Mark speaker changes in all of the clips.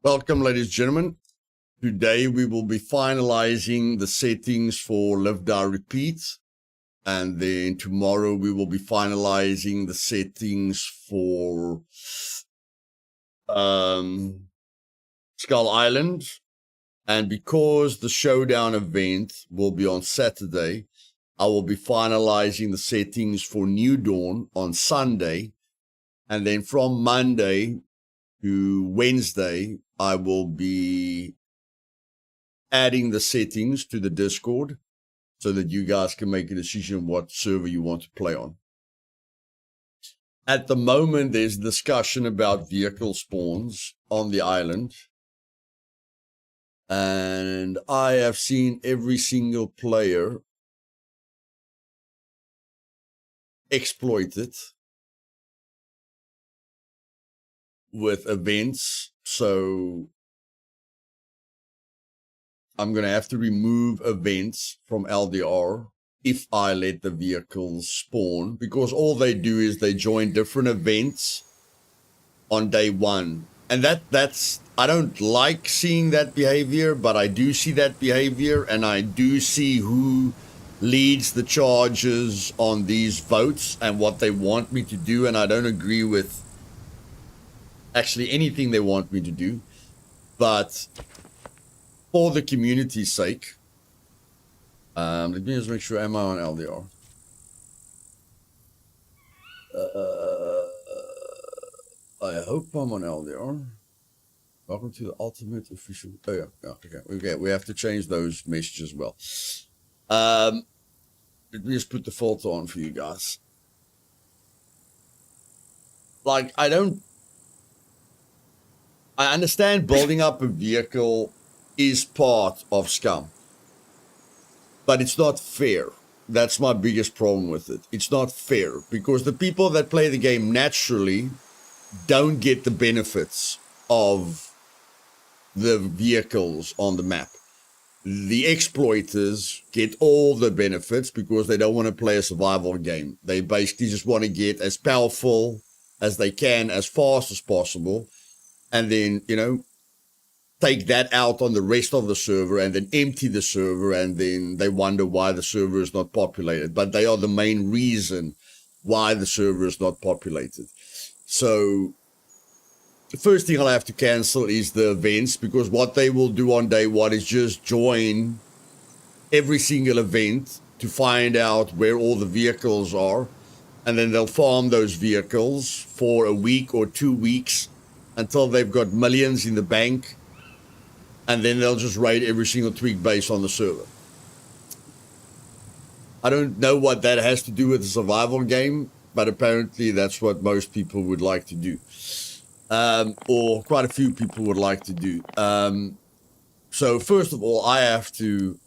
Speaker 1: Welcome, ladies and gentlemen. Today we will be finalizing the settings for Live, Die, Repeat. And then tomorrow we will be finalizing the settings for Skull Island. And because the showdown event will be on Saturday, I will be finalizing the settings for New Dawn on Sunday. And then from Monday to Wednesday, I will be adding the settings to the Discord so that you guys can make a decision what server you want to play on. At the moment, there's discussion about vehicle spawns on the island. And I have seen every single player exploit it with events. So I'm going to have to remove events from LDR if I let the vehicles spawn, because all they do is they join different events on day one. And that's I don't like seeing that behavior, but I do see that behavior, and I do see who leads the charges on these votes and what they want me to do, and I don't agree with actually anything they want me to do. But for the community's sake, let me just make sure, am I on LDR? I hope I'm on LDR. Welcome to the ultimate official. Oh yeah, okay. We have to change those messages as well. Let me just put the filter on for you guys. Like, I understand building up a vehicle is part of Scum, but it's not fair. That's my biggest problem with it. It's not fair because the people that play the game naturally don't get the benefits of the vehicles on the map. The exploiters get all the benefits because they don't want to play a survival game. They basically just want to get as powerful as they can, as fast as possible, and then, take that out on the rest of the server and then empty the server, and then they wonder why the server is not populated. But they are the main reason why the server is not populated. So the first thing I'll have to cancel is the events, because what they will do on day one is just join every single event to find out where all the vehicles are. And then they'll farm those vehicles for a week or 2 weeks until they've got millions in the bank. And then they'll just raid every single tweak base on the server. I don't know what that has to do with the survival game, but apparently that's what most people would like to do. Or quite a few people would like to do. So first of all, I have to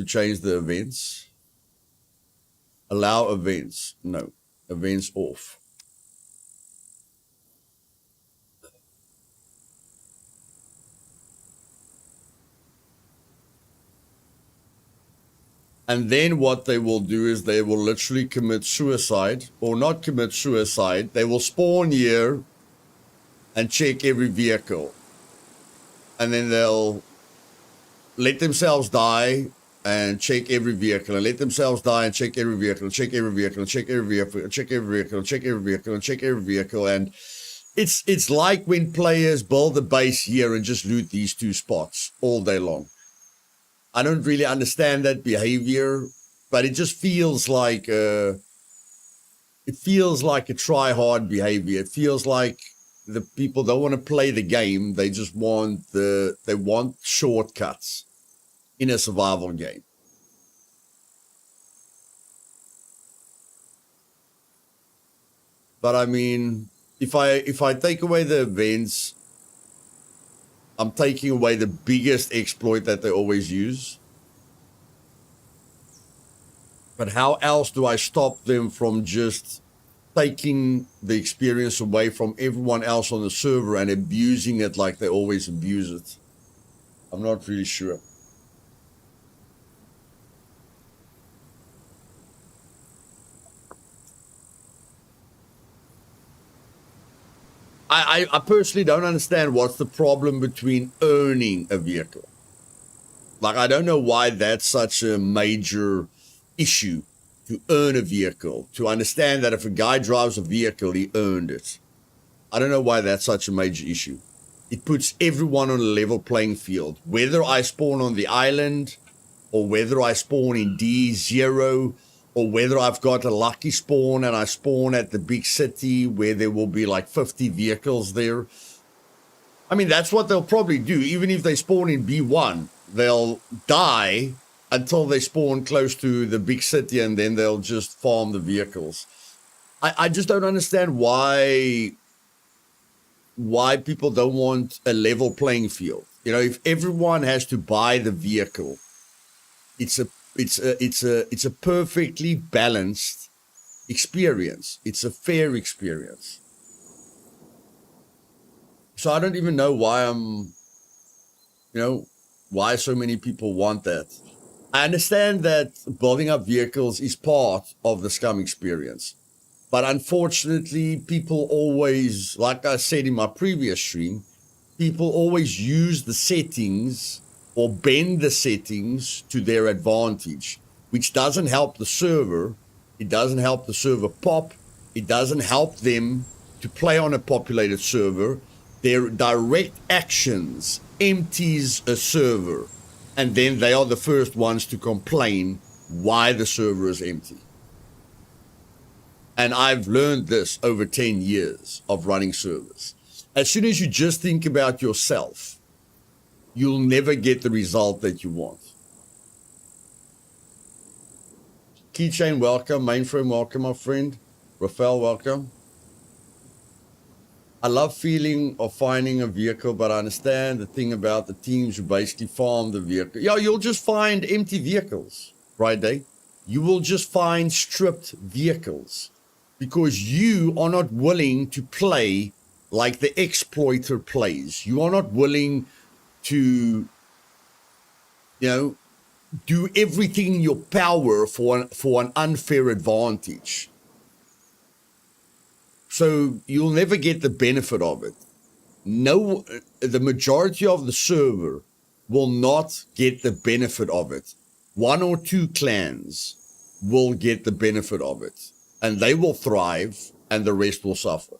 Speaker 1: change the events. Allow events. No, events off. And then what they will do is they will literally commit suicide, or not commit suicide. They will spawn here and check every vehicle. And then they'll let themselves die and check every vehicle, and let themselves die and check every vehicle, check every vehicle, check every vehicle, check every vehicle, check every vehicle, and check every vehicle. And it's like when players build a base here and just loot these two spots all day long. I don't really understand that behavior, but it just feels like a try-hard behavior. It feels like the people don't want to play the game. They just want shortcuts in a survival game. But I mean, if I take away the events, I'm taking away the biggest exploit that they always use. But how else do I stop them from just taking the experience away from everyone else on the server and abusing it like they always abuse it? I'm not really sure. I personally don't understand what's the problem between earning a vehicle. Like, I don't know why that's such a major issue to earn a vehicle, to understand that if a guy drives a vehicle, he earned it. I don't know why that's such a major issue. It puts everyone on a level playing field. Whether I spawn on the island, or whether I spawn in D0, or whether I've got a lucky spawn and I spawn at the big city where there will be like 50 vehicles there. I mean, that's what they'll probably do. Even if they spawn in B1, they'll die until they spawn close to the big city, and then they'll just farm the vehicles. I just don't understand why people don't want a level playing field. You know, if everyone has to buy the vehicle, it's a perfectly balanced experience. It's a fair experience. So I don't even know why so many people want that. I understand that building up vehicles is part of the Scum experience. But unfortunately, people always, like I said in my previous stream, people always use the settings or bend the settings to their advantage, which doesn't help the server. It doesn't help the server pop. It doesn't help them to play on a populated server. Their direct actions empties a server, and then they are the first ones to complain why the server is empty. And I've learned this over 10 years of running servers. As soon as you just think about yourself, you'll never get the result that you want. Keychain, welcome. Mainframe, welcome, my friend. Rafael, welcome. I love feeling of finding a vehicle, but I understand the thing about the teams who basically farm the vehicle. Yeah, you'll just find empty vehicles, right, Dave? You will just find stripped vehicles because you are not willing to play like the exploiter plays. You are not willing to, do everything in your power for an unfair advantage. So you'll never get the benefit of it. No, the majority of the server will not get the benefit of it. 1 or 2 clans will get the benefit of it, and they will thrive, and the rest will suffer.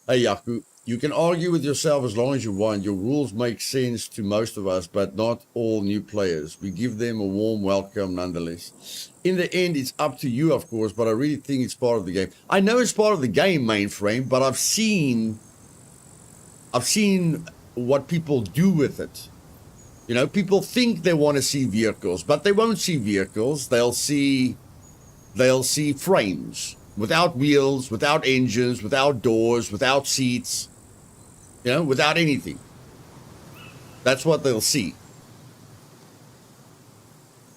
Speaker 1: Hey, Yaku, you can argue with yourself as long as you want. Your rules make sense to most of us, but not all new players. We give them a warm welcome nonetheless. In the end, it's up to you, of course, but I really think it's part of the game. I know it's part of the game, Mainframe, but I've seen what people do with it. You know, people think they want to see vehicles, but they won't see vehicles. They'll see frames without wheels, without engines, without doors, without seats, without anything. That's what they'll see.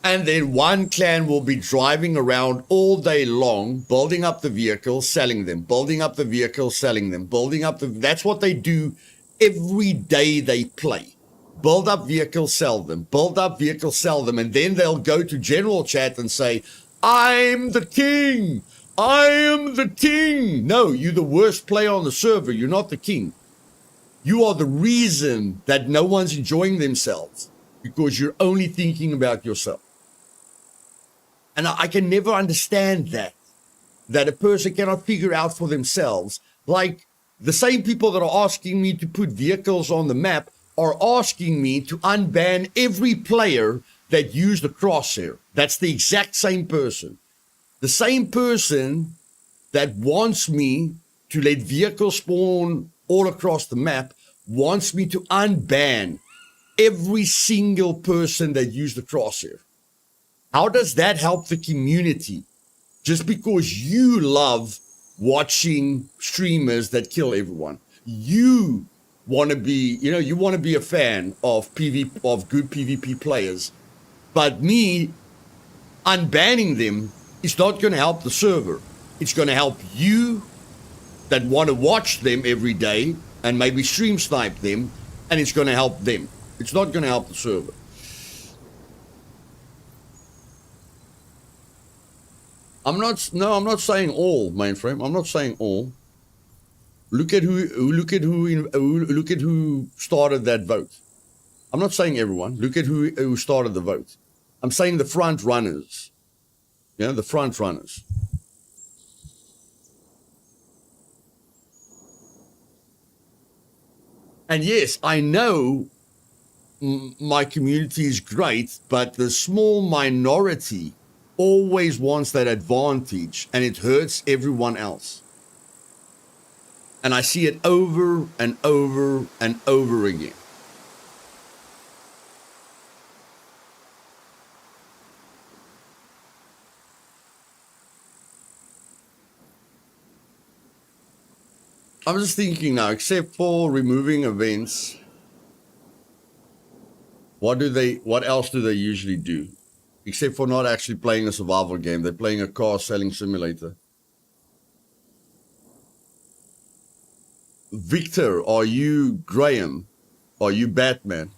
Speaker 1: And then one clan will be driving around all day long, building up the vehicles, selling them, building up the vehicles, selling them, that's what they do every day they play. Build up vehicles, sell them, build up vehicles, sell them, and then they'll go to general chat and say, I'm the king. I am the king. No, you're the worst player on the server. You're not the king. You are the reason that no one's enjoying themselves because you're only thinking about yourself. And I can never understand that a person cannot figure out for themselves. Like the same people that are asking me to put vehicles on the map are asking me to unban every player that used the crosshair. That's the exact same person. The same person that wants me to let vehicles spawn all across the map wants me to unban every single person that used the crosshair. How does that help the community? Just because you love watching streamers that kill everyone. You want to be, you want to be a fan of good PvP players. But me unbanning them is not going to help the server. It's going to help you that want to watch them every day and maybe stream snipe them, and it's going to help them. It's not going to help the server. I'm not saying all, Mainframe. I'm not saying all. Look at who started that vote. I'm not saying everyone. Look at who started the vote. I'm saying the front runners. You know, the front runners. And yes, I know my community is great, but the small minority always wants that advantage, and it hurts everyone else. And I see it over and over and over again. I'm just thinking now, except for removing events, what else do they usually do? Except for not actually playing a survival game, they're playing a car selling simulator. Victor, are you Graham? Are you Batman?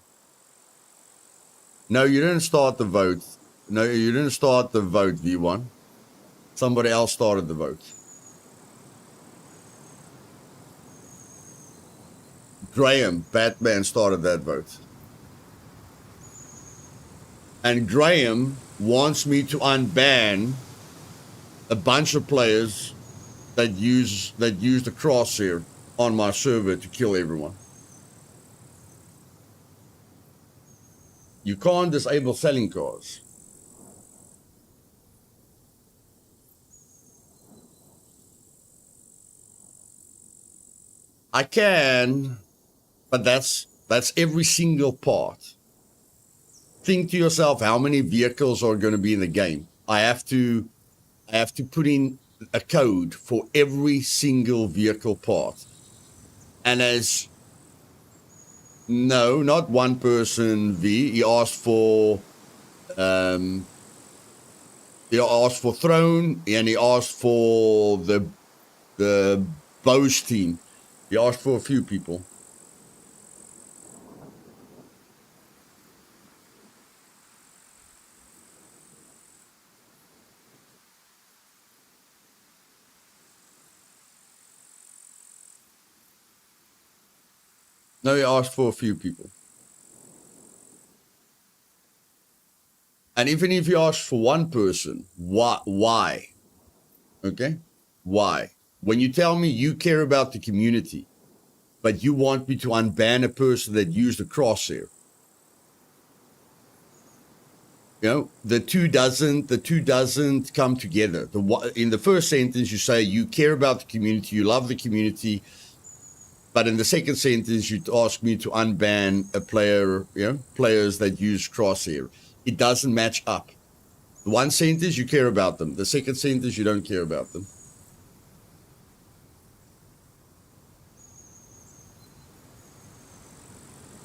Speaker 1: No, you didn't start the vote. No, you didn't start the vote, V1. Somebody else started the vote. Graham, Batman started that vote. And Graham wants me to unban a bunch of players that use the crosshair on my server to kill everyone. You can't disable selling cars. I can, but that's every single part. Think to yourself, how many vehicles are going to be in the game? I have to put in a code for every single vehicle part. And as no, not one person, V. He asked for Throne, and he asked for the Bose team. He asked for a few people. No, he asked for a few people. And even if you ask for one person, why? Okay? Why? When you tell me you care about the community, but you want me to unban a person that used a crosshair, you know, the two doesn't come together. In the first sentence, you say you care about the community, you love the community, but in the second sentence, you ask me to unban a player, you know, players that use crosshair. It doesn't match up. The one sentence, you care about them. The second sentence, you don't care about them.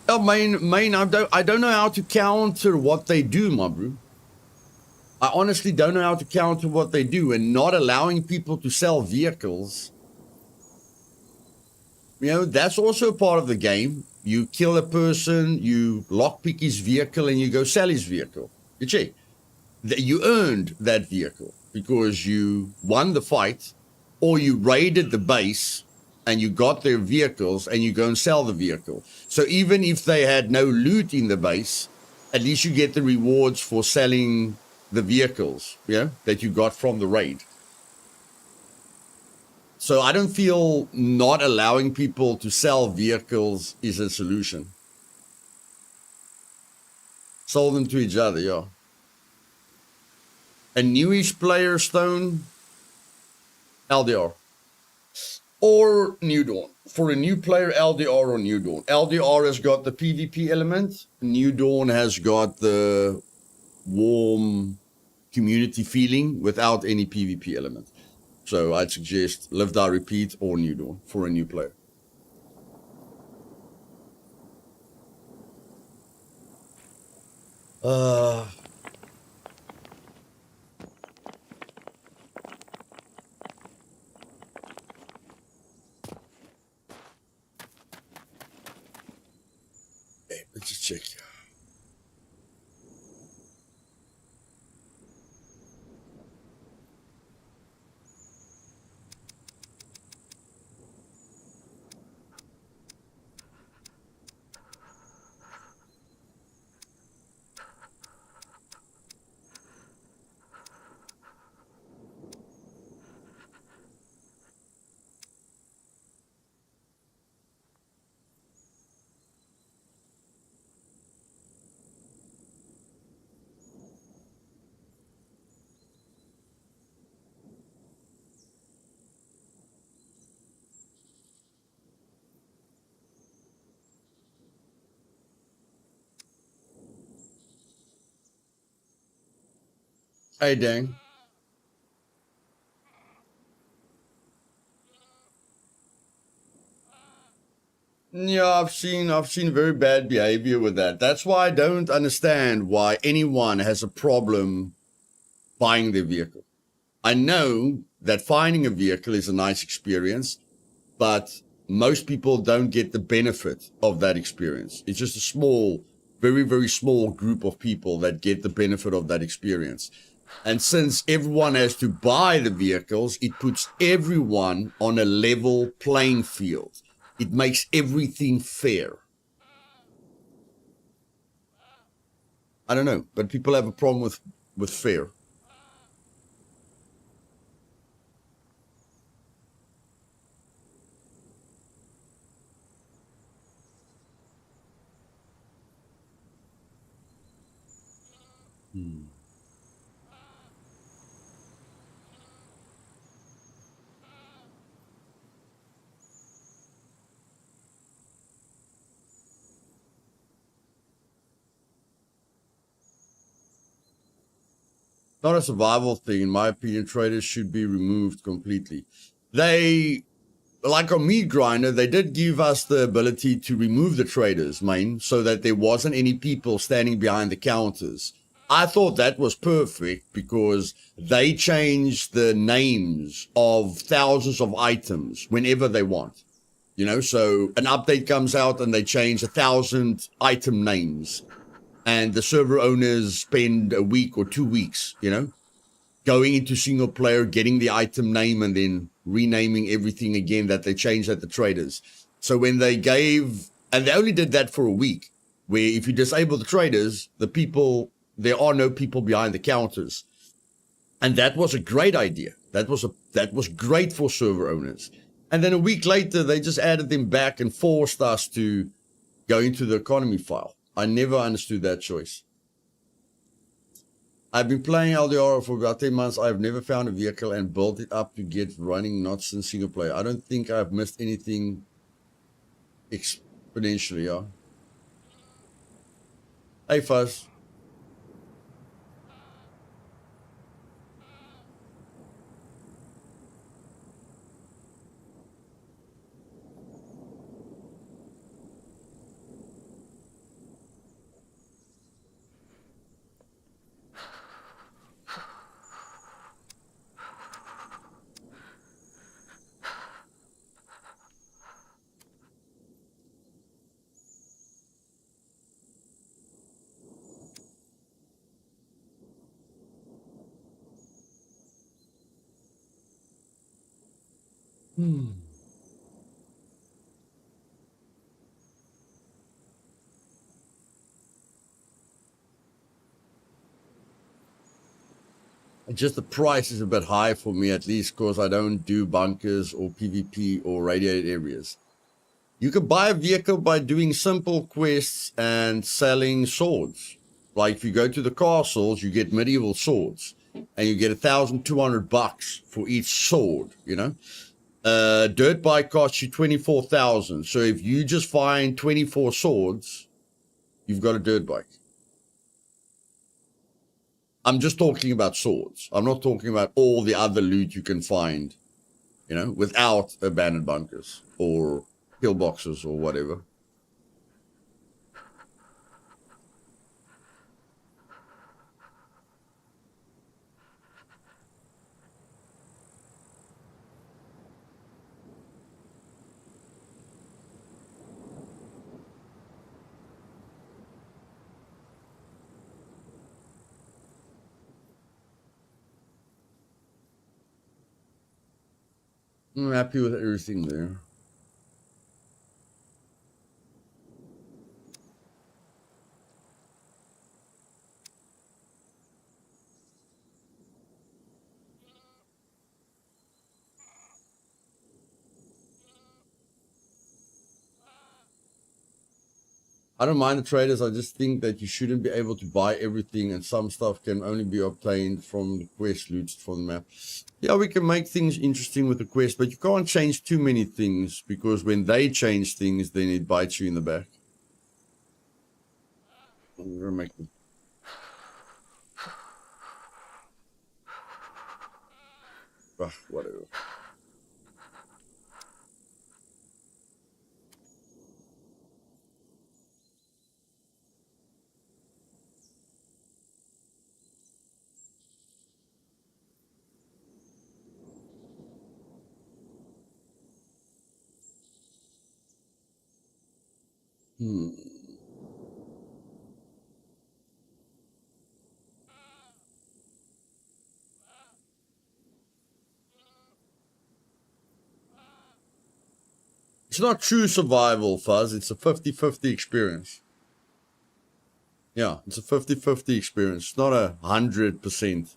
Speaker 1: Oh, main, I don't know how to counter what they do, my bro. I honestly don't know how to counter what they do, and not allowing people to sell vehicles. You know, that's also part of the game. You kill a person, you lockpick his vehicle, and you go sell his vehicle. You check. You earned that vehicle because you won the fight, or you raided the base and you got their vehicles and you go and sell the vehicle. So even if they had no loot in the base, at least you get the rewards for selling the vehicles, yeah, that you got from the raid. So I don't feel not allowing people to sell vehicles is a solution. Sell them to each other, yeah. A newish player, Stone, LDR. Or New Dawn. For a new player, LDR or New Dawn. LDR has got the PvP element. New Dawn has got the warm community feeling without any PvP element. So I'd suggest Live Die Repeat or New Dawn for a new player. Let's just check. Hey, dang. Yeah, I've seen very bad behavior with that. That's why I don't understand why anyone has a problem buying their vehicle. I know that finding a vehicle is a nice experience, but most people don't get the benefit of that experience. It's just a small, very, very small group of people that get the benefit of that experience. And since everyone has to buy the vehicles, it puts everyone on a level playing field. It makes everything fair. I don't know, but people have a problem with fair. Hmm. Not a survival thing, in my opinion. Traders should be removed completely. They, like on Meat Grinder, they did give us the ability to remove the traders, main, so that there wasn't any people standing behind the counters. I thought that was perfect because they change the names of thousands of items whenever they want. So an update comes out and they change 1,000 item names, and the server owners spend a week or 2 weeks, going into single player, getting the item name, and then renaming everything again that they changed at the traders. So when they gave, and they only did that for a week, where if you disable the traders, there are no people behind the counters. And that was a great idea. That was great for server owners. And then a week later, they just added them back and forced us to go into the economy file. I never understood that choice. I've been playing LDR for about 10 months. I've never found a vehicle and built it up to get running, not since single player. I don't think I've missed anything exponentially, yeah. Hey, Fuzz. Just the price is a bit high for me, at least, because I don't do bunkers or PvP or radiated areas. You can buy a vehicle by doing simple quests and selling swords. Like if you go to the castles, you get medieval swords, and you get $1,200 for each sword. Dirt bike costs you 24,000. So if you just find 24 swords, you've got a dirt bike. I'm just talking about swords. I'm not talking about all the other loot you can find, without abandoned bunkers or pillboxes or whatever. I'm happy with everything there. I don't mind the traders. I just think that you shouldn't be able to buy everything, and some stuff can only be obtained from the quest loots from the map. Yeah, we can make things interesting with the quest, but you can't change too many things, because when they change things, then it bites you in the back. I'm gonna make Whatever. It's not true survival, Fuzz. It's a 50-50 experience. Yeah, it's a 50-50 experience. It's not a 100%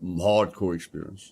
Speaker 1: hardcore experience.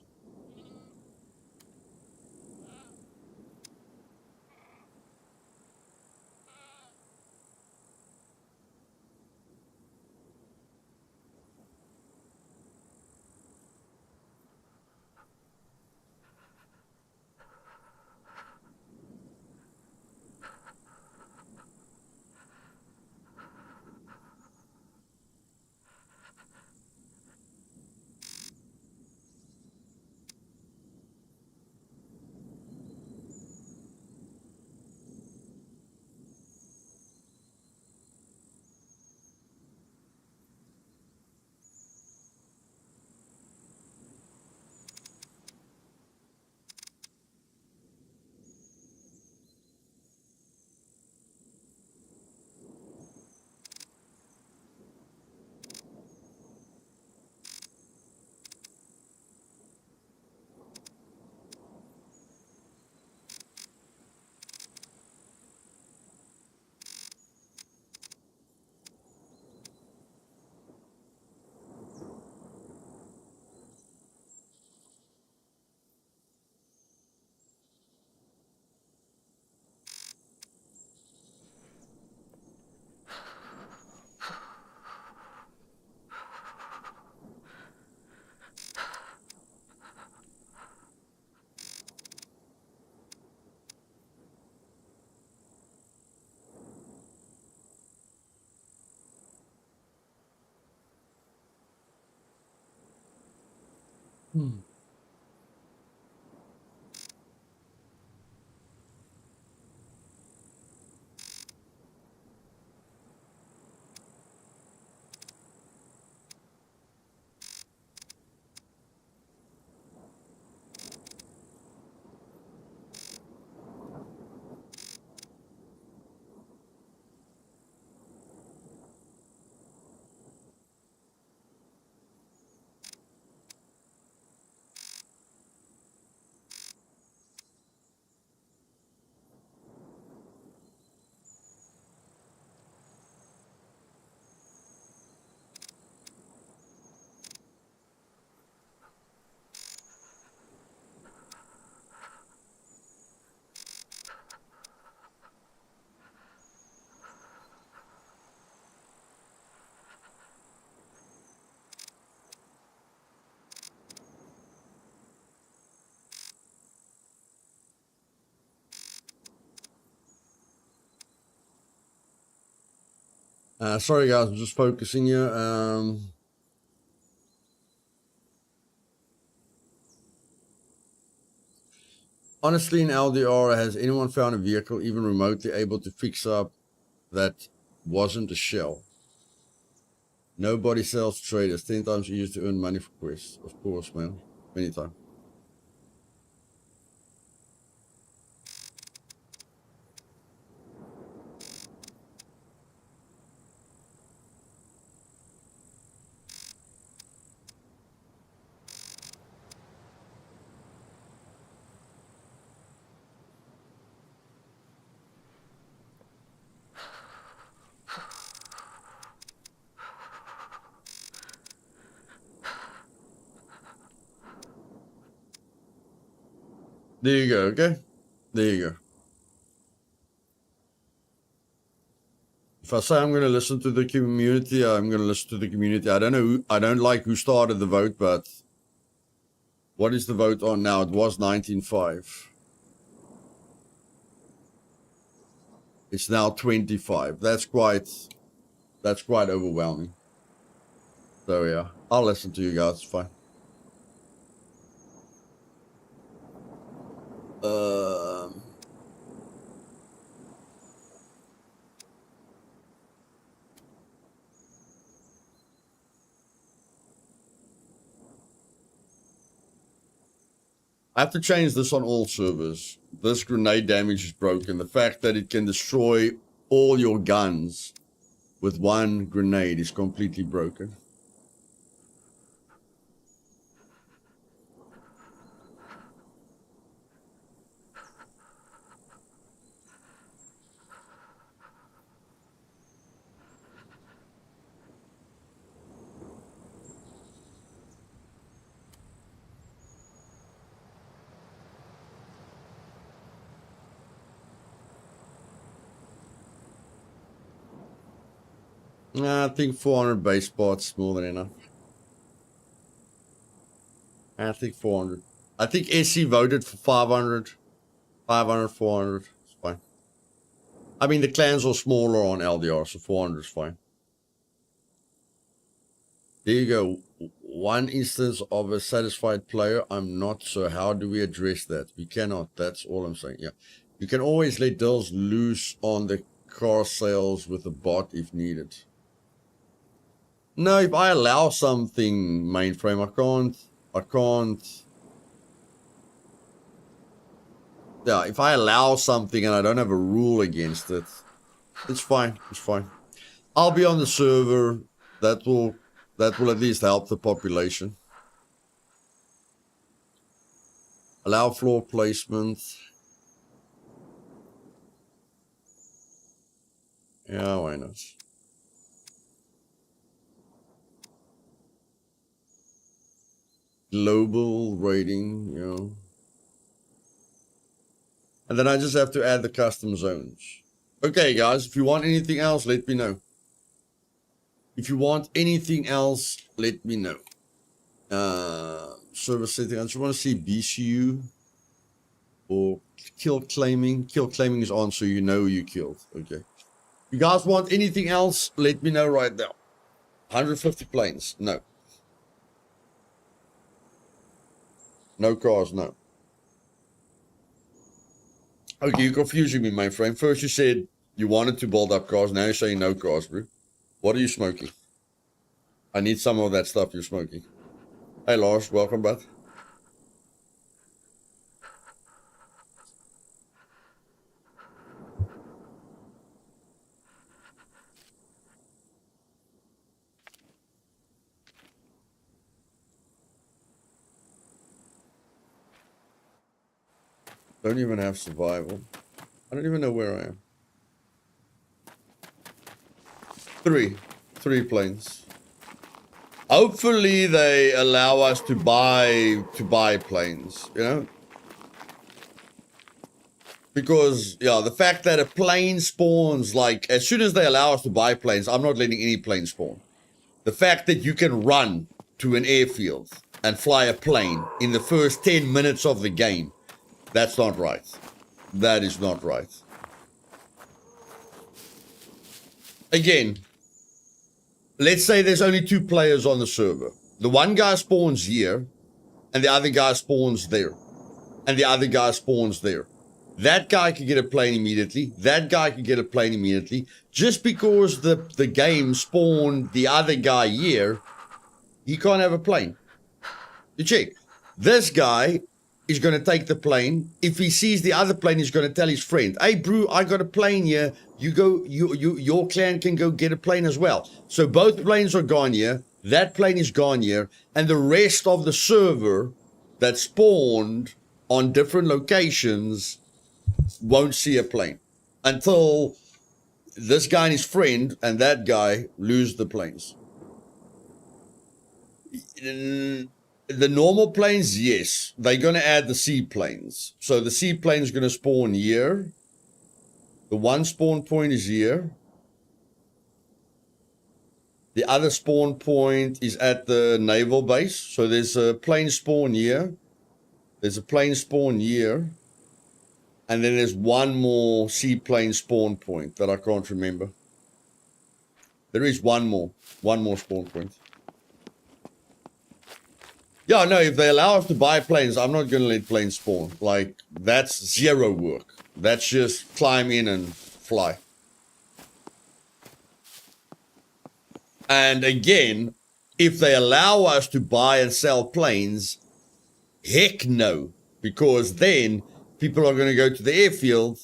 Speaker 1: Sorry, guys, I'm just focusing here. Honestly, in LDR, has anyone found a vehicle even remotely able to fix up that wasn't a shell? Nobody sells traders. 10 times easier to earn money for quests. Of course, man. Many times. There you go, okay? There you go. If I say I'm going to listen to the community, I'm going to listen to the community. I don't know I don't like who started the vote, but what is the vote on now? It was 19.5. It's now 25. That's quite overwhelming. So yeah, I'll listen to you guys. It's fine. I have to change this on all servers. This grenade damage is broken. The fact that it can destroy all your guns with one grenade is completely broken. I think 400 base spots more than enough. I think 400. I think SC voted for 500. 500, 400. It's fine. I mean, the clans are smaller on LDR, so 400 is fine. There you go. One instance of a satisfied player. I'm not, so how do we address that? We cannot. That's all I'm saying. Yeah. You can always let deals loose on the car sales with a bot if needed. No, if I allow something, mainframe, I can't. Yeah, if I allow something and I don't have a rule against it, it's fine. It's fine. I'll be on the server. That will at least help the population. Allow floor placement. Yeah, why not? Global rating, you know. And then I just have to add the custom zones. Okay, guys, if you want anything else, let me know. If you want anything else, let me know. Server setting, I just want to see BCU or kill claiming. Kill claiming is on, so you know you killed. Okay. If you guys want anything else, let me know right now. 150 planes, no. No cars, no. Okay, you're confusing me, my friend. First you said you wanted to build up cars, now you're saying no cars, bro. What are you smoking? I need some of that stuff you're smoking. Hey Lars, welcome back. Don't even have survival. I don't even know where I am. Three planes. Hopefully they allow us to buy planes, you know? Because, yeah, the fact that a plane spawns, like, as soon as they allow us to buy planes, I'm not letting any plane spawn. The fact that you can run to an airfield and fly a plane in the first 10 minutes of the game, that's not right. That is not right. Again, let's say there's only 2 players on the server. The one guy spawns here, and the other guy spawns there. And the other guy spawns there. That guy can get a plane immediately. That guy can get a plane immediately. Just because the game spawned the other guy here, he can't have a plane. You check. This guy is going to take the plane. If he sees the other plane, he's going to tell his friend, hey, bro, I got a plane here. You go, your clan can go get a plane as well. So both planes are gone here. That plane is gone here. And the rest of the server that spawned on different locations won't see a plane until this guy and his friend and that guy lose the planes. The normal planes, yes, they're going to add the seaplanes. So the seaplane is going to spawn here. The one spawn point is here. The other spawn point is at the naval base. So there's a plane spawn here. There's a plane spawn here. And then there's one more seaplane spawn point that I can't remember. There is one more spawn point. Yeah, no, if they allow us to buy planes, I'm not going to let planes spawn. Like, that's zero work. That's just climb in and fly. And again, if they allow us to buy and sell planes, heck no. Because then people are going to go to the airfield,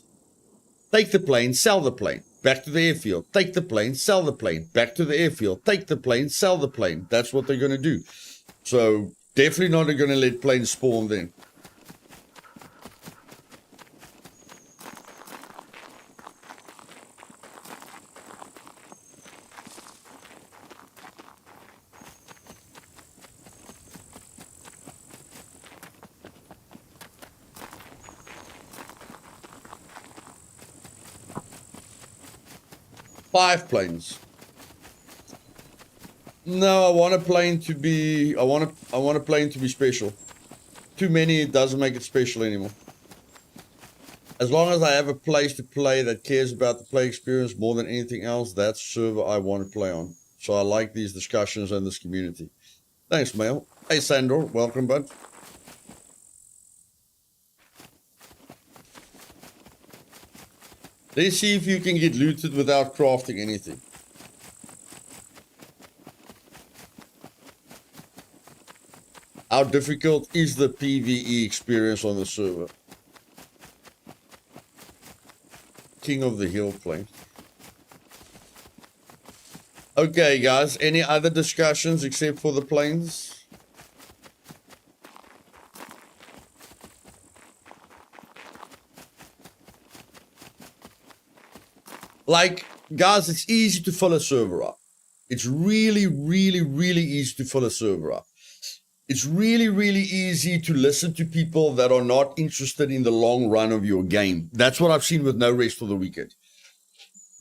Speaker 1: take the plane, sell the plane. Back to the airfield, take the plane, sell the plane. Back to the airfield, take the plane, sell the plane. That's what they're going to do. So definitely not going to let planes spawn then. Five planes. No, I want a plane to be. I want a plane to be special. Too many, it doesn't make it special anymore. As long as I have a place to play that cares about the play experience more than anything else, that's the server I want to play on. So I like these discussions and this community. Thanks, Mail. Hey, Sandor, welcome, bud. Let's see if you can get looted without crafting anything. How difficult is the PvE experience on the server? King of the Hill plane. Okay, guys, any other discussions except for the planes? Like, guys, it's easy to fill a server up. It's really, really, really easy to fill a server up. It's really, really easy to listen to people that are not interested in the long run of your game. That's what I've seen with No Rest for the Wicked.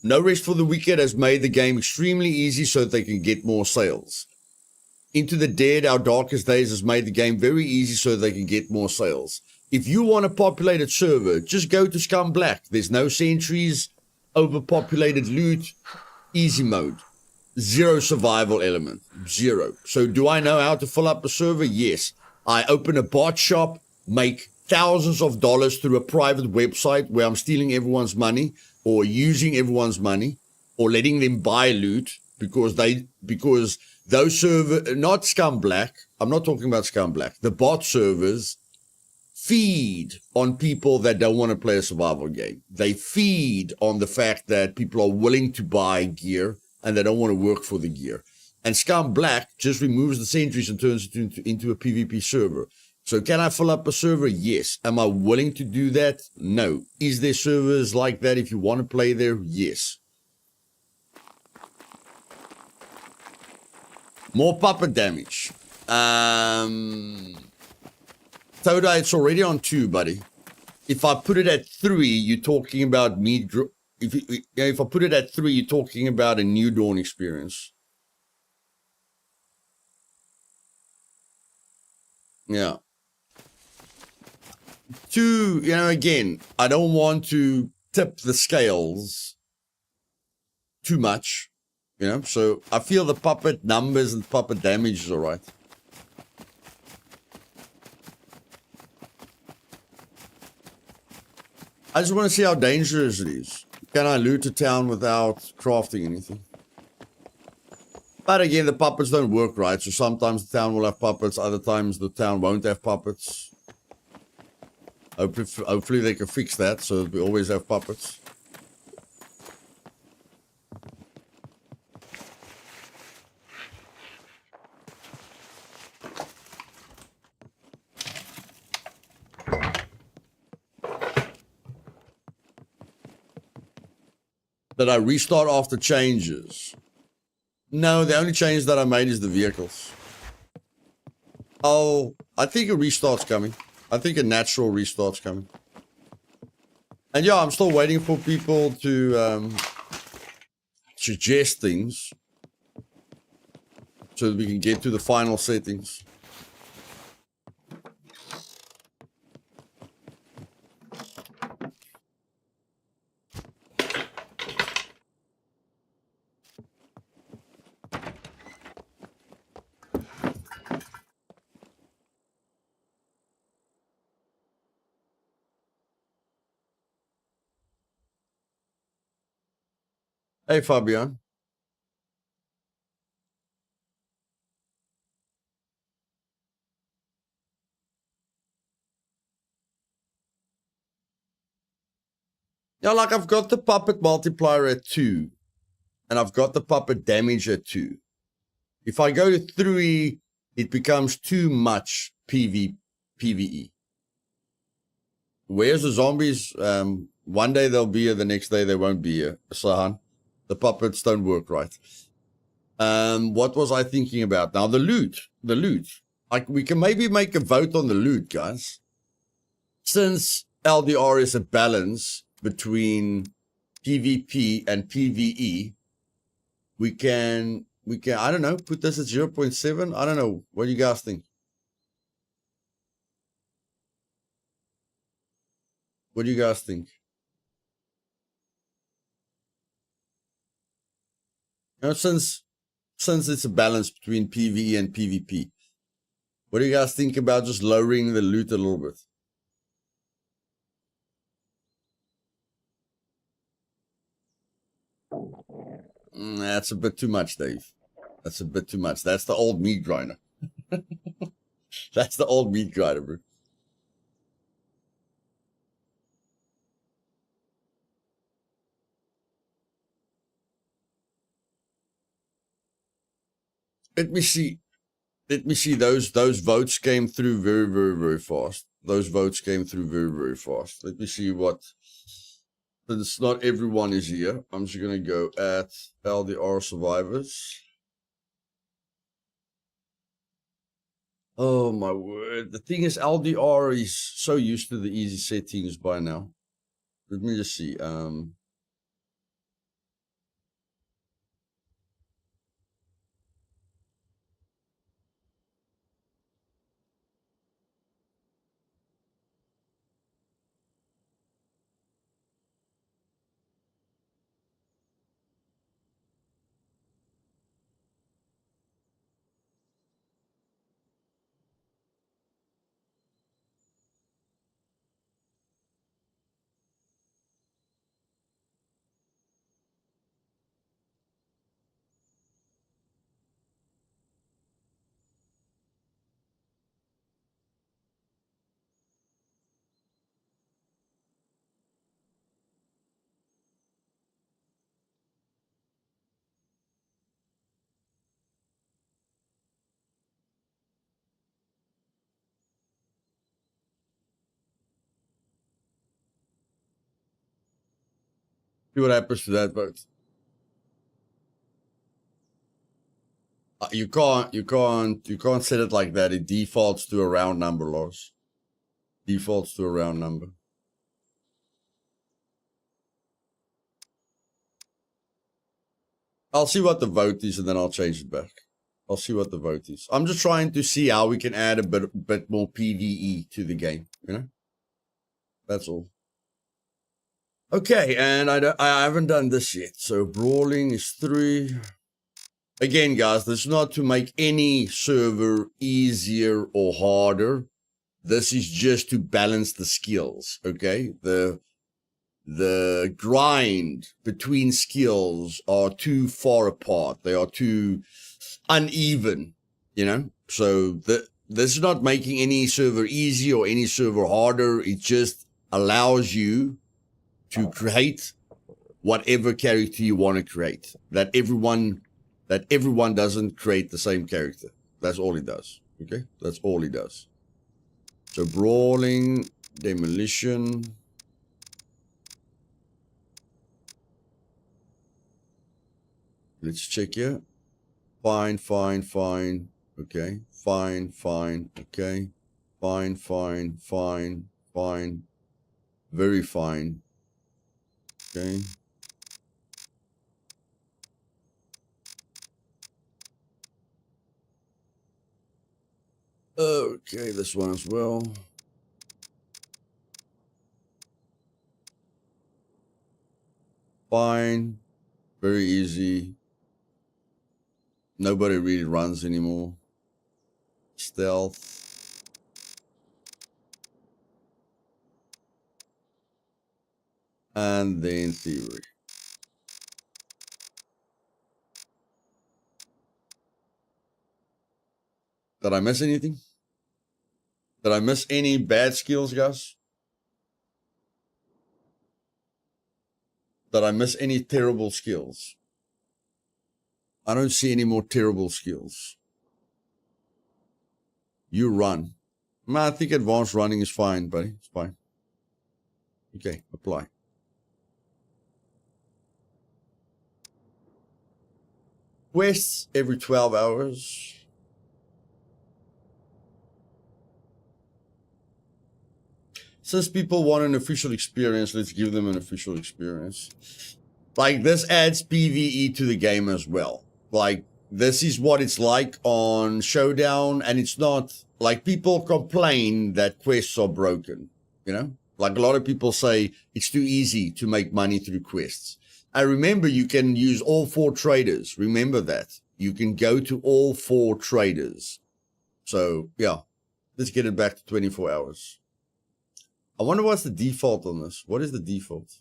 Speaker 1: No Rest for the Wicked has made the game extremely easy so that they can get more sales. Into the Dead, Our Darkest Days has made the game very easy so they can get more sales. If you want a populated server, just go to Scum Black. There's no sentries, overpopulated loot, easy mode. Zero survival element. Zero. So do I know how to fill up a server? Yes. I open a bot shop, make thousands of dollars through a private website where I'm stealing everyone's money or using everyone's money or letting them buy loot because those servers, not Scum Black, I'm not talking about Scum Black, the bot servers feed on people that don't want to play a survival game. They feed on the fact that people are willing to buy gear and they don't want to work for the gear. And Scum Black just removes the sentries and turns it into a PvP server. So can I fill up a server? Yes. Am I willing to do that? No. Is there servers like that if you want to play there? Yes. More puppet damage. Toda, it's already on 2, buddy. If I put it at 3, you're talking about me. If I put it at 3, you're talking about a New Dawn experience. Yeah. 2, again, I don't want to tip the scales too much, so I feel the puppet numbers and puppet damage is all right. I just want to see how dangerous it is. Can I loot a town without crafting anything? But again, the puppets don't work right, so sometimes the town will have puppets, other times the town won't have puppets. Hopefully they can fix that so that we always have puppets. Did I restart after changes? No, the only change that I made is the vehicles. Oh, I think a restart's coming. I think a natural restart's coming. And yeah, I'm still waiting for people to suggest things so that we can get to the final settings. Hey, Fabian. Yeah, like I've got the puppet multiplier at 2, and I've got the puppet damage at 2. If I go to 3, it becomes too much PvE. Where's the zombies? One day they'll be here, the next day they won't be here. Sahan, the puppets don't work right. What was I thinking about? Now, the loot. The loot. Like, we can maybe make a vote on the loot, guys. Since LDR is a balance between PvP and PvE, we can, I don't know, put this at 0.7. I don't know. What do you guys think? What do you guys think? You know, since it's a balance between PvE and PvP, what do you guys think about just lowering the loot a little bit? That's a bit too much, Dave. That's a bit too much. That's the old meat grinder. That's the old meat grinder, bro. Let me see. Let me see. Those votes came through very, very, very fast. Those votes came through very, very fast. Let me see what. Since not everyone is here, I'm just gonna go at LDR survivors. Oh my word! The thing is, LDR is so used to the easy settings by now. Let me just see. See what happens to that vote. You can't set it like that. It defaults to a round number, Lars. Defaults to a round number. I'll see what the vote is and then I'll change it back. I'll see what the vote is. I'm just trying to see how we can add a bit more PvE to the game, you know? That's all. Okay, and I haven't done this yet. So brawling is 3. Again, guys, this is not to make any server easier or harder. This is just to balance the skills, okay? The grind between skills are too far apart. They are too uneven, you know? So this is not making any server easy or any server harder. It just allows you to create whatever character you want to create. That everyone doesn't create the same character. That's all it does. Okay? That's all it does. So brawling, demolition. Let's check here. Fine. Okay. Fine. Okay. Fine. Very fine. Okay. Okay, this one as well. Fine. Very easy. Nobody really runs anymore. Stealth. And then theory. Did I miss anything? Did I miss any bad skills, guys? Did I miss any terrible skills? I don't see any more terrible skills. You run. I think advanced running is fine, buddy. It's fine. Okay, apply. Quests every 12 hours. Since people want an official experience, let's give them an official experience. Like, this adds PvE to the game as well. Like, this is what it's like on Showdown, and it's not, like, people complain that quests are broken, you know? Like, a lot of people say it's too easy to make money through quests. I remember you can use all 4 traders. Remember that. You can go to all 4 traders. So, yeah, let's get it back to 24 hours. I wonder what's the default on this. What is the default?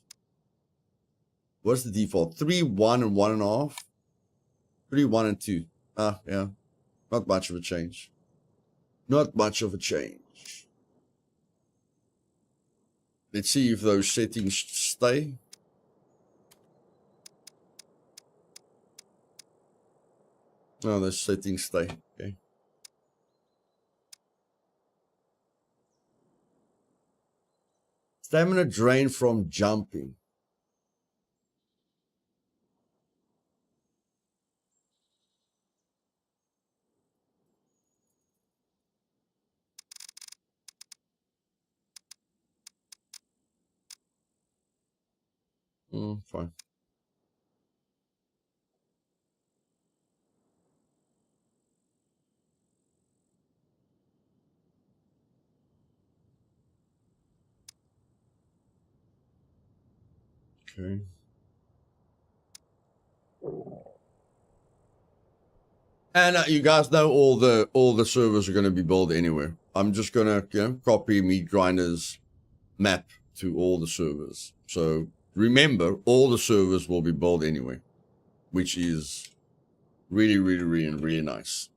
Speaker 1: What's the default? 3, 1, and 1.5? 3, 1, and 2. Ah, yeah. Not much of a change. Not much of a change. Let's see if those settings stay. No, those settings stay. Okay. Stamina drain from jumping. Fine. Okay. And you guys know all the servers are going to be built anywhere. I'm just going to copy Meat Grinder's map to all the servers. So remember, all the servers will be built anyway, which is really, really, really, really nice.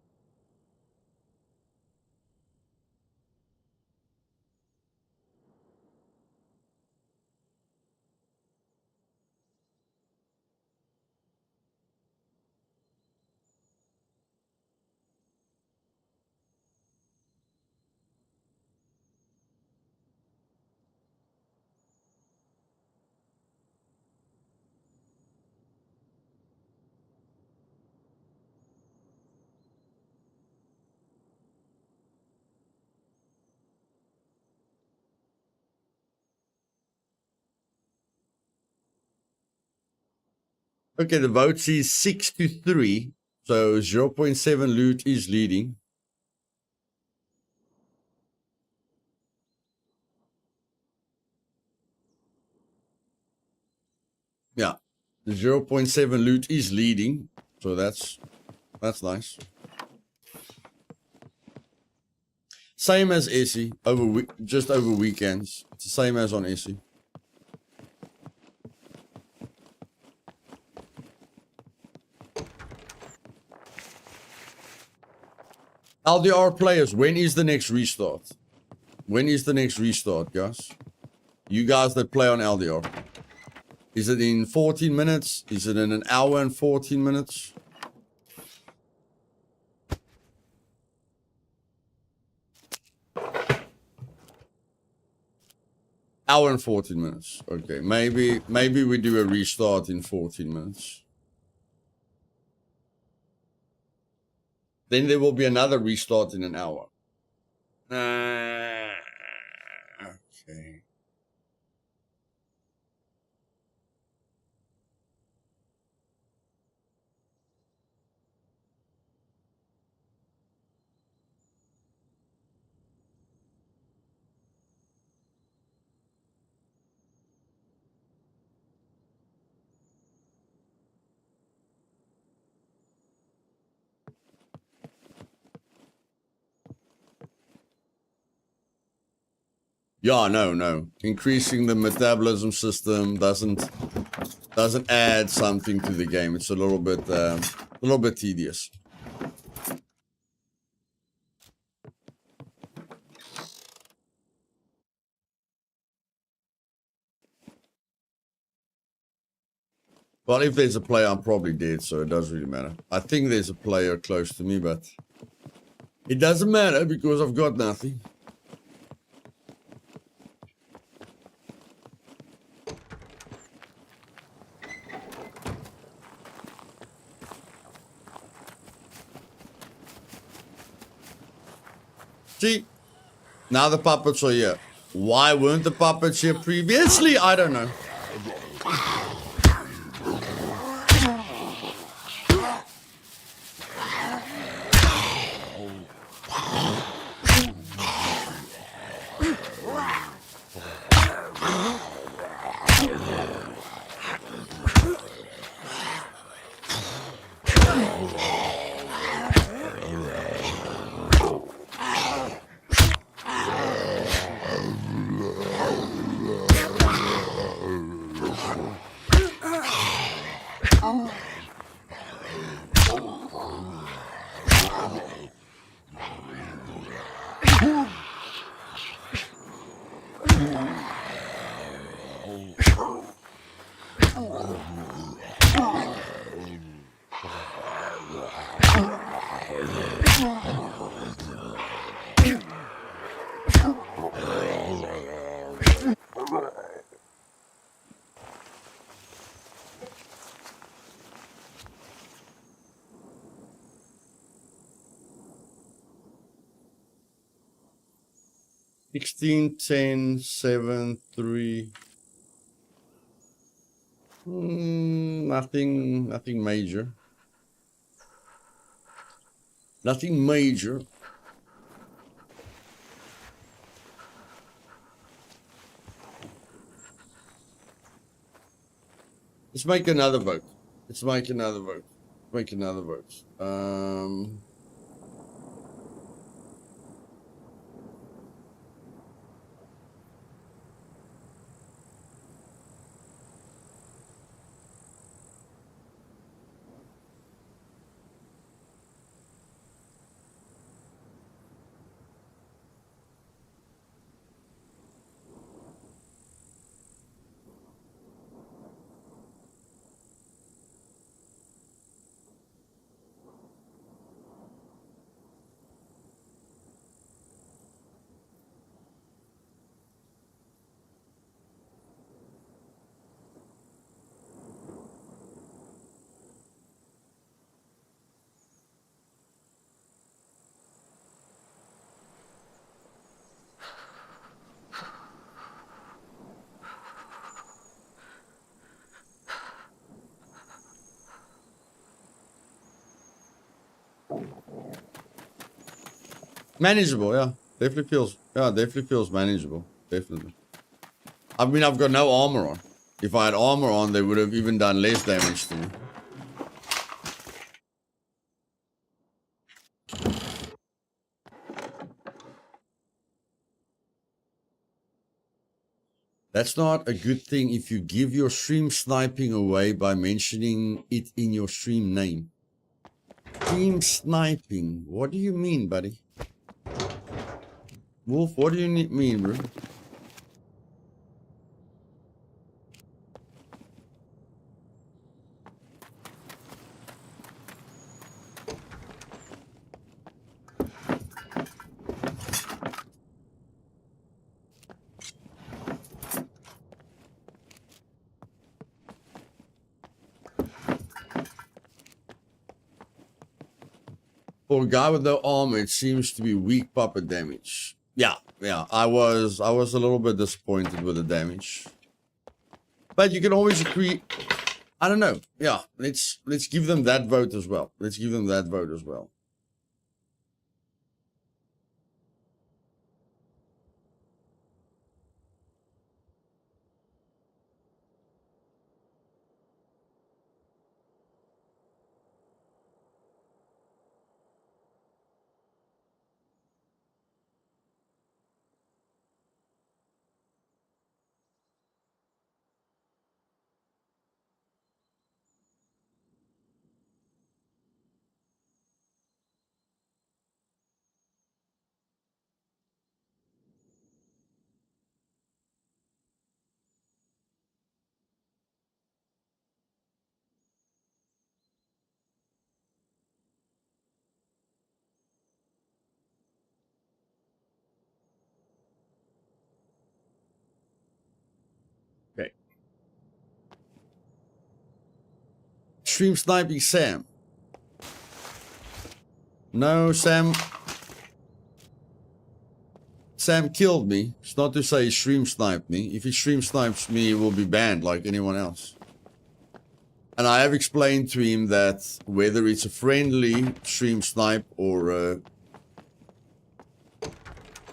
Speaker 1: Okay, the vote is 6-3. So 0.7 loot is leading. Yeah, the 0.7 loot is leading. So that's nice. Same as Essie, just over weekends. It's the same as on Essie. LDR players, when is the next restart? When is the next restart, guys? You guys that play on LDR. Is it in 14 minutes? Is it in an hour and 14 minutes? Hour and 14 minutes. Okay, maybe we do a restart in 14 minutes. Then there will be another restart in an hour. Okay. Yeah, no. Increasing the metabolism system doesn't add something to the game. It's a little bit tedious. Well, if there's a player, I'm probably dead, so it doesn't really matter. I think there's a player close to me, but it doesn't matter because I've got nothing. See, now the puppets are here. Why weren't the puppets here previously? I don't know. Sixteen, 10, 7, 3. Nothing major. Nothing major. Let's make another vote. Let's make another vote. Make another vote. Manageable, yeah. Definitely feels manageable. Definitely. I mean, I've got no armor on. If I had armor on, they would have even done less damage to me. That's not a good thing if you give your stream sniping away by mentioning it in your stream name. Stream sniping. What do you mean, buddy? Wolf, what do you mean, bro? For a guy with no armor, it seems to be weak puppet damage. Yeah. I was a little bit disappointed with the damage. But you can always agree. I don't know. Yeah, let's give them that vote as well. Let's give them that vote as well. stream sniping Sam? No, Sam killed me. It's not to say he stream sniped me. If he stream snipes me, he will be banned like anyone else. And I have explained to him that whether it's a friendly stream snipe or an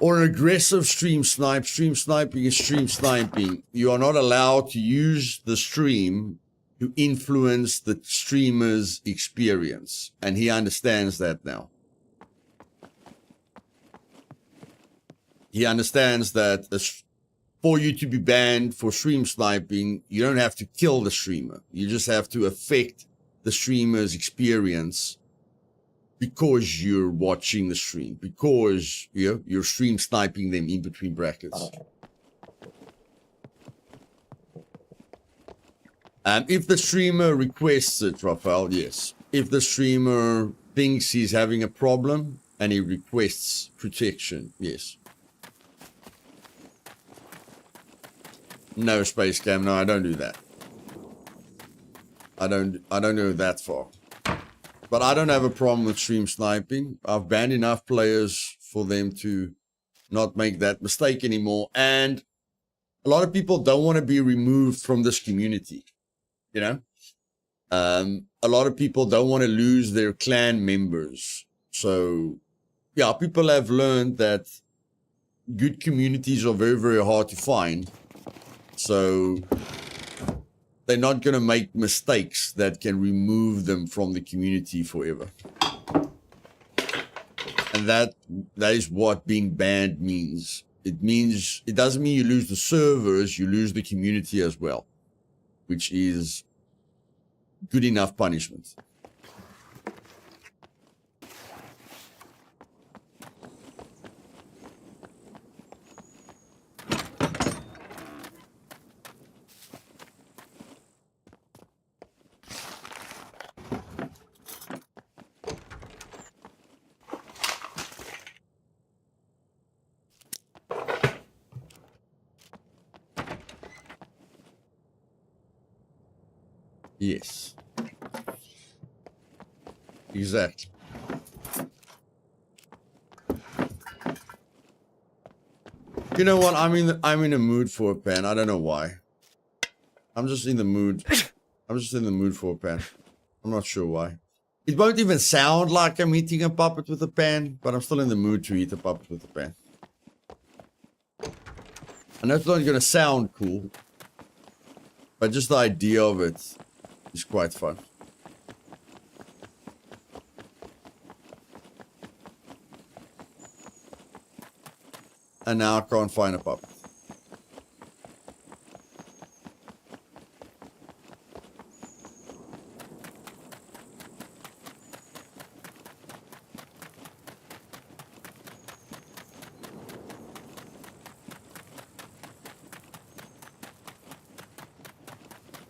Speaker 1: aggressive stream snipe, stream sniping is stream sniping. You are not allowed to use the stream to influence the streamer's experience. And he understands that now. He understands that for you to be banned for stream sniping, you don't have to kill the streamer. You just have to affect the streamer's experience because you're watching the stream, because you're stream sniping them in between brackets. And if the streamer requests it, Raphael, yes. If the streamer thinks he's having a problem and he requests protection, yes. No, Space Cam, no, I don't do that. I don't go that far. But I don't have a problem with stream sniping. I've banned enough players for them to not make that mistake anymore. And a lot of people don't want to be removed from this community. You know? A lot of people don't want to lose their clan members. So, yeah, people have learned that good communities are very, very hard to find. So they're not going to make mistakes that can remove them from the community forever. And that is what being banned means. It doesn't mean you lose the servers, you lose the community as well, which is good enough punishment. Yes. Exactly. You know what? I'm in a mood for a pan. I don't know why. I'm just in the mood. I'm just in the mood for a pan. I'm not sure why. It won't even sound like I'm eating a puppet with a pan, but I'm still in the mood to eat a puppet with a pan. I know it's not going to sound cool, but just the idea of it is quite fun. And now I can't find a puppet.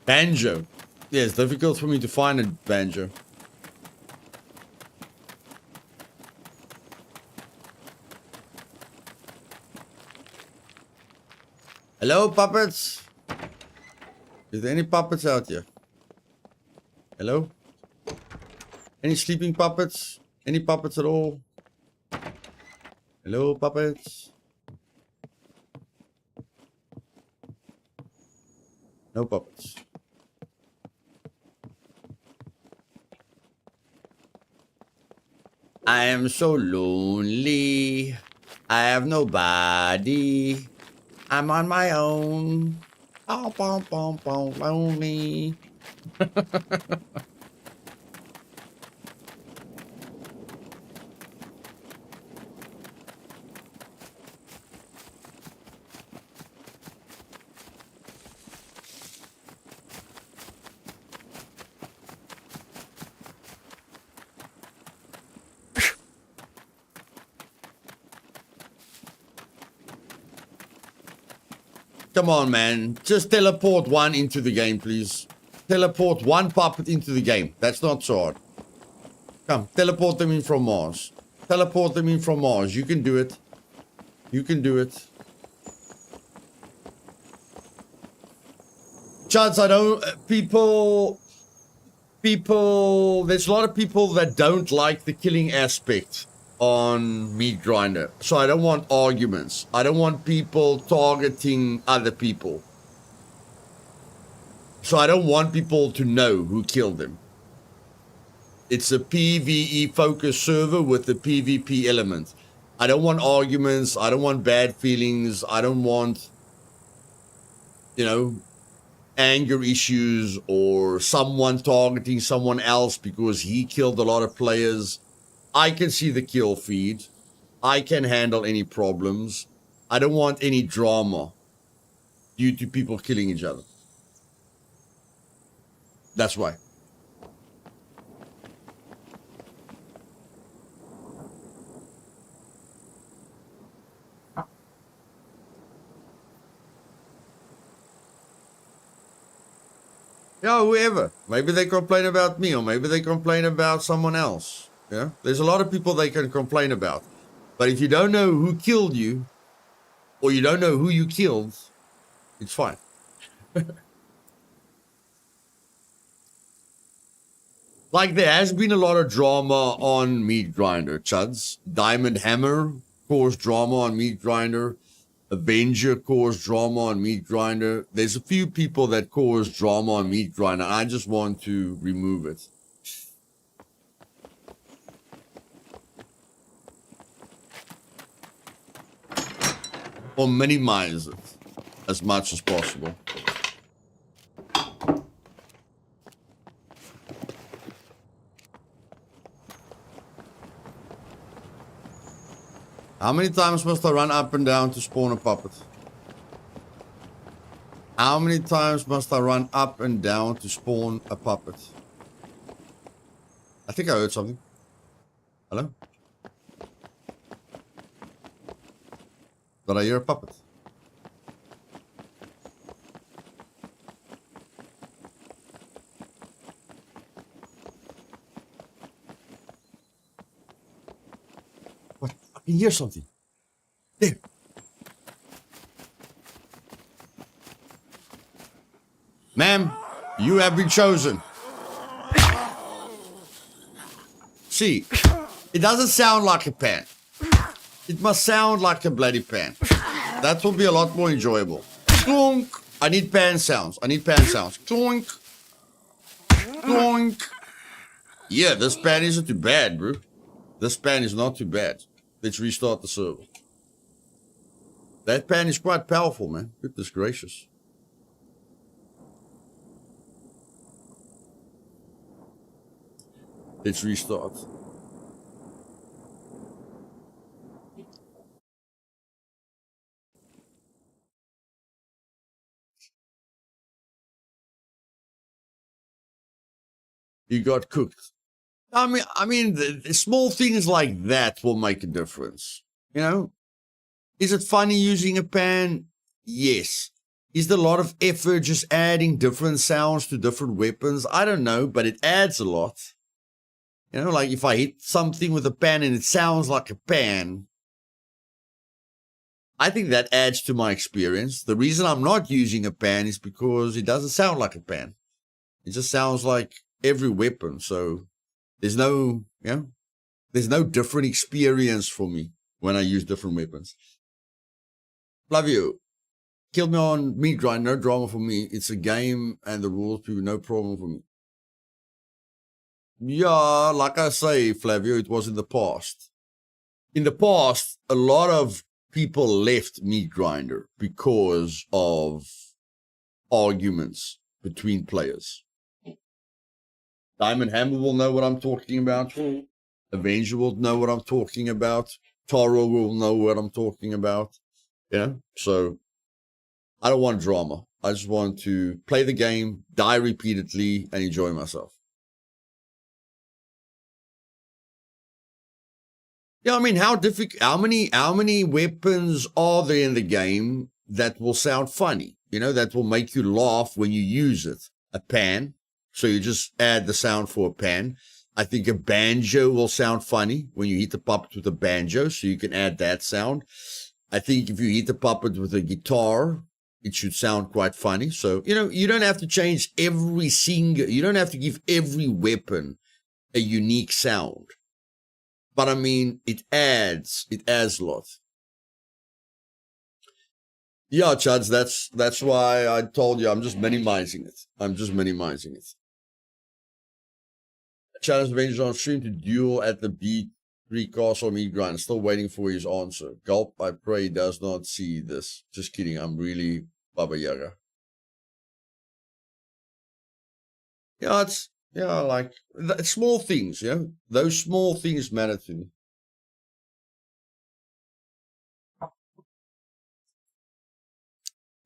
Speaker 1: Banjo. Yeah, it's difficult for me to find a banjo. Hello, puppets? Is there any puppets out here? Hello? Any sleeping puppets? Any puppets at all? Hello, puppets? No puppets. I am so lonely. I have nobody. I'm on my own. Oh, bom, bom, bom, lonely. Come on, man. Just teleport one into the game, please. Teleport one puppet into the game. That's not so hard. Come, teleport them in from Mars. Teleport them in from Mars. You can do it. You can do it. Chuds, I don't... People... there's a lot of people that don't like the killing aspect on Meat Grinder. So I don't want arguments. I don't want people targeting other people. So I don't want people to know who killed them. It's a PvE focused server with a PvP element. I don't want arguments. I don't want bad feelings. I don't want, anger issues or someone targeting someone else because he killed a lot of players. I can see the kill feed. I can handle any problems. I don't want any drama due to people killing each other. That's why. Yeah, whoever. Maybe they complain about me, or maybe they complain about someone else. Yeah, there's a lot of people they can complain about. But if you don't know who killed you, or you don't know who you killed, it's fine. Like, there has been a lot of drama on Meat Grinder, Chuds. Diamond Hammer caused drama on Meat Grinder. Avenger caused drama on Meat Grinder. There's a few people that cause drama on Meat Grinder. I just want to remove it. Or minimize it as much as possible. How many times must I run up and down to spawn a puppet? How many times must I run up and down to spawn a puppet? I think I heard something. Hello? Did I hear a puppet? What? I can hear something. There. Ma'am, you have been chosen. See, it doesn't sound like a pan. It must sound like a bloody pan. That will be a lot more enjoyable. Clonk. I need pan sounds. I need pan sounds. Clonk. Clonk. Yeah, this pan isn't too bad, bro. This pan is not too bad. Let's restart the server. That pan is quite powerful, man. Goodness gracious. Let's restart. You got cooked. I mean, the small things like that will make a difference. You know, is it funny using a pan? Yes. Is there a lot of effort just adding different sounds to different weapons? I don't know, but it adds a lot. You know, like if I hit something with a pan and it sounds like a pan, I think that adds to my experience. The reason I'm not using a pan is because it doesn't sound like a pan. It just sounds like every weapon. So there's no, there's no different experience for me when I use different weapons. Love you. Kill me on Meat Grind, no drama for me. It's a game and the rules, people, no problem for me. Yeah, like I say, Flavio, it was in the past. In the past, a lot of people left Meat Grinder because of arguments between players. Diamond Hammer will know what I'm talking about. Avenger will know what I'm talking about. Taro will know what I'm talking about. Yeah, so I don't want drama. I just want to play the game, die repeatedly, and enjoy myself. Yeah, I mean, how many weapons are there in the game that will sound funny? You know, that will make you laugh when you use it. A pan. So you just add the sound for a pan. I think a banjo will sound funny when you hit the puppet with a banjo. So you can add that sound. I think if you hit the puppet with a guitar, it should sound quite funny. So, you don't have to change you don't have to give every weapon a unique sound. But I mean, it adds a lot. Yeah, Chuds, that's why I told you I'm just minimizing it. Challenge Avengers on stream to duel at the B3 Castle meat grind. Still waiting for his answer. Gulp, I pray he does not see this. Just kidding. I'm really Baba Yaga. Yeah, like small things, those small things matter to me.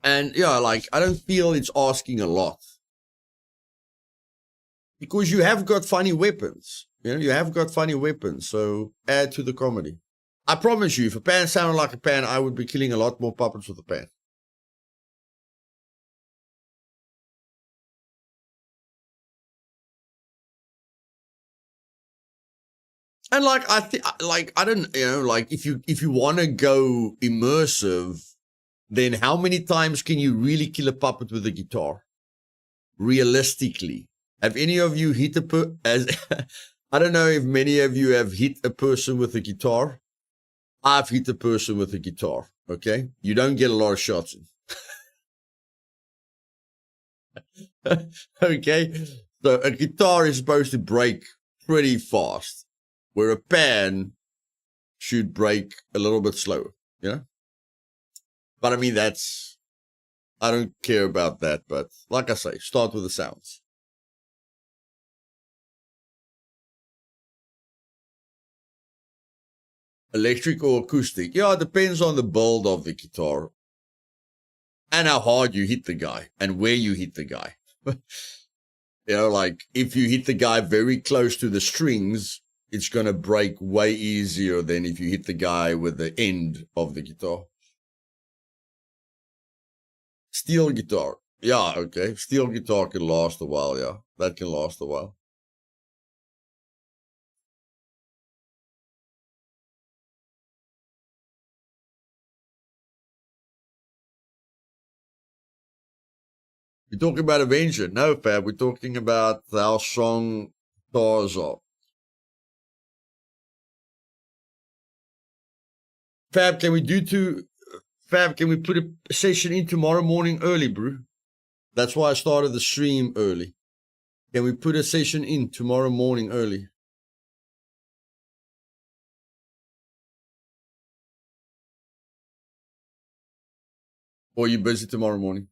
Speaker 1: And like I don't feel it's asking a lot. Because you have got funny weapons. You have got funny weapons, so add to the comedy. I promise you, if a pan sounded like a pan, I would be killing a lot more puppets with a pan. And like I don't like if you want to go immersive, then how many times can you really kill a puppet with a guitar? Realistically, have any of you hit I don't know if many of you have hit a person with a guitar. I've hit a person with a guitar. Okay, you don't get a lot of shots in. Okay, so a guitar is supposed to break pretty fast, where a pan should break a little bit slower, But I mean, I don't care about that, but like I say, start with the sounds. Electric or acoustic? Yeah, it depends on the build of the guitar. And how hard you hit the guy, and where you hit the guy. Like, if you hit the guy very close to the strings, it's going to break way easier than if you hit the guy with the end of the guitar. Steel guitar. Yeah, okay. Steel guitar can last a while, yeah. That can last a while. We're talking about Avenger. No, Fab. We're talking about how strong guitars are. Fab, can we put a session in tomorrow morning early, bro? That's why I started the stream early. Can we put a session in tomorrow morning early? Or are you busy tomorrow morning?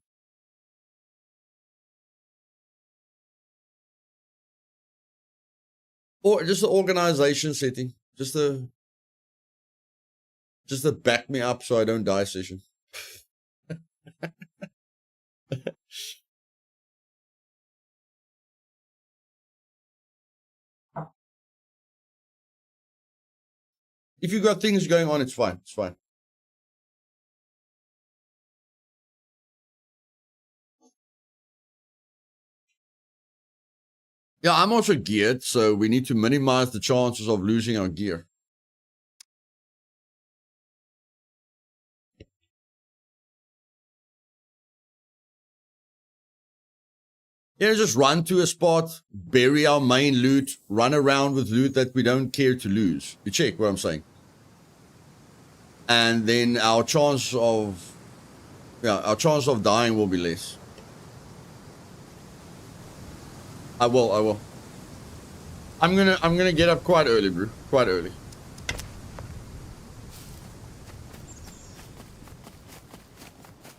Speaker 1: Or just the organization setting. Just to back me up so I don't die session. If you got things going on, it's fine. It's fine. Yeah, I'm also geared, so we need to minimize the chances of losing our gear. Just run to a spot, bury our main loot, run around with loot that we don't care to lose. You check what I'm saying? And then our chance of dying will be less. I will. I'm gonna get up quite early, bro. Quite early.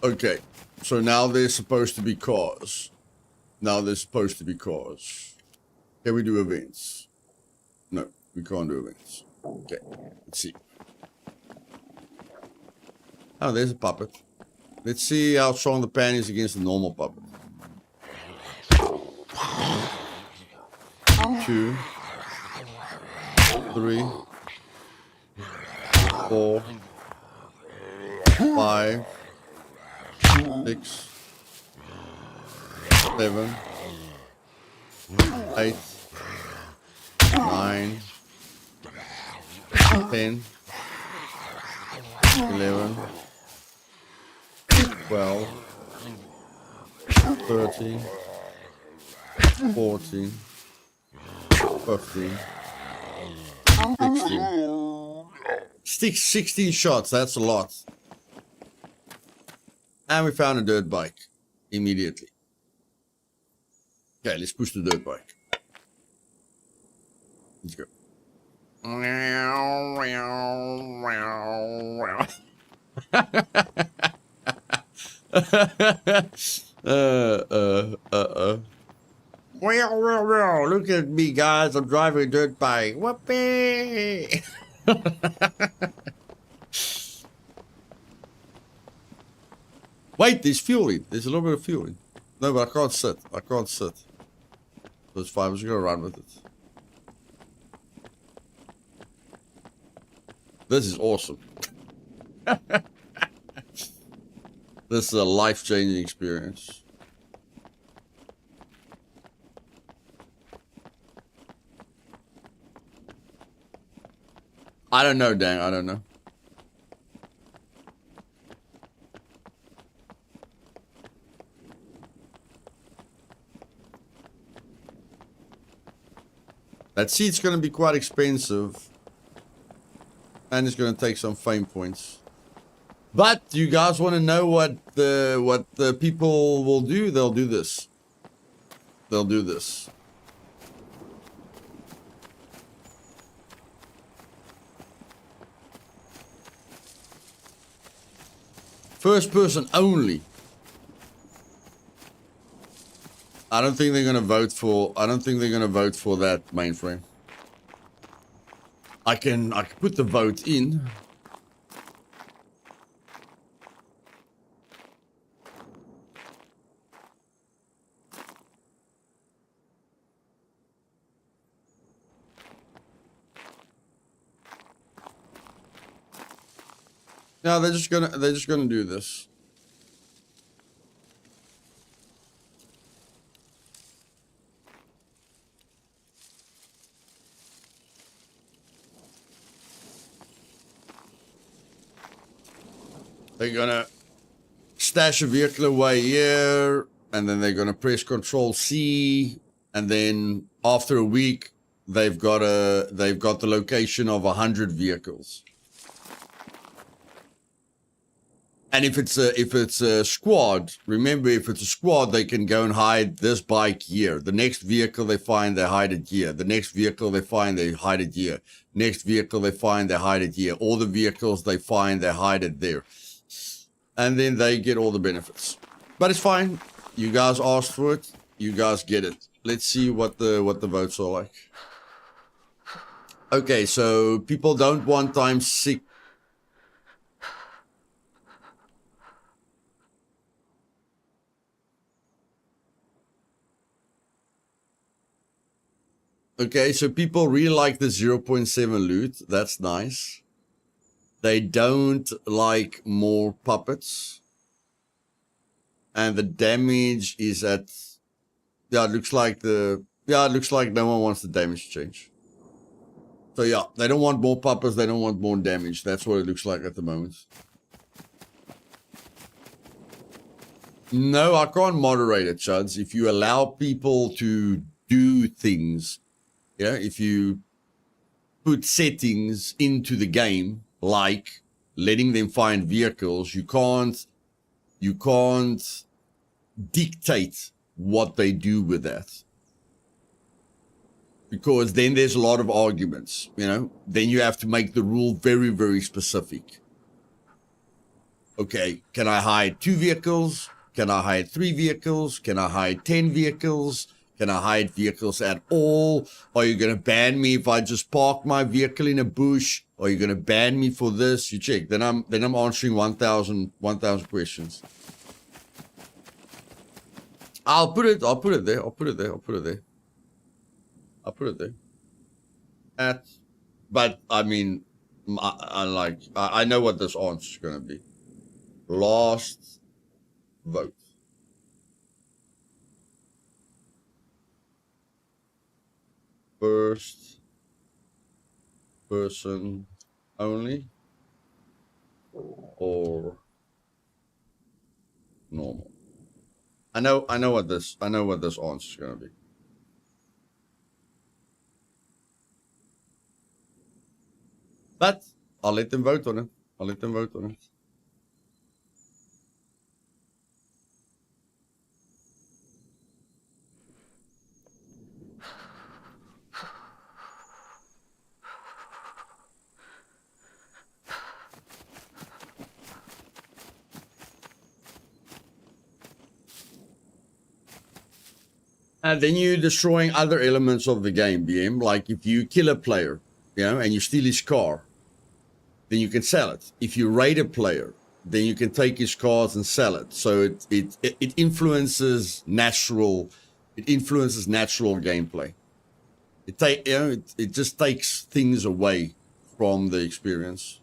Speaker 1: Okay, so now there's supposed to be cars. Can we do events? No, we can't do events. Okay, let's see. Oh, there's a puppet. Let's see how strong the pan is against the normal puppet. 2, 3, 4, 5, 6, 7, 8, 9, 10, 11, 12, 13, 14, 15, 16. 16 shots, that's a lot. And we found a dirt bike immediately. Okay, let's push the dirt bike. Let's go. Look at me, guys. I'm driving a dirt bike. Whoopee! Wait, there's fueling. There's a little bit of fueling. No, but I can't sit. I can't sit. So it's fine. I'm just going to run with it. This is awesome. This is a life-changing experience. I don't know, Dan. I don't know. That seat's going to be quite expensive. And it's going to take some fame points. But you guys want to know what the people will do? They'll do this. They'll do this. First person only. I don't think they're going to vote for that mainframe. I can put the vote in. No, they're just gonna do this. They're gonna stash a vehicle away here, and then they're gonna press Control C, and then after a week, they've got the location of 100 vehicles. And if it's a squad, remember, if it's a squad, they can go and hide this bike here. The next vehicle they find, they hide it here. The next vehicle they find, they hide it here. Next vehicle they find, they hide it here. All the vehicles they find, they hide it there. And then they get all the benefits. But it's fine. You guys asked for it. You guys get it. Let's see what the votes are like. Okay, so people don't want times 6. Okay, so people really like the 0.7 loot. That's nice. They don't like more puppets. And the damage is at... Yeah, it looks like no one wants the damage change. So yeah, they don't want more puppets. They don't want more damage. That's what it looks like at the moment. No, I can't moderate it, Chuds. If you allow people to do things... Yeah, if you put settings into the game, like letting them find vehicles, you can't dictate what they do with that. Because then there's a lot of arguments, you know. Then you have to make the rule very, very specific. Okay, can I hide 2 vehicles? Can I hide 3 vehicles? Can I hide 10 vehicles? Can I hide vehicles at all? Are you going to ban me if I just park my vehicle in a bush? Are you going to ban me for this? You check. Then I'm answering 1,000 questions. I'll put it there. But I mean, I know what this answer is going to be. Last vote. First person only or normal? I know what this answer is going to be. But I'll let them vote on it. I'll let them vote on it. And then you're destroying other elements of the game, BM. Like if you kill a player, and you steal his car, then you can sell it. If you raid a player, then you can take his cars and sell it. So it influences natural gameplay. It just takes things away from the experience.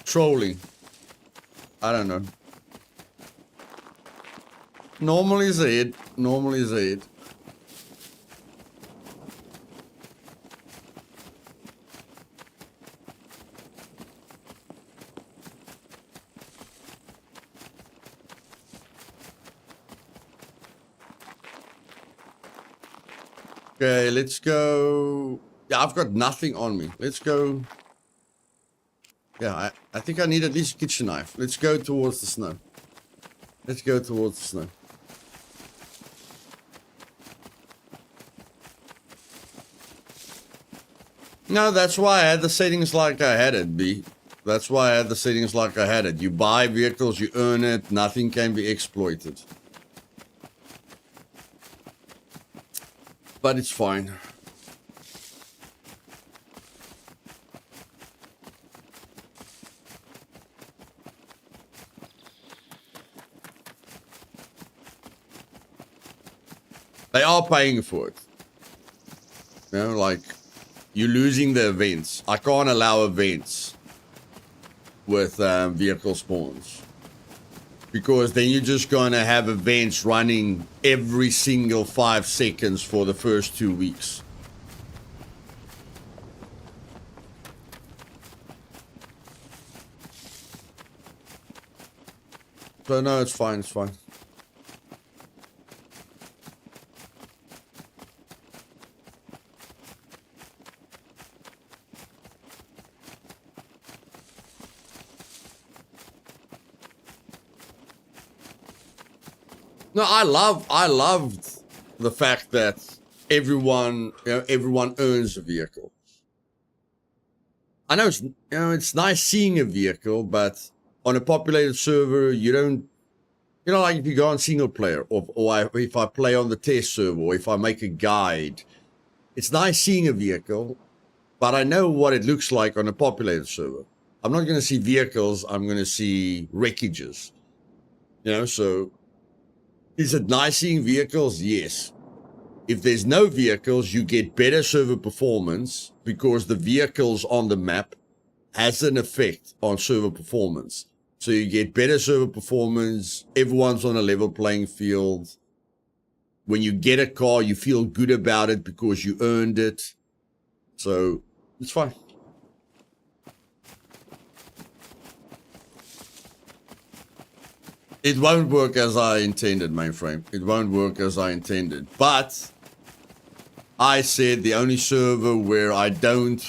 Speaker 1: Trolling. I don't know. Normally Z. Okay, let's go. Yeah, I've got nothing on me. Let's go. Yeah, I think I need at least a kitchen knife. Let's go towards the snow. Let's go towards the snow. No, that's why I had the settings like I had it, B. That's why I had the settings like I had it. You buy vehicles, you earn it, nothing can be exploited. But it's fine. They are paying for it. Like, you're losing the events. I can't allow events with vehicle spawns. Because then you're just going to have events running every single 5 seconds for the first 2 weeks. So no, it's fine, it's fine. No, I loved the fact that everyone earns a vehicle. I know it's nice seeing a vehicle, but on a populated server, you don't, like if you go on single player or if I play on the test server or if I make a guide, it's nice seeing a vehicle, but I know what it looks like on a populated server. I'm not going to see vehicles. I'm going to see wreckages, so. Is it nice seeing vehicles? Yes. If there's no vehicles, you get better server performance because the vehicles on the map has an effect on server performance. So you get better server performance. Everyone's on a level playing field. When you get a car, you feel good about it because you earned it. So it's fine. It won't work as I intended, mainframe. It won't work as I intended. But I said the only server where I don't,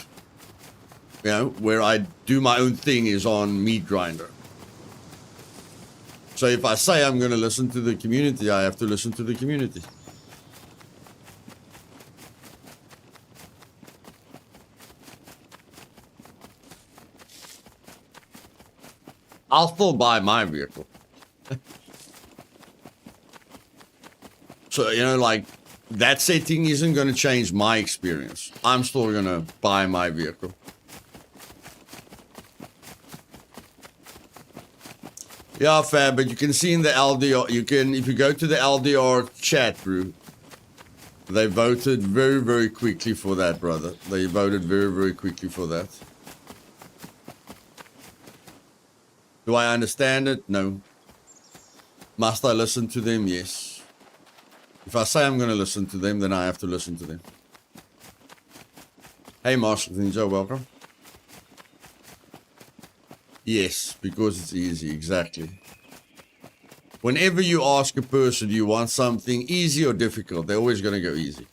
Speaker 1: where I do my own thing is on Meat Grinder. So if I say I'm going to listen to the community, I have to listen to the community. I'll still buy my vehicle. So, like, that setting isn't going to change my experience. I'm still going to buy my vehicle. Yeah, Fab, but you can see in the LDR, if you go to the LDR chat, bro, they voted very, very quickly for that, brother. They voted very, very quickly for that. Do I understand it? No. Must I listen to them? Yes. If I say I'm going to listen to them, then I have to listen to them. Hey, Marshall Ninja, welcome. Yes, because it's easy, exactly. Whenever you ask a person, do you want something easy or difficult, they're always going to go easy.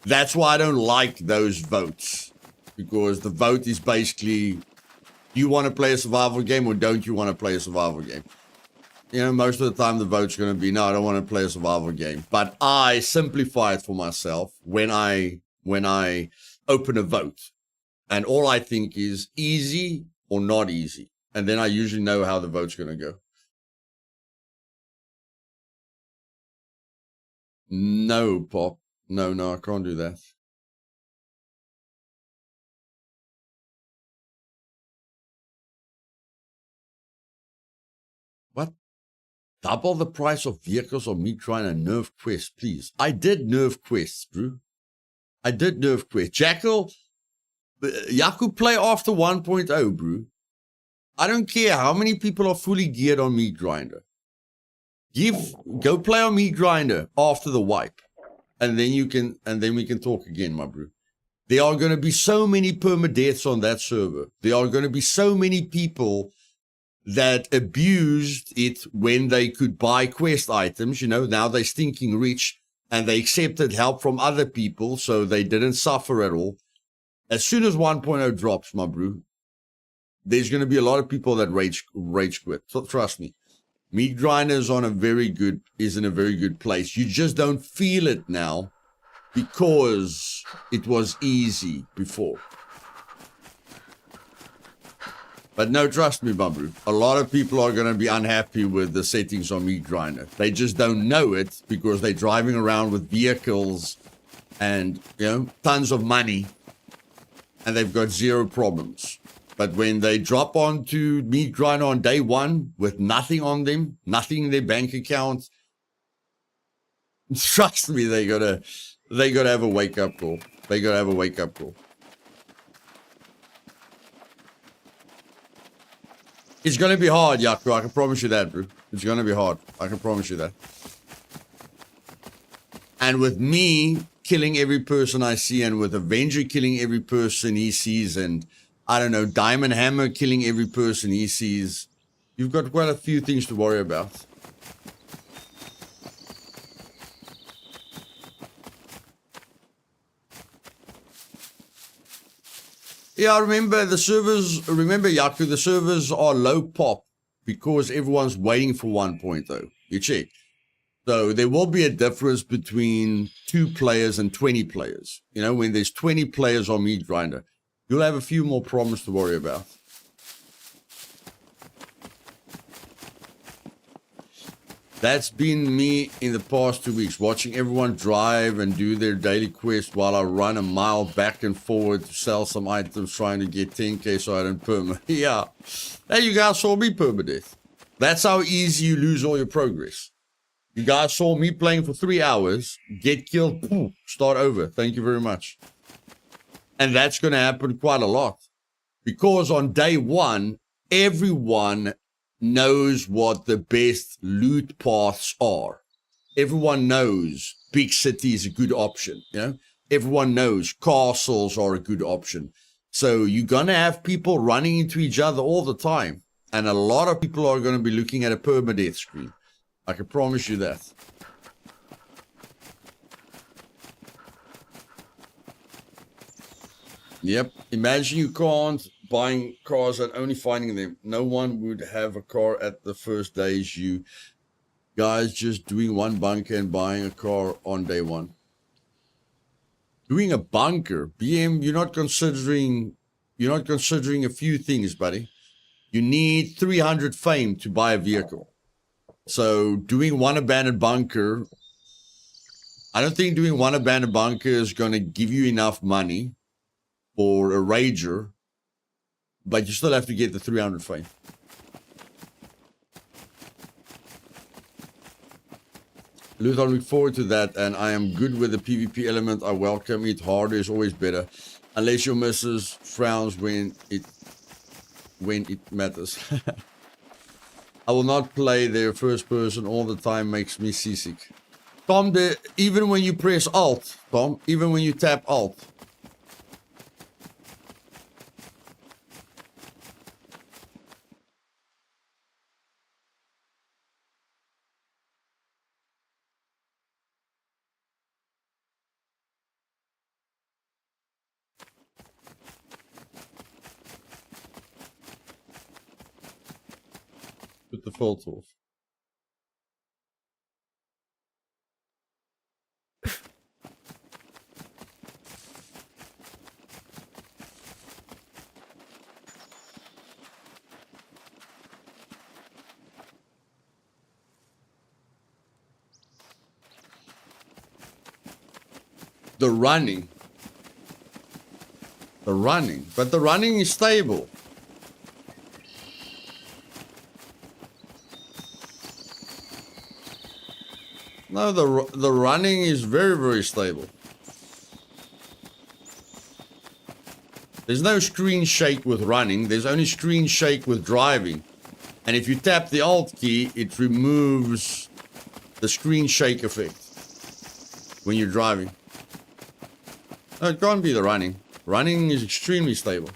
Speaker 1: That's why I don't like those votes. Because the vote is basically, do you want to play a survival game or don't you want to play a survival game? You know, most of the time the vote's going to be, no, I don't want to play a survival game. But I simplify it for myself when I open a vote. And all I think is easy or not easy. And then I usually know how the vote's going to go. No, Pop. No, I can't do that. What? Double the price of vehicles or me trying a nerf quest, please. I did nerf quests, bro. I did nerf quests. Jackal, Yaku play after 1.0, bro. I don't care how many people are fully geared on Meat Grinder. Go play on Meat Grinder after the wipe. And then we can talk again, my bro. There are going to be so many permadeaths on that server. There are going to be so many people that abused it when they could buy quest items. You know, now they're stinking rich and they accepted help from other people, so they didn't suffer at all. As soon as 1.0 drops, my bro, there's going to be a lot of people that rage quit. So trust me. Meat Grinder is in a very good place. You just don't feel it now because it was easy before. But no, trust me, Bamboo. A lot of people are going to be unhappy with the settings on Meat Grinder. They just don't know it because they're driving around with vehicles and, you know, tons of money. And they've got zero problems. But when they drop onto Meat Grinder on day one with nothing on them, nothing in their bank account, trust me, they gotta have a wake-up call. They gotta have a wake-up call. It's going to be hard, Yaku. I can promise you that, bro. It's going to be hard. I can promise you that. And with me killing every person I see, and with Avenger killing every person he sees, and, I don't know, Diamond Hammer killing every person he sees, you've got quite a few things to worry about. Yeah, remember Yaku, the servers are low pop because everyone's waiting for 1.0. You check. So there will be a difference between 2 players and 20 players. You know, when there's 20 players on Meat Grinder, you'll have a few more problems to worry about. That's been me in the past 2 weeks, watching everyone drive and do their daily quest while I run a mile back and forward to sell some items, trying to get 10k so I don't perma. Yeah. Hey, you guys saw me permadeath. That's how easy you lose all your progress. You guys saw me playing for 3 hours, get killed, boom, start over. Thank you very much. And that's going to happen quite a lot. Because on day one, everyone knows what the best loot paths are. Everyone knows big city is a good option. You know, everyone knows castles are a good option. So you're going to have people running into each other all the time. And a lot of people are going to be looking at a permadeath screen. I can promise you that. Yep. Imagine you can't buying cars and only finding them. No one would have a car at the first days. You guys just doing one bunker and buying a car on day one. Doing a bunker, BM, you're not considering a few things, buddy. You need 300 fame to buy a vehicle. So doing one abandoned bunker, I don't think doing one abandoned bunker is going to give you enough money for a rager. But you still have to get the 300 fame. Luthais, I look forward to that, and I am good with the PvP element. I welcome it. Harder is always better. Unless your missus frowns when it matters. I will not play their first person all the time, makes me seasick. Tom, even when you press Alt, Tom, even when you tap Alt, put the filter off. The running, but the running is stable. No, the running is very, very stable. There's no screen shake with running. There's only screen shake with driving. And if you tap the Alt key, it removes the screen shake effect when you're driving. No, it can't be the running. Running is extremely stable.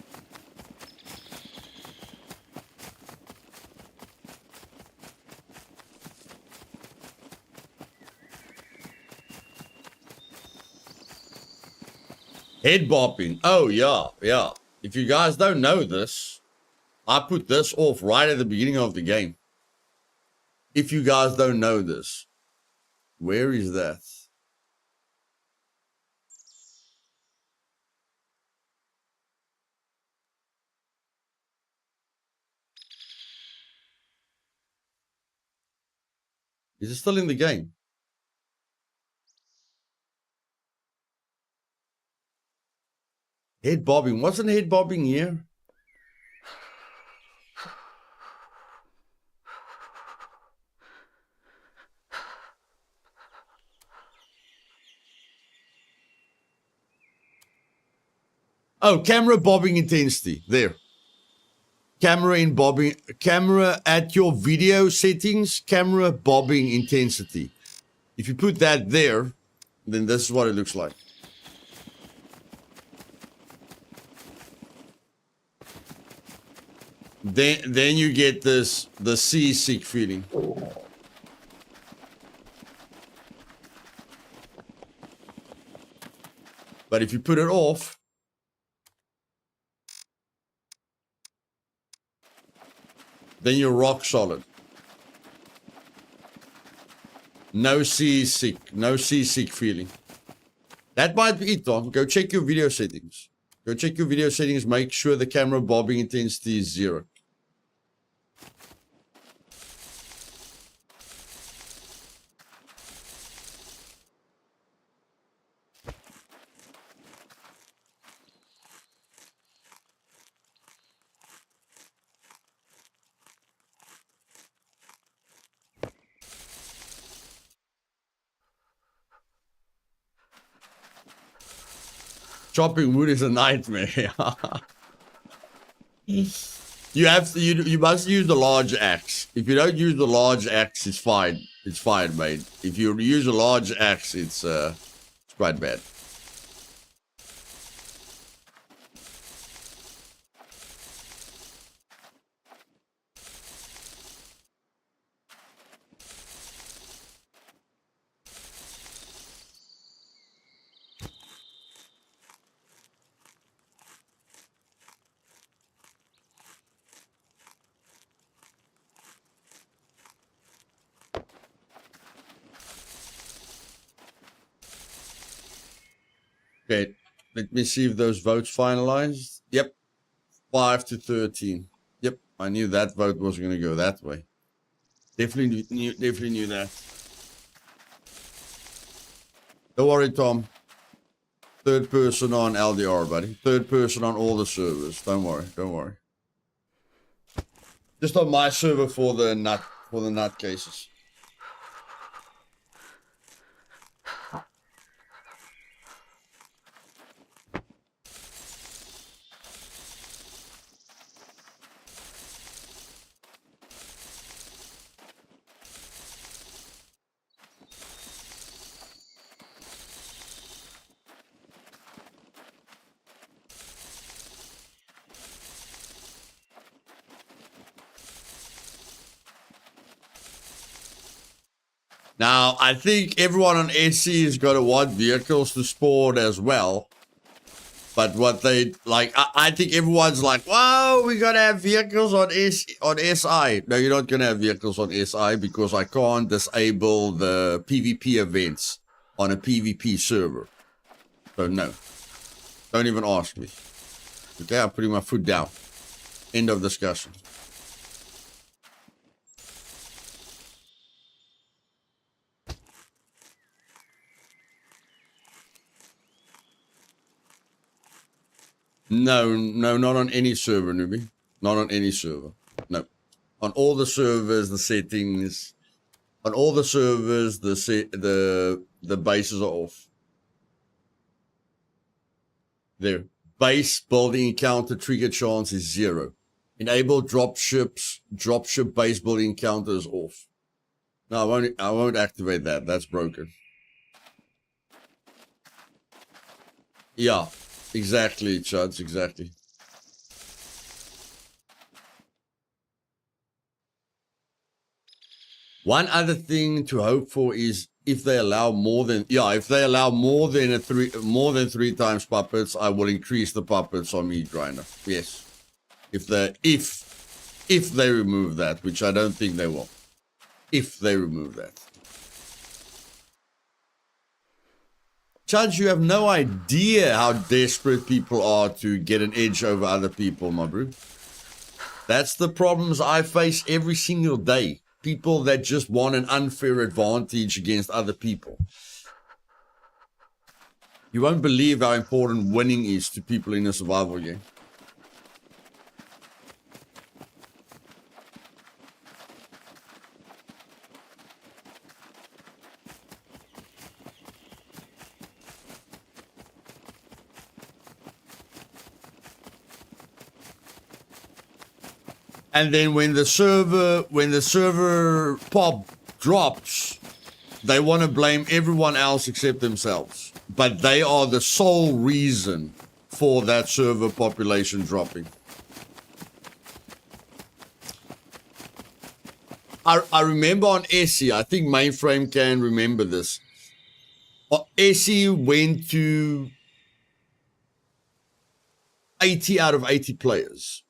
Speaker 1: Head bopping. Oh, yeah, yeah. If you guys don't know this, I put this off right at the beginning of the game. If you guys don't know this, where is that? Is it still in the game? Head bobbing. Wasn't head bobbing here? Oh, camera bobbing intensity. There. Camera in bobbing. Camera at your video settings. Camera bobbing intensity. If you put that there, then this is what it looks like. Then you get the seasick feeling. But if you put it off, then you're rock solid. No seasick feeling. That might be it, Tom. Go check your video settings. Go check your video settings. Make sure the camera bobbing intensity is 0. Chopping wood is a nightmare. You must use the large axe. If you don't use the large axe, it's fine. It's fine, mate. If you use a large axe, it's quite bad. Okay, let me see if those votes finalized. Yep, 5-13. Yep, I knew that vote was going to go that way. Definitely knew that. Don't worry, Tom. Third person on LDR, buddy. Third person on all the servers. Don't worry. Just on my server for the nut cases. Now, I think everyone on SC has got to want vehicles to spawn as well. But what they like, I think everyone's like, "Wow, we're gonna have vehicles on SI." No, you're not gonna have vehicles on SI because I can't disable the PvP events on a PvP server. So no, don't even ask me. Okay, I'm putting my foot down. End of discussion. No, not on any server, newbie. Not on any server. No. On all the servers, the settings. On all the servers, the bases are off. Their base building encounter trigger chance is 0. Enable dropship base building encounter is off. No, I won't activate that. That's broken. Yeah, exactly, Chuds, exactly. One other thing to hope for is if they allow more than 3 times puppets, I will increase the puppets on Meat Grinder. Yes. If they remove that, which I don't think they will. If they remove that. Judge, you have no idea how desperate people are to get an edge over other people, my bro. That's the problems I face every single day. People that just want an unfair advantage against other people. You won't believe how important winning is to people in a survival game. And then when the server pop drops, they want to blame everyone else except themselves. But they are the sole reason for that server population dropping. I remember on SE, I think Mainframe can remember this. SE went to 80 out of 80 players.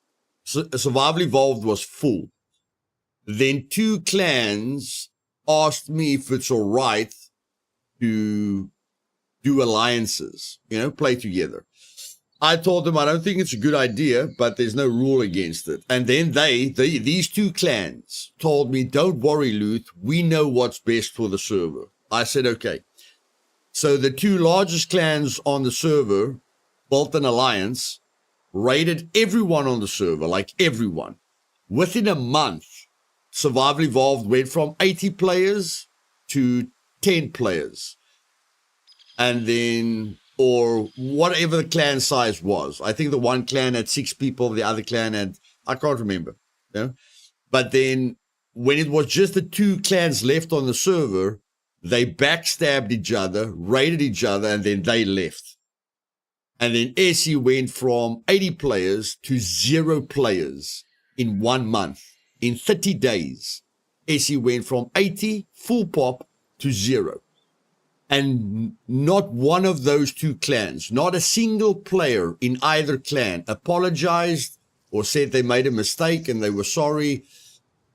Speaker 1: Survival Evolved was full. Then 2 clans asked me if it's all right to do alliances, play together. I told them I don't think it's a good idea, but there's no rule against it. And then these 2 clans told me, don't worry, Luth, we know what's best for the server. I said, okay. So the 2 largest clans on the server built an alliance, raided everyone on the server, like everyone. Within a month, Survival Evolved went from 80 players to 10 players. And then, or whatever the clan size was. I think the one clan had 6 people, the other clan had, I can't remember. But then, when it was just the 2 clans left on the server, they backstabbed each other, raided each other, and then they left. And then SE went from 80 players to 0 players in 1 month. In 30 days, SE went from 80 full pop to 0. And not one of those 2 clans, not a single player in either clan apologized or said they made a mistake and they were sorry.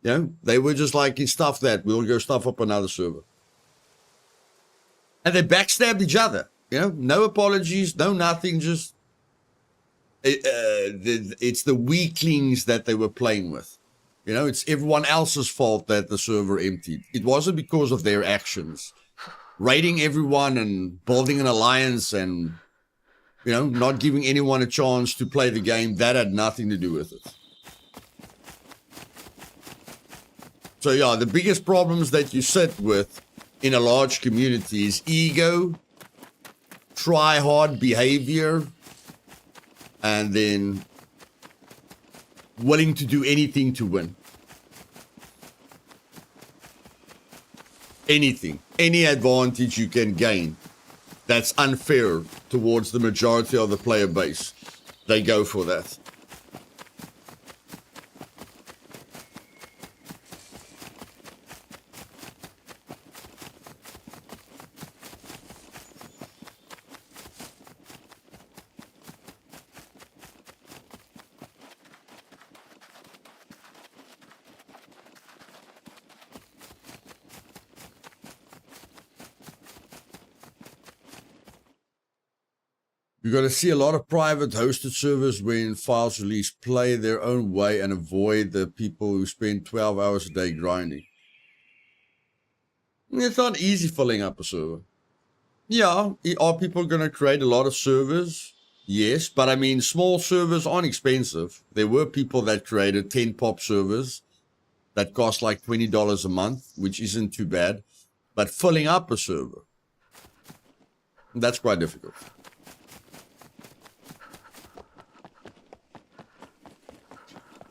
Speaker 1: They were just like, stuff that, we'll go stuff up another server. And they backstabbed each other. No apologies, no nothing, just it's the weaklings that they were playing with. It's everyone else's fault that the server emptied. It wasn't because of their actions. Raiding everyone and building an alliance and, not giving anyone a chance to play the game, that had nothing to do with it. So yeah, the biggest problems that you sit with in a large community is ego, try hard behavior, and then willing to do anything to win. Anything, any advantage you can gain that's unfair towards the majority of the player base, they go for that. You're going to see a lot of private hosted servers when files release play their own way and avoid the people who spend 12 hours a day grinding. It's not easy filling up a server. Yeah, are people going to create a lot of servers? Yes, but I mean, small servers aren't expensive. There were people that created 10 pop servers that cost like $20 a month, which isn't too bad. But filling up a server, that's quite difficult.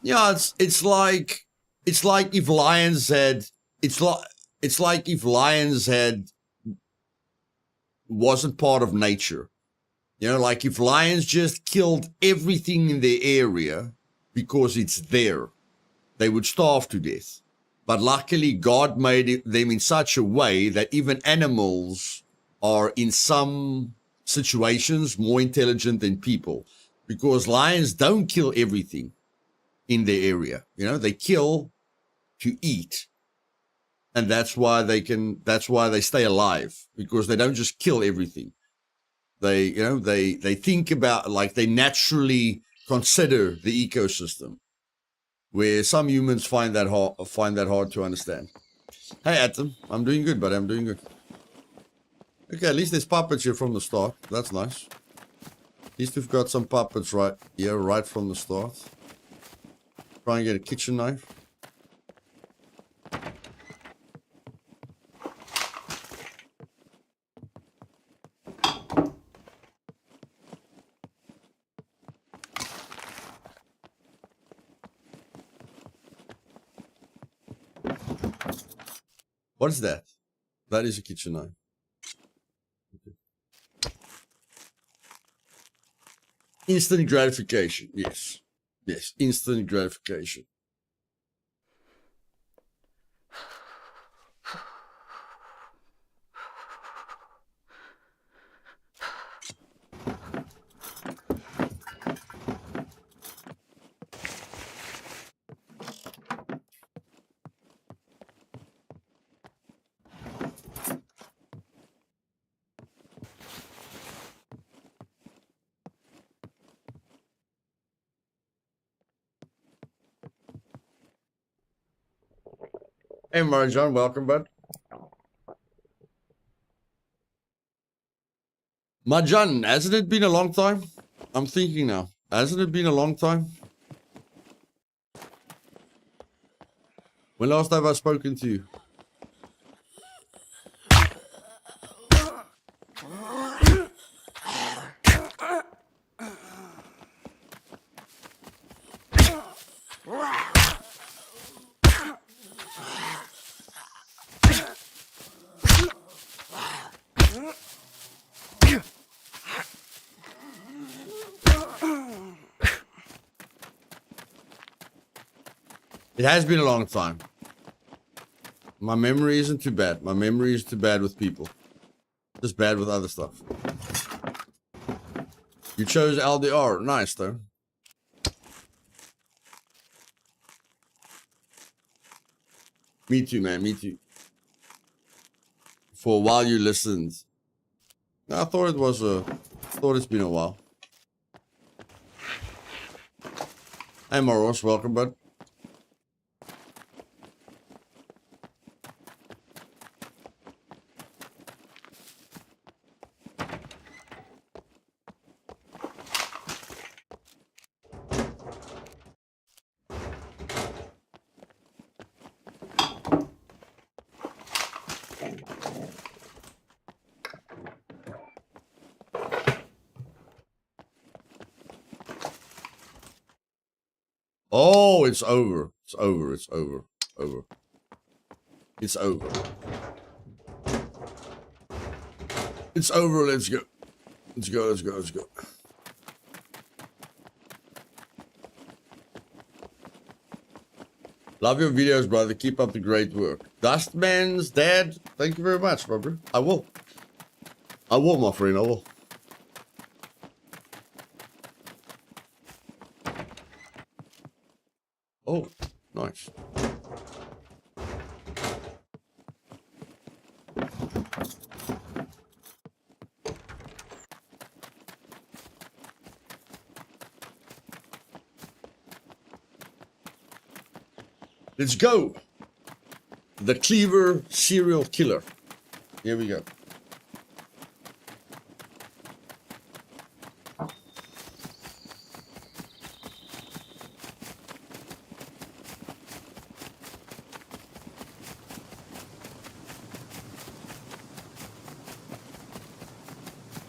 Speaker 1: Yeah, it's like if lions had it's like if lions had wasn't part of nature. You know, like if lions just killed everything in their area because it's there, they would starve to death. But luckily, God made them in such a way that even animals are in some situations more intelligent than people, because lions don't kill everything in their area. You know, they kill to eat. And that's why they stay alive, because they don't just kill everything. They think about, like, they naturally consider the ecosystem, where some humans find that hard to understand. Hey, Atom, I'm doing good, buddy. I'm doing good. Okay, at least there's puppets here from the start. That's nice. At least we've got some puppets right here, right from the start. Try and get a kitchen knife. What is that? That is a kitchen knife. Okay. Instant gratification. Yes. Yes. Instant gratification. Hey, Marjan, welcome, bud. Marjan, hasn't it been a long time? I'm thinking now. Hasn't it been a long time? When last have I spoken to you? It has been a long time. My memory isn't too bad. My memory is too bad with people. Just bad with other stuff. You chose LDR. Nice, though. Me too, man. Me too. For a while you listened. I thought it's been a while. Hey, Moros. Welcome, bud. Oh, it's over. It's over. It's over. Over. It's over. It's over. Let's go. Let's go. Let's go. Let's go. Love your videos, brother. Keep up the great work. Dustman's dad. Thank you very much, brother. I will. I will, my friend. I will. Oh, nice. Let's go. The Cleaver serial killer. Here we go.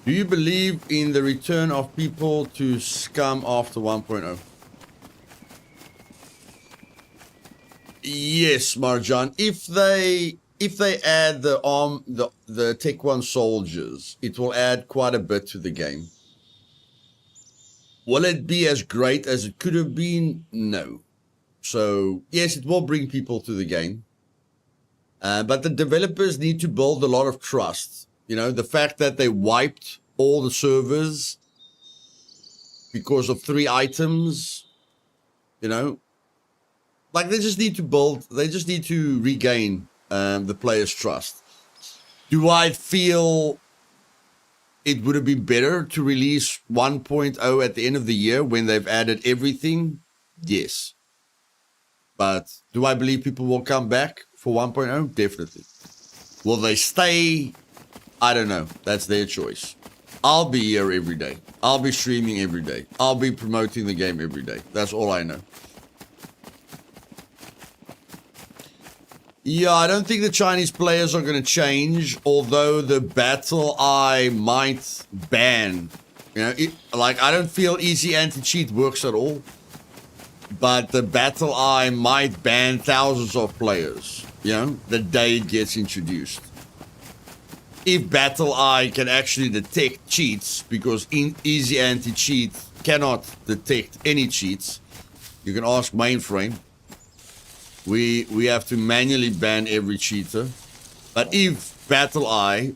Speaker 1: Do you believe in the return of people to Scum after 1.0? Yes, Marjan. If they add the Tech 1 soldiers, it will add quite a bit to the game. Will it be as great as it could have been? No. So, yes, it will bring people to the game. But the developers need to build a lot of trust. You know, the fact that they wiped all the servers because of 3 items, you know, like they just need to regain the players' trust. Do I feel it would have been better to release 1.0 at the end of the year when they've added everything? Yes. But do I believe people will come back for 1.0? Definitely. Will they stay? I don't know. That's their choice. I'll be here every day. I'll be streaming every day. I'll be promoting the game every day. That's all I know. Yeah, I don't think the Chinese players are going to change, although the Battle Eye might ban. You know, I don't feel easy anti-cheat works at all. But the Battle Eye might ban thousands of players, you know, the day it gets introduced. If Battle Eye can actually detect cheats, because easy anti-cheat cannot detect any cheats, you can ask Mainframe. We have to manually ban every cheater. But if Battle Eye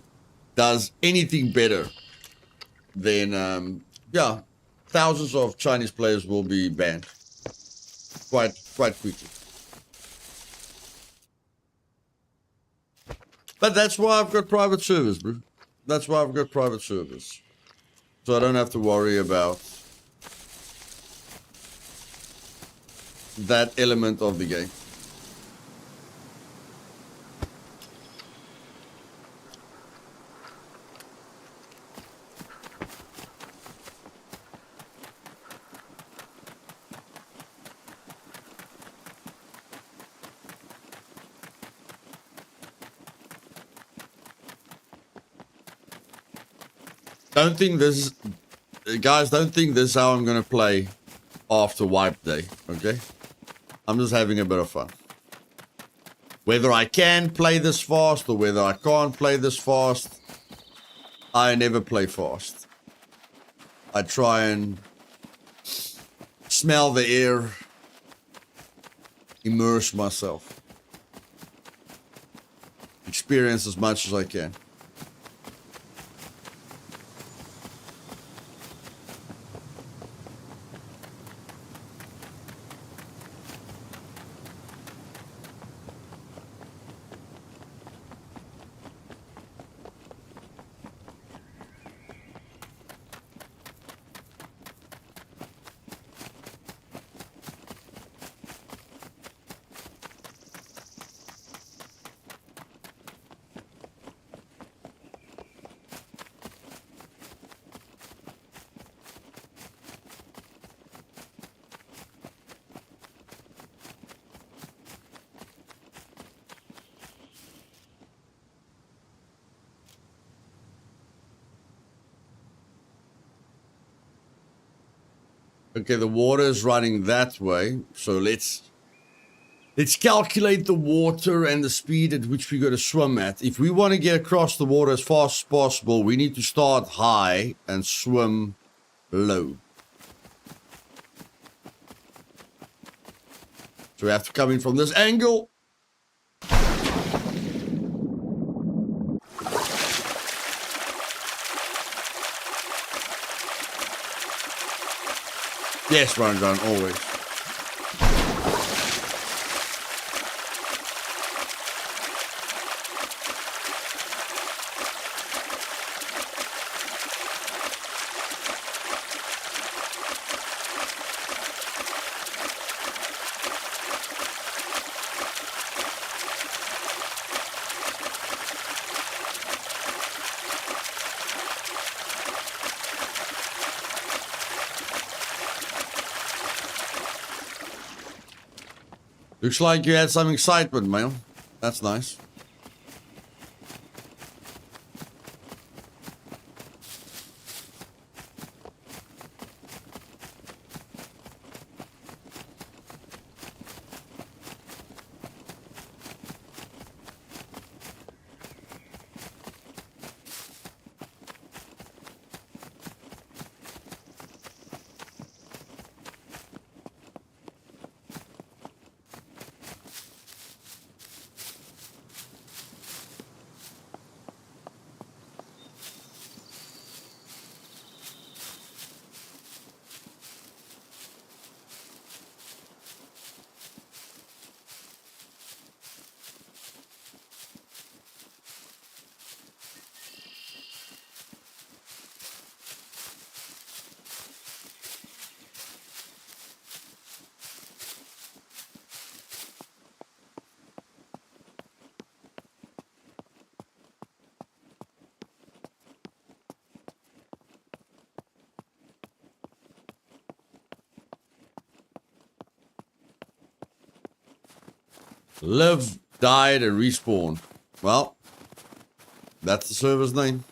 Speaker 1: does anything better, then yeah, thousands of Chinese players will be banned quite quickly. But that's why I've got private servers, bro. That's why I've got private servers. So I don't have to worry about that element of the game. Don't think this, guys, don't think this is how I'm going to play after wipe day, okay? I'm just having a bit of fun. Whether I can play this fast or whether I can't play this fast, I never play fast. I try and smell the air, immerse myself, experience as much as I can. Okay, the water is running that way, so let's calculate the water and the speed at which we're going to swim at. If we want to get across the water as fast as possible, we need to start high and swim low. So we have to come in from this angle. Yes, Ranjan, always. Looks like you had some excitement, man. That's nice. Live, died, and respawned. Well, that's the server's name.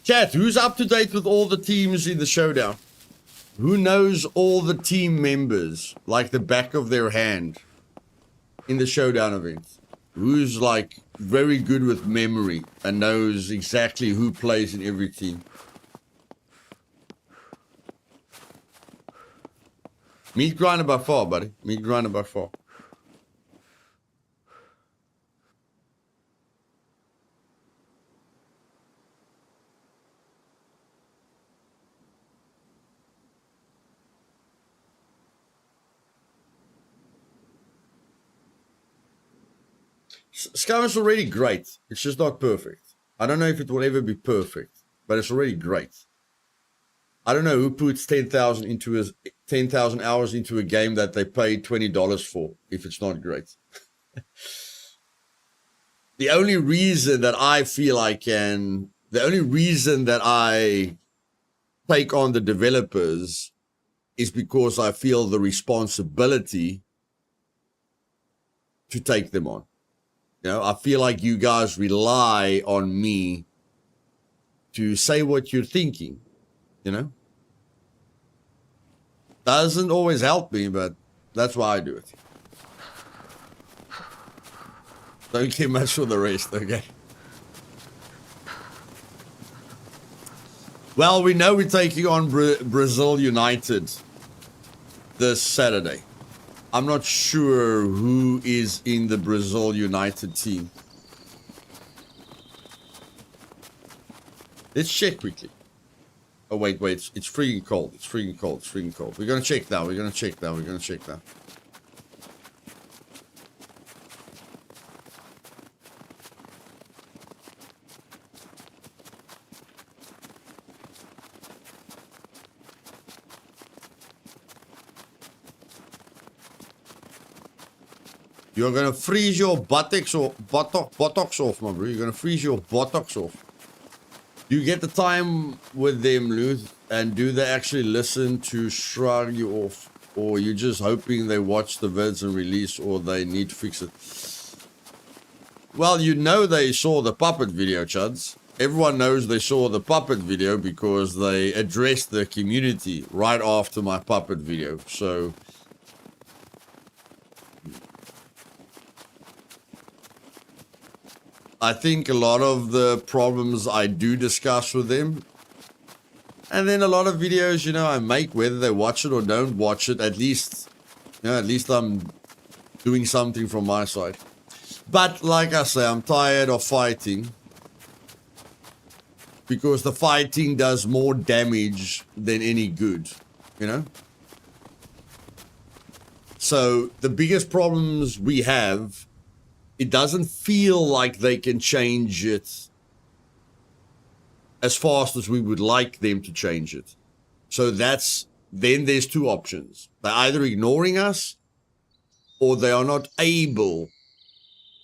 Speaker 1: Chat, who's up to date with all the teams in the showdown? Who knows all the team members like the back of their hand in the showdown event? Who's like very good with memory and knows exactly who plays in every team? Meat grinder by far, buddy. Meat grinder by far. Scum is already great. It's just not perfect. I don't know if it will ever be perfect, but it's already great. I don't know who puts 10,000 into 10,000 hours into a game that they paid $20 for if it's not great. The only reason that I feel I can, the only reason that I take on the developers is because I feel the responsibility to take them on. You know, I feel like you guys rely on me to say what you're thinking, you know? Doesn't always help me, but that's why I do it. Don't care much for the rest, okay? Well, we know we're taking on Brazil United this Saturday. I'm not sure who is in the Brazil United team. Let's check quickly. Oh, wait. It's freaking cold. It's freaking cold. It's freaking cold. We're going to check now. We're going to check now. We're going to check now. You're going to freeze your buttocks off, my bro. You're going to freeze your buttocks off. You get the time with them, Luth, and do they actually listen to shrug you off? Or you're just hoping they watch the vids and release, or they need to fix it? Well, you know they saw the puppet video, chuds. Everyone knows they saw the puppet video because they addressed the community right after my puppet video. So I think a lot of the problems I do discuss with them, and then a lot of videos, you know, I make, whether they watch it or don't watch it, at least, you know, at least I'm doing something from my side. But like I say, I'm tired of fighting because the fighting does more damage than any good, you know? So the biggest problems we have, it doesn't feel like they can change it as fast as we would like them to change it. So then there's two options. They're either ignoring us or they are not able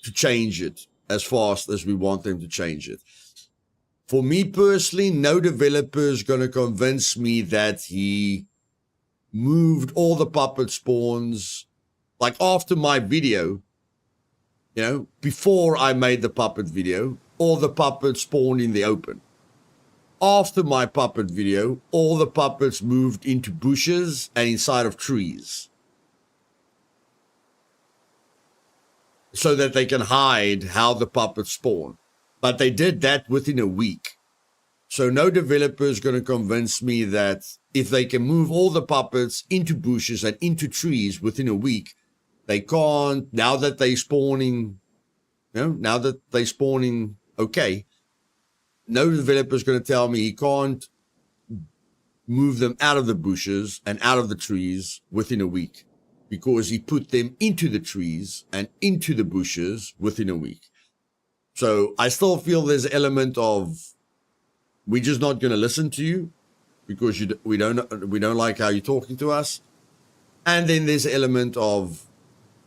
Speaker 1: to change it as fast as we want them to change it. For me personally, no developer is going to convince me that he moved all the puppet spawns. Like after my video, before I made the puppet video, all the puppets spawned in the open. After my puppet video, all the puppets moved into bushes and inside of trees, so that they can hide how the puppets spawn. But they did that within a week. So no developer is going to convince me that if they can move all the puppets into bushes and into trees within a week, they can't, now that they're spawning, okay, no developer is going to tell me he can't move them out of the bushes and out of the trees within a week, because he put them into the trees and into the bushes within a week. So I still feel there's an element of, we're just not going to listen to you because we don't like how you're talking to us. And then there's an element of,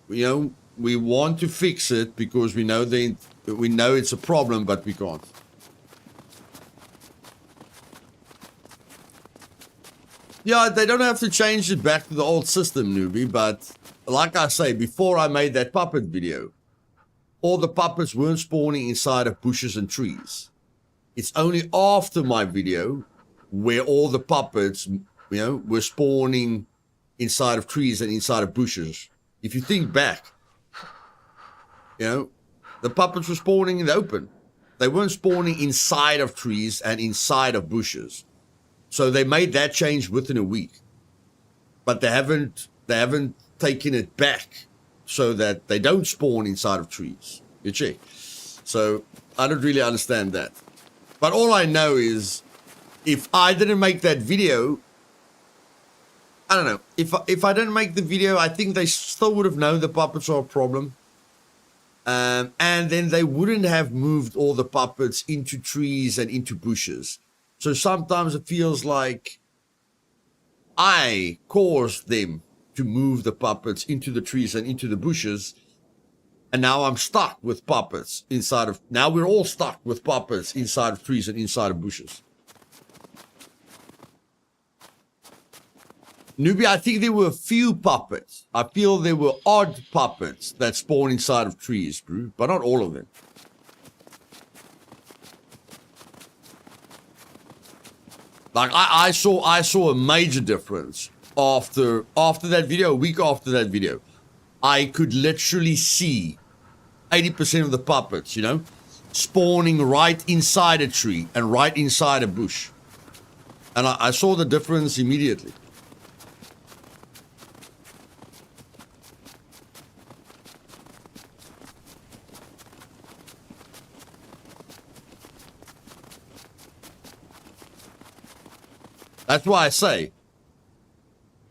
Speaker 1: we want to fix it because we know it's a problem, but we can't. Yeah, they don't have to change it back to the old system, newbie, but like I say, before I made that puppet video, all the puppets weren't spawning inside of bushes and trees. It's only after my video where all the puppets, were spawning inside of trees and inside of bushes. If you think back, the puppets were spawning in the open. They weren't spawning inside of trees and inside of bushes. So they made that change within a week, but they haven't taken it back so that they don't spawn inside of trees. You check. So I don't really understand that. But all I know is, if I didn't make that video, I don't know. If I didn't make the video, I think they still would have known the puppets are a problem. And then they wouldn't have moved all the puppets into trees and into bushes. So sometimes it feels like I caused them to move the puppets into the trees and into the bushes. And now I'm stuck with puppets now we're all stuck with puppets inside of trees and inside of bushes. Newbie, I think there were a few puppets. I feel there were odd puppets that spawn inside of trees, bro, but not all of them. Like I saw a major difference after that video, a week after that video. I could literally see 80% of the puppets, spawning right inside a tree and right inside a bush. And I saw the difference immediately. That's why I say,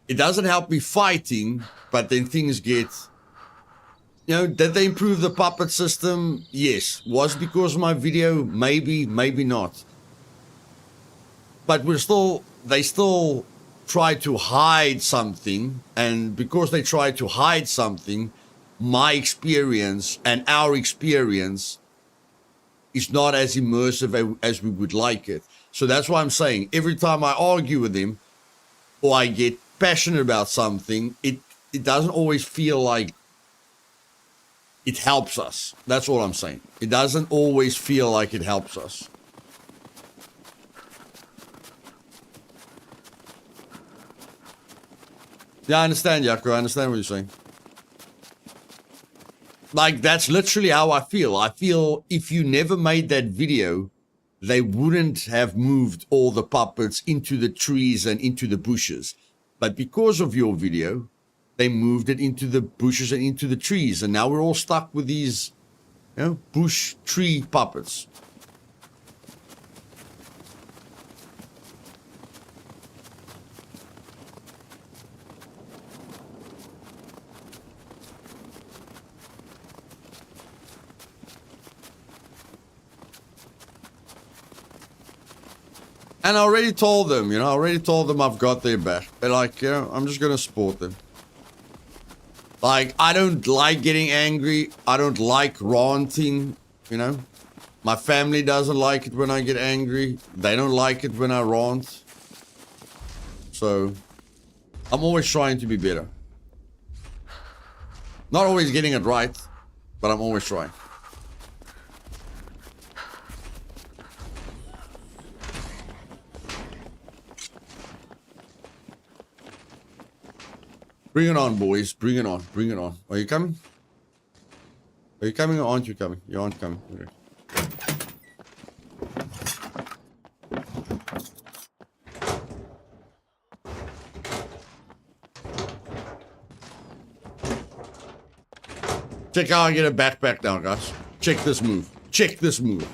Speaker 1: it doesn't help me fighting, but then things get, did they improve the puppet system? Yes. Was because of my video? Maybe, maybe not. But they still try to hide something, and because they try to hide something, my experience and our experience is not as immersive as we would like it. So that's why I'm saying, every time I argue with him or I get passionate about something, it doesn't always feel like it helps us. That's all I'm saying. It doesn't always feel like it helps us. Yeah, I understand, Jaco. I understand what you're saying. Like, that's literally how I feel. I feel if you never made that video, they wouldn't have moved all the puppets into the trees and into the bushes. But because of your video, they moved it into the bushes and into the trees. And now we're all stuck with these, bush tree puppets. And I already told them, you know, I already told them I've got their back. They're like, yeah, I'm just going to support them. Like, I don't like getting angry. I don't like ranting, you know. My family doesn't like it when I get angry. They don't like it when I rant. So, I'm always trying to be better. Not always getting it right, but I'm always trying. Bring it on, boys. Bring it on. Bring it on. Are you coming? Are you coming or aren't you coming? You aren't coming. Okay. Check how I get a backpack now, guys. Check this move. Check this move.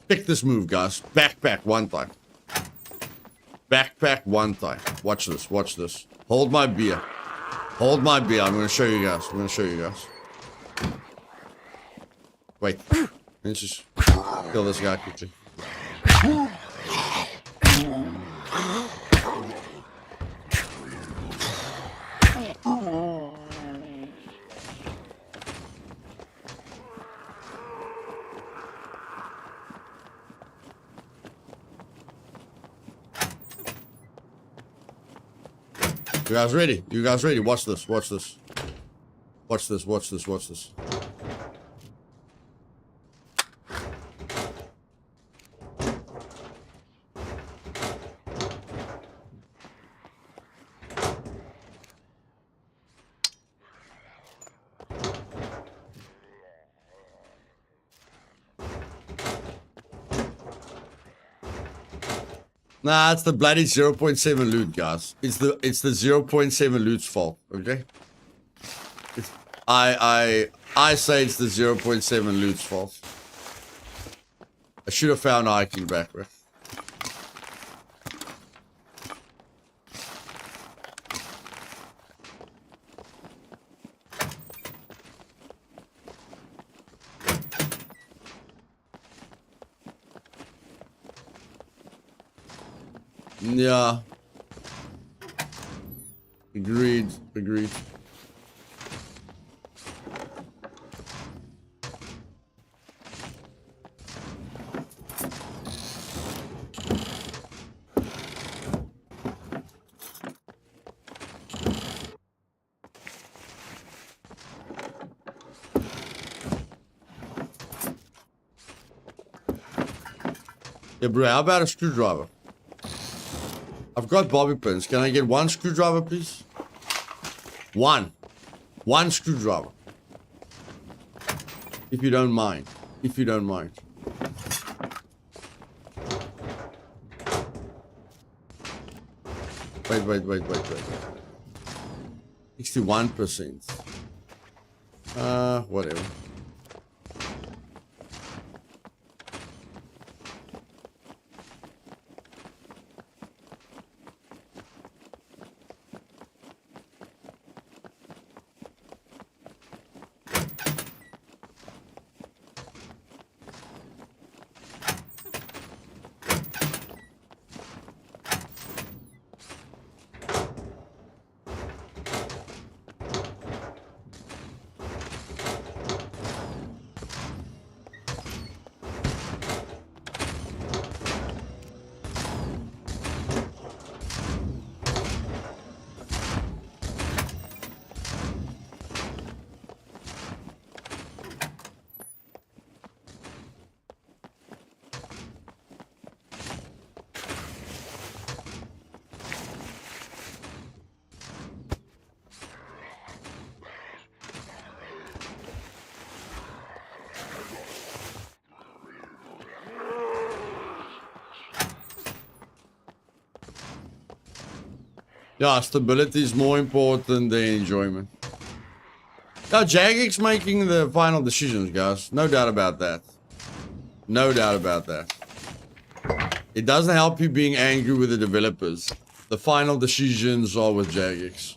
Speaker 1: Check this move, guys. Backpack one time. Backpack one time. Watch this. Watch this. Hold my beer. Hold my beer. I'm going to show you guys. I'm going to show you guys. Wait. Let's just kill this guy quickly. You guys ready? You guys ready? Watch this. Watch this. Watch this. Watch this. Watch this. Nah, it's the bloody 0.7 loot, guys. It's the 0.7 loot's fault, okay? I say it's the 0.7 loot's fault. I should have found hiking back, bro. Yeah. Agreed. Agreed. Yeah, bro, how about a screwdriver? I've got bobby pins. Can I get one screwdriver, please? One. One screwdriver. If you don't mind. If you don't mind. Wait. 61%. Whatever. Yeah, stability is more important than enjoyment. Now, Jagex making the final decisions, guys. No doubt about that. No doubt about that. It doesn't help you being angry with the developers. The final decisions are with Jagex.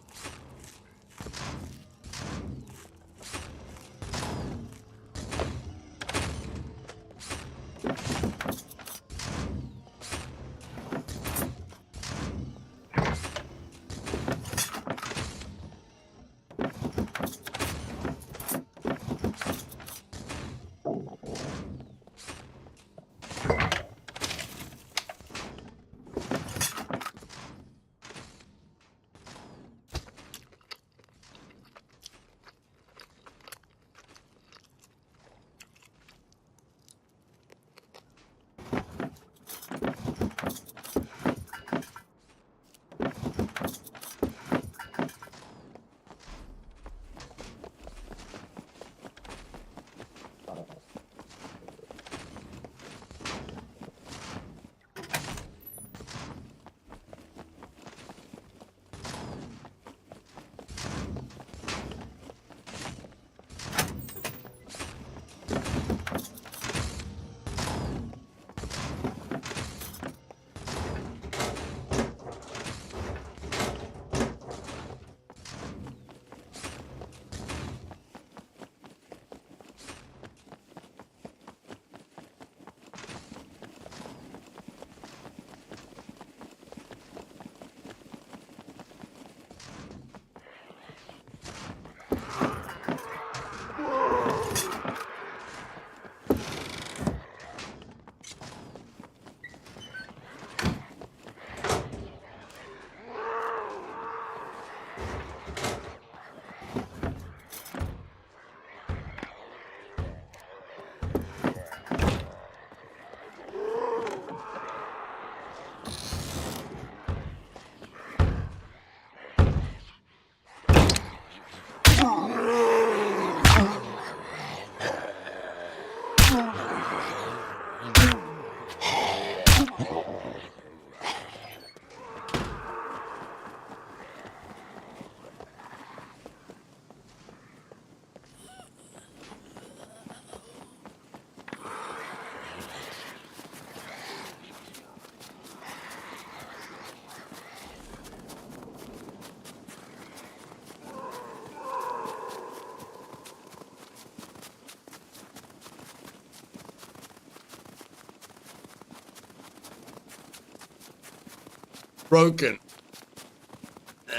Speaker 1: broken.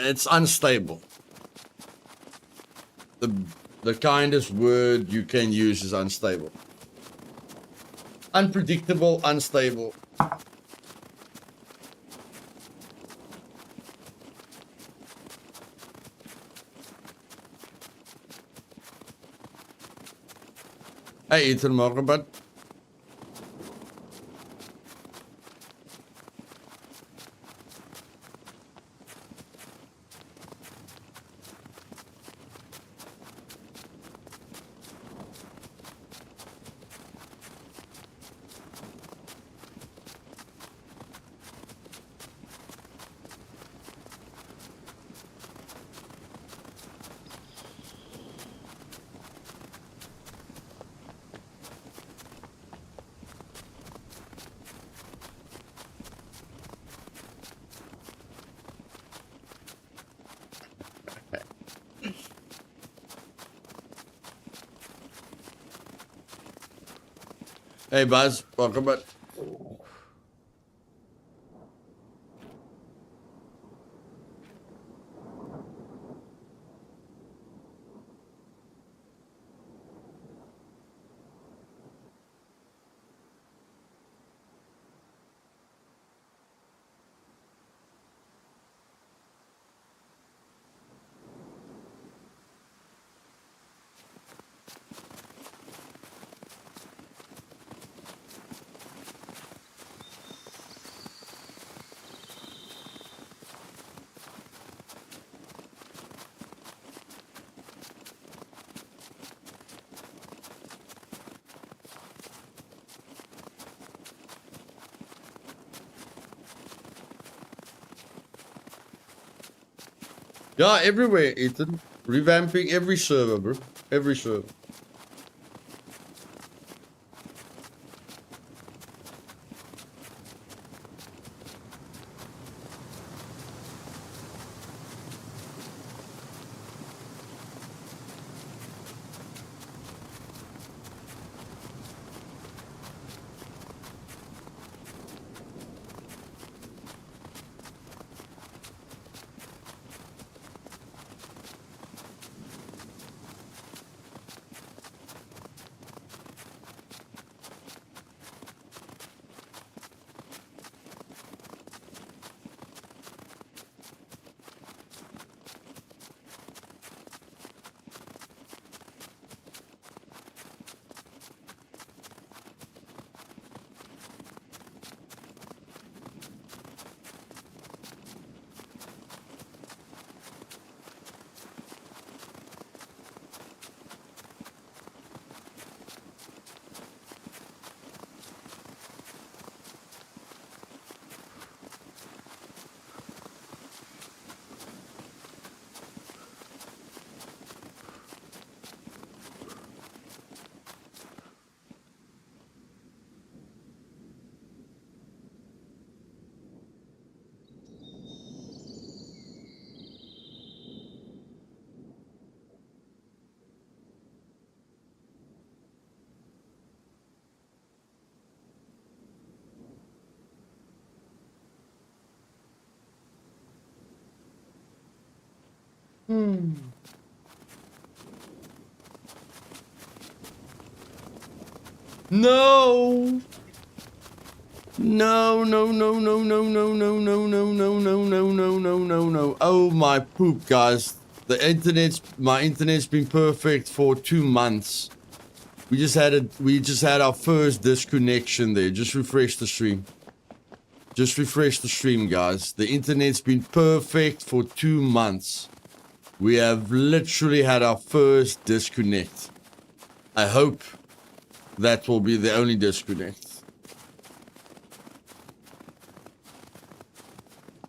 Speaker 1: It's unstable. The kindest word you can use is unstable. Unpredictable, unstable. Hey, Ethan, welcome, bud. Hey, Buzz, welcome, bud. Yeah, everywhere, Ethan. Revamping every server, bro. Every server. No! No, no, no, no, no, no, no, no, no, no, no, no, no, no, no, no. Oh my poop, guys. My internet's been perfect for 2 months. We just had our first disconnection there. Just refresh the stream. Just refresh the stream, guys. The internet's been perfect for 2 months. We have literally had our first disconnect. I hope that will be the only disconnect.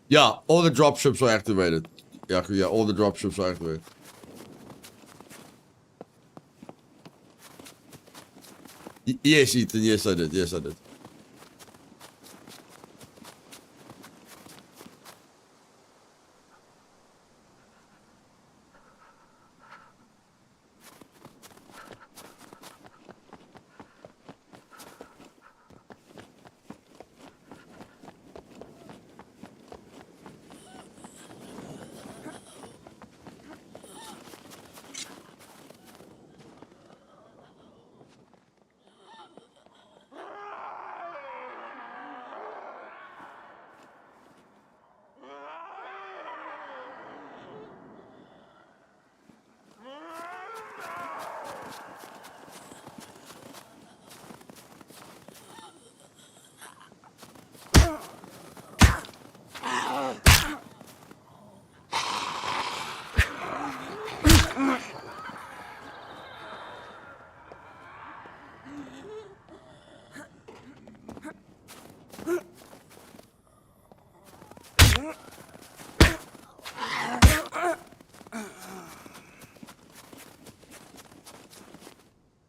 Speaker 1: Yeah, all the dropships are activated. Yeah, all the dropships are activated. Yes, Ethan. Yes, I did. Yes, I did.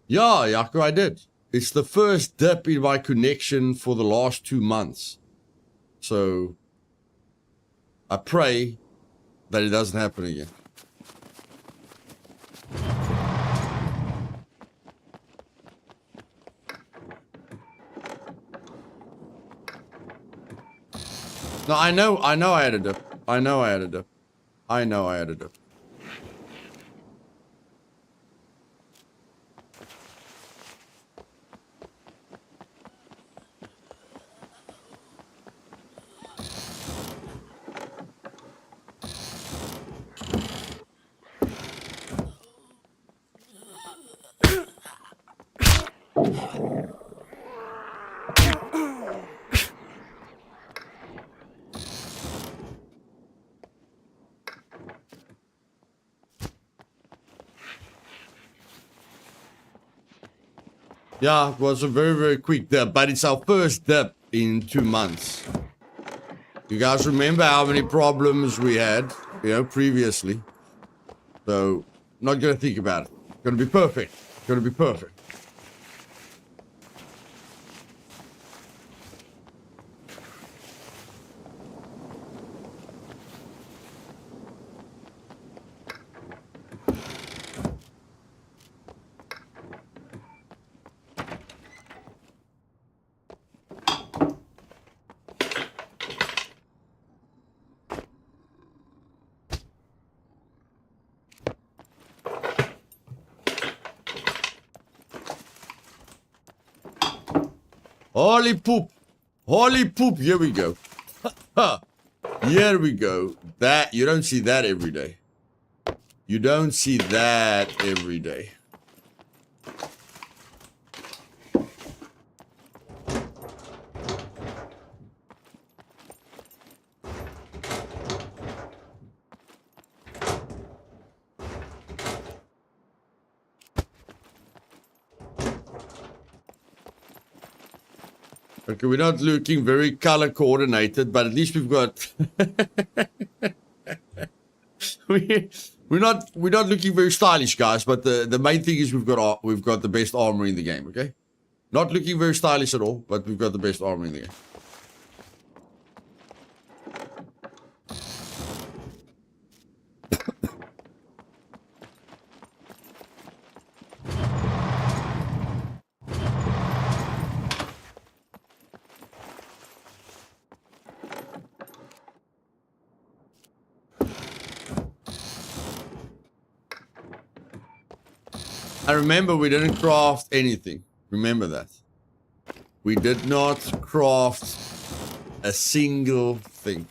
Speaker 1: Yeah, Yaku, I did. It's the first dip in my connection for the last 2 months. So I pray that it doesn't happen again. No, I know I had a dip. I know I had a dip. I know I had a dip. Yeah, it was a very, very quick dip, but it's our first dip in 2 months. You guys remember how many problems we had, previously? So, not gonna think about it. Gonna be perfect. Gonna be perfect. Holy poop. Holy poop. Here we go. Here we go. That, you don't see that every day. You don't see that every day. Okay, we're not looking very color coordinated, but at least we've got we're not looking very stylish, guys, but the main thing is we've got the best armor in the game, okay? Not looking very stylish at all, but we've got the best armor in the game. I remember we didn't craft anything. Remember that. We did not craft a single thing.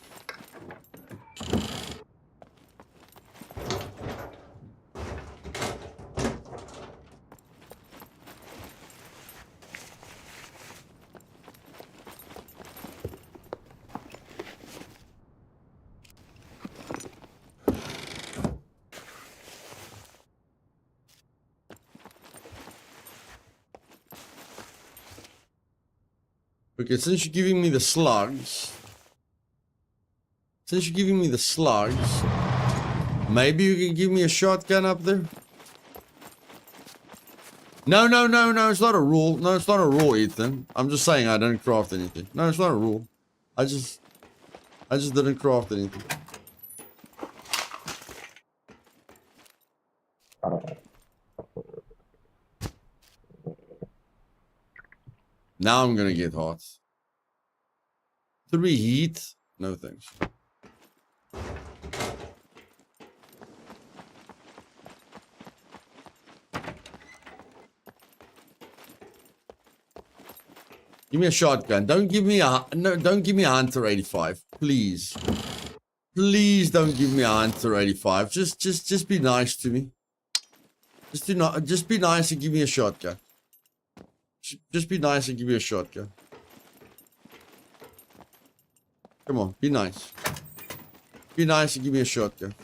Speaker 1: Okay, since you're giving me the slugs, maybe you can give me a shotgun up there? No, it's not a rule. No, it's not a rule, Ethan. I'm just saying I didn't craft anything. No, it's not a rule. I just didn't craft anything. Now I'm gonna get hot. 3 heat? No thanks. Give me a shotgun. Don't give me a Hunter 85, please. Please don't give me a Hunter 85. Just be nice to me. Just be nice and give me a shotgun. Just be nice and give me a shotgun. Come on, be nice. Be nice and give me a shotgun.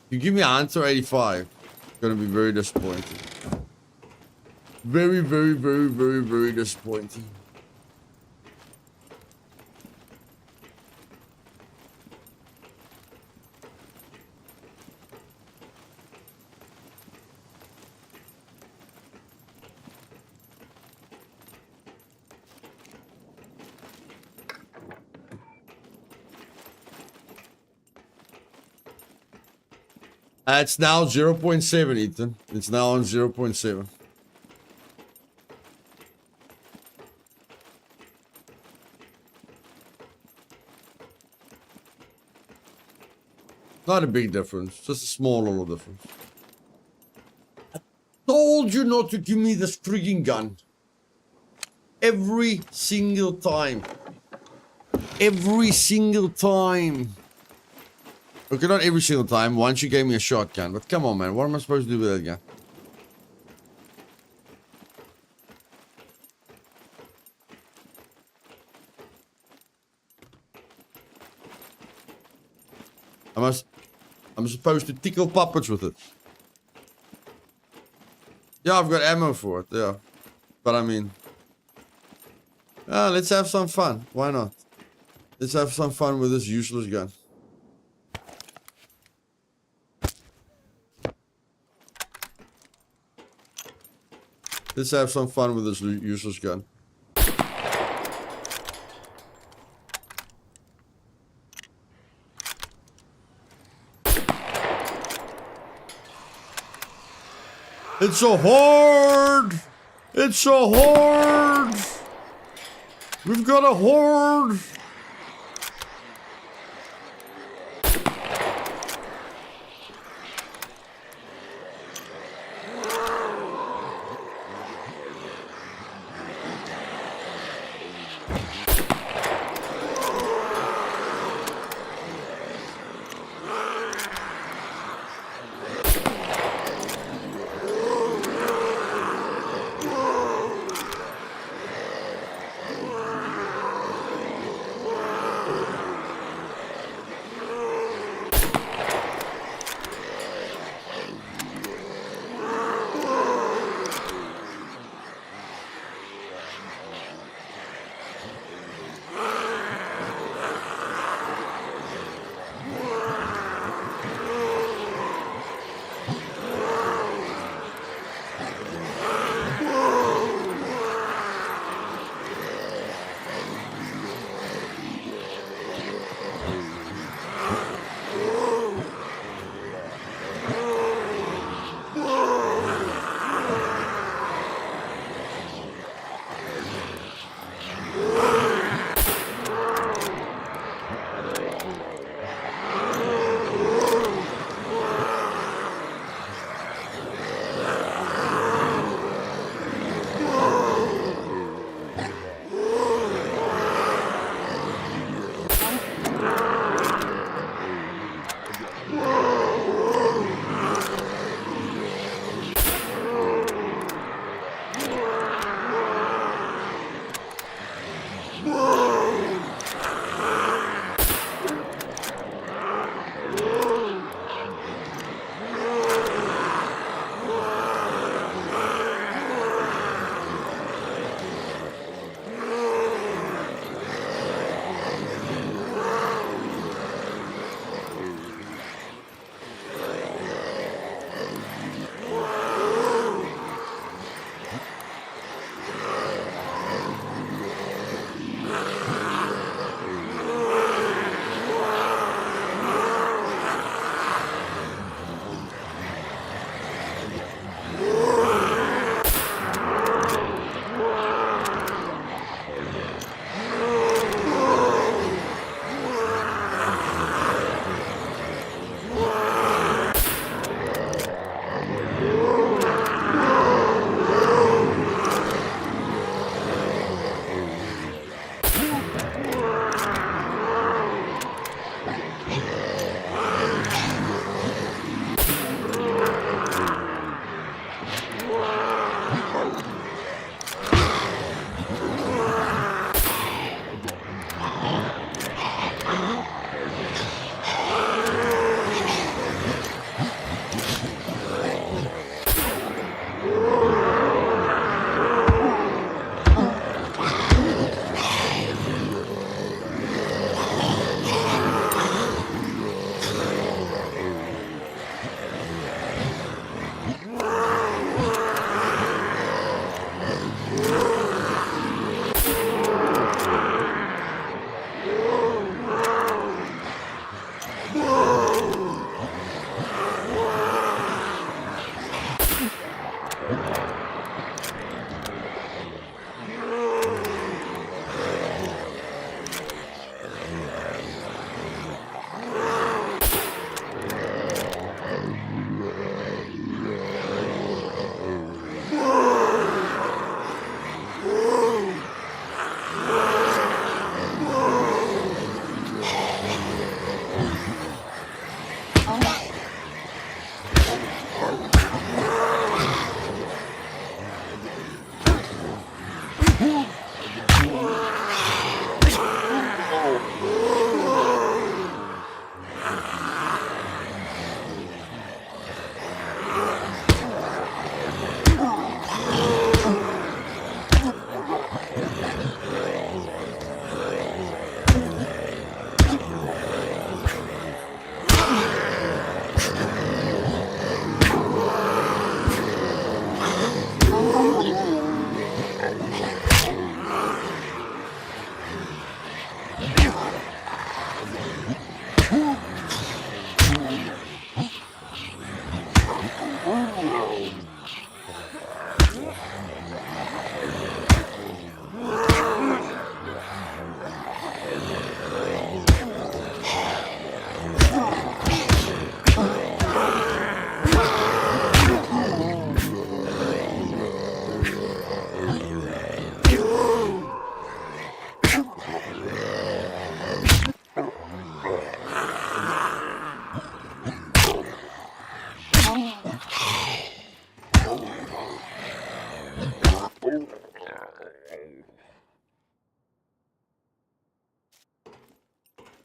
Speaker 1: You give me a Hunter 85, it's gonna be very disappointing. Very, very, very, very, very disappointing. It's now 0.7, Ethan. It's now on 0.7. Not a big difference, just a small little difference. I told you not to give me this frigging gun. Every single time. Every single time. Okay, not every single time. Once you gave me a shotgun. But come on, man. What am I supposed to do with that gun? I'm supposed to tickle puppets with it. Yeah, I've got ammo for it, yeah. But I mean... let's have some fun. Why not? Let's have some fun with this useless gun. Let's have some fun with this useless gun. It's so hard! It's so hard! We've got a horde!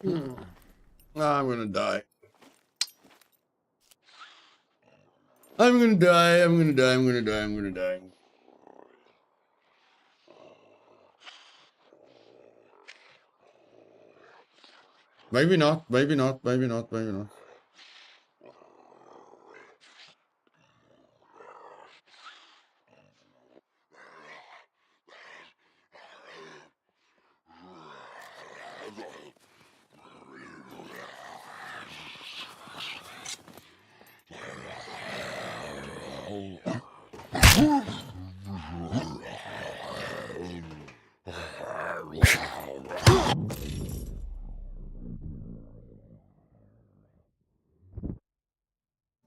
Speaker 1: I'm gonna die. I'm gonna die. I'm gonna die. I'm gonna die. I'm gonna die. Maybe not. Maybe not. Maybe not. Maybe not.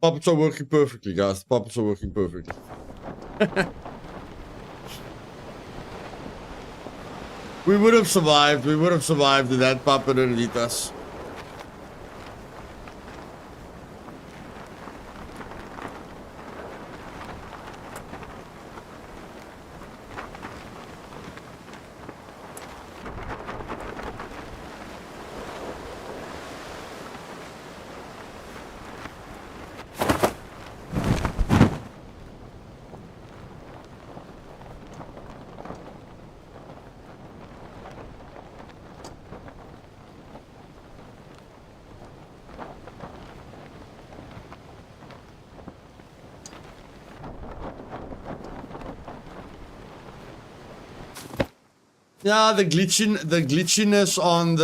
Speaker 1: Puppets are working perfectly, guys. Puppets are working perfectly. We would have survived. We would have survived if that puppet didn't eat us. Yeah, the glitchiness on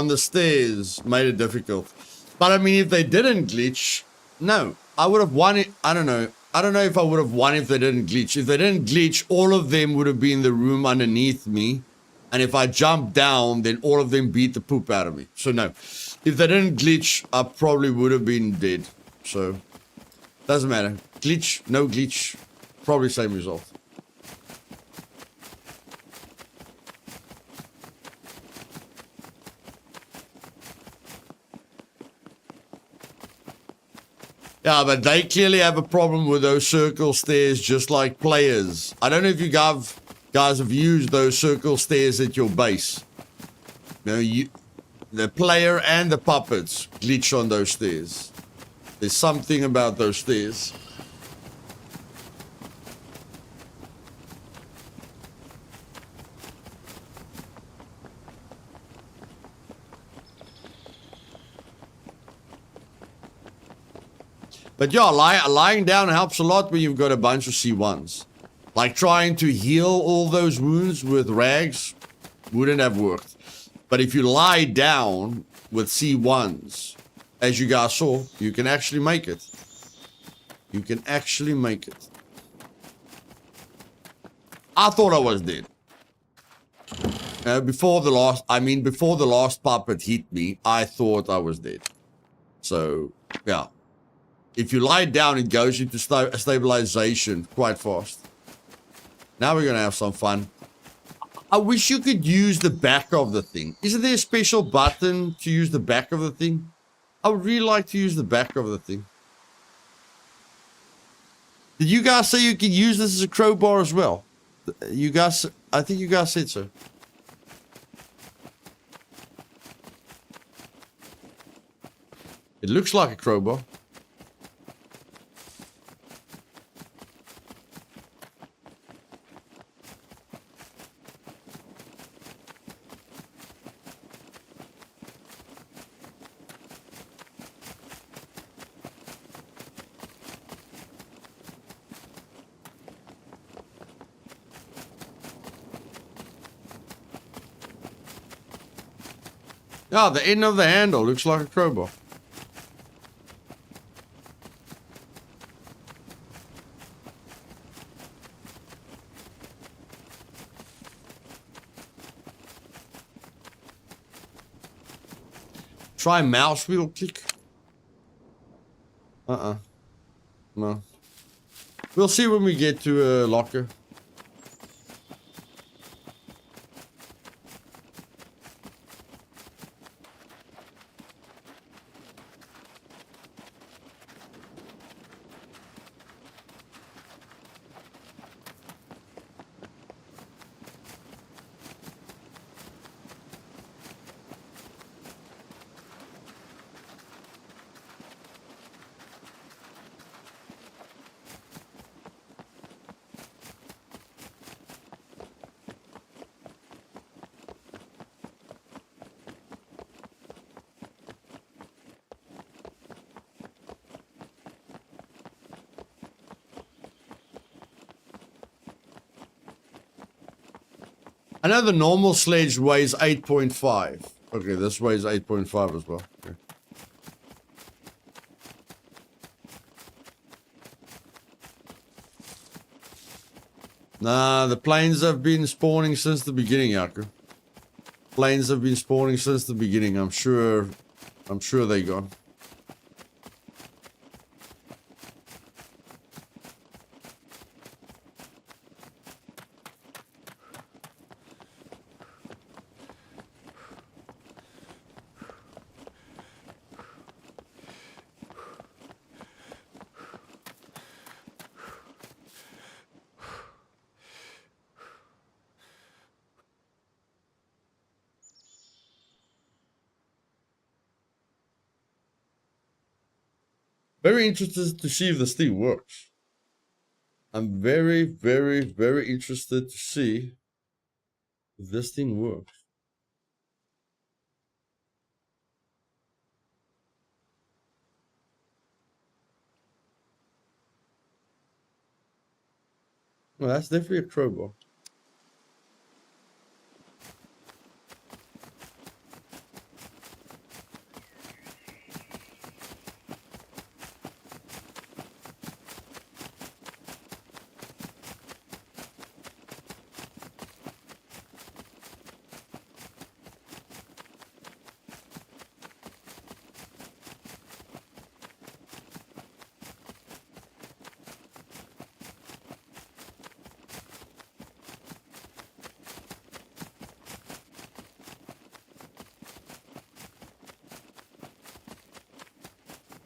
Speaker 1: the stairs made it difficult. But I mean, if they didn't glitch, no, I would have won it. I don't know. I don't know if I would have won if they didn't glitch. If they didn't glitch, all of them would have been in the room underneath me. And if I jumped down, then all of them beat the poop out of me. So no, if they didn't glitch, I probably would have been dead. So doesn't matter. Glitch, no glitch, probably same result. Yeah, but they clearly have a problem with those circle stairs, just like players. I don't know if you guys have used those circle stairs at your base. You know, the player and the puppets glitch on those stairs. There's something about those stairs. But yeah, lying down helps a lot when you've got a bunch of C1s. Like trying to heal all those wounds with rags wouldn't have worked. But if you lie down with C1s, as you guys saw, you can actually make it. You can actually make it. I thought I was dead. Before the last puppet hit me, I thought I was dead. So, yeah. If you lie down, it goes into stabilization quite fast. Now we're going to have some fun. I wish you could use the back of the thing. Isn't there a special button to use the back of the thing? I would really like to use the back of the thing. Did you guys say you could use this as a crowbar as well? You guys, I think you guys said so. It looks like a crowbar. Ah, the end of the handle looks like a crowbar. Try mouse wheel click. No. We'll see when we get to a locker. I know the normal sledge weighs 8.5. Okay, this weighs 8.5 as well. Okay. Nah, the planes have been spawning since the beginning, Yaku. Planes have been spawning since the beginning. I'm sure they're gone. Very interested to see if this thing works. I'm very, very, very interested to see if this thing works. Well, that's definitely a crowbar.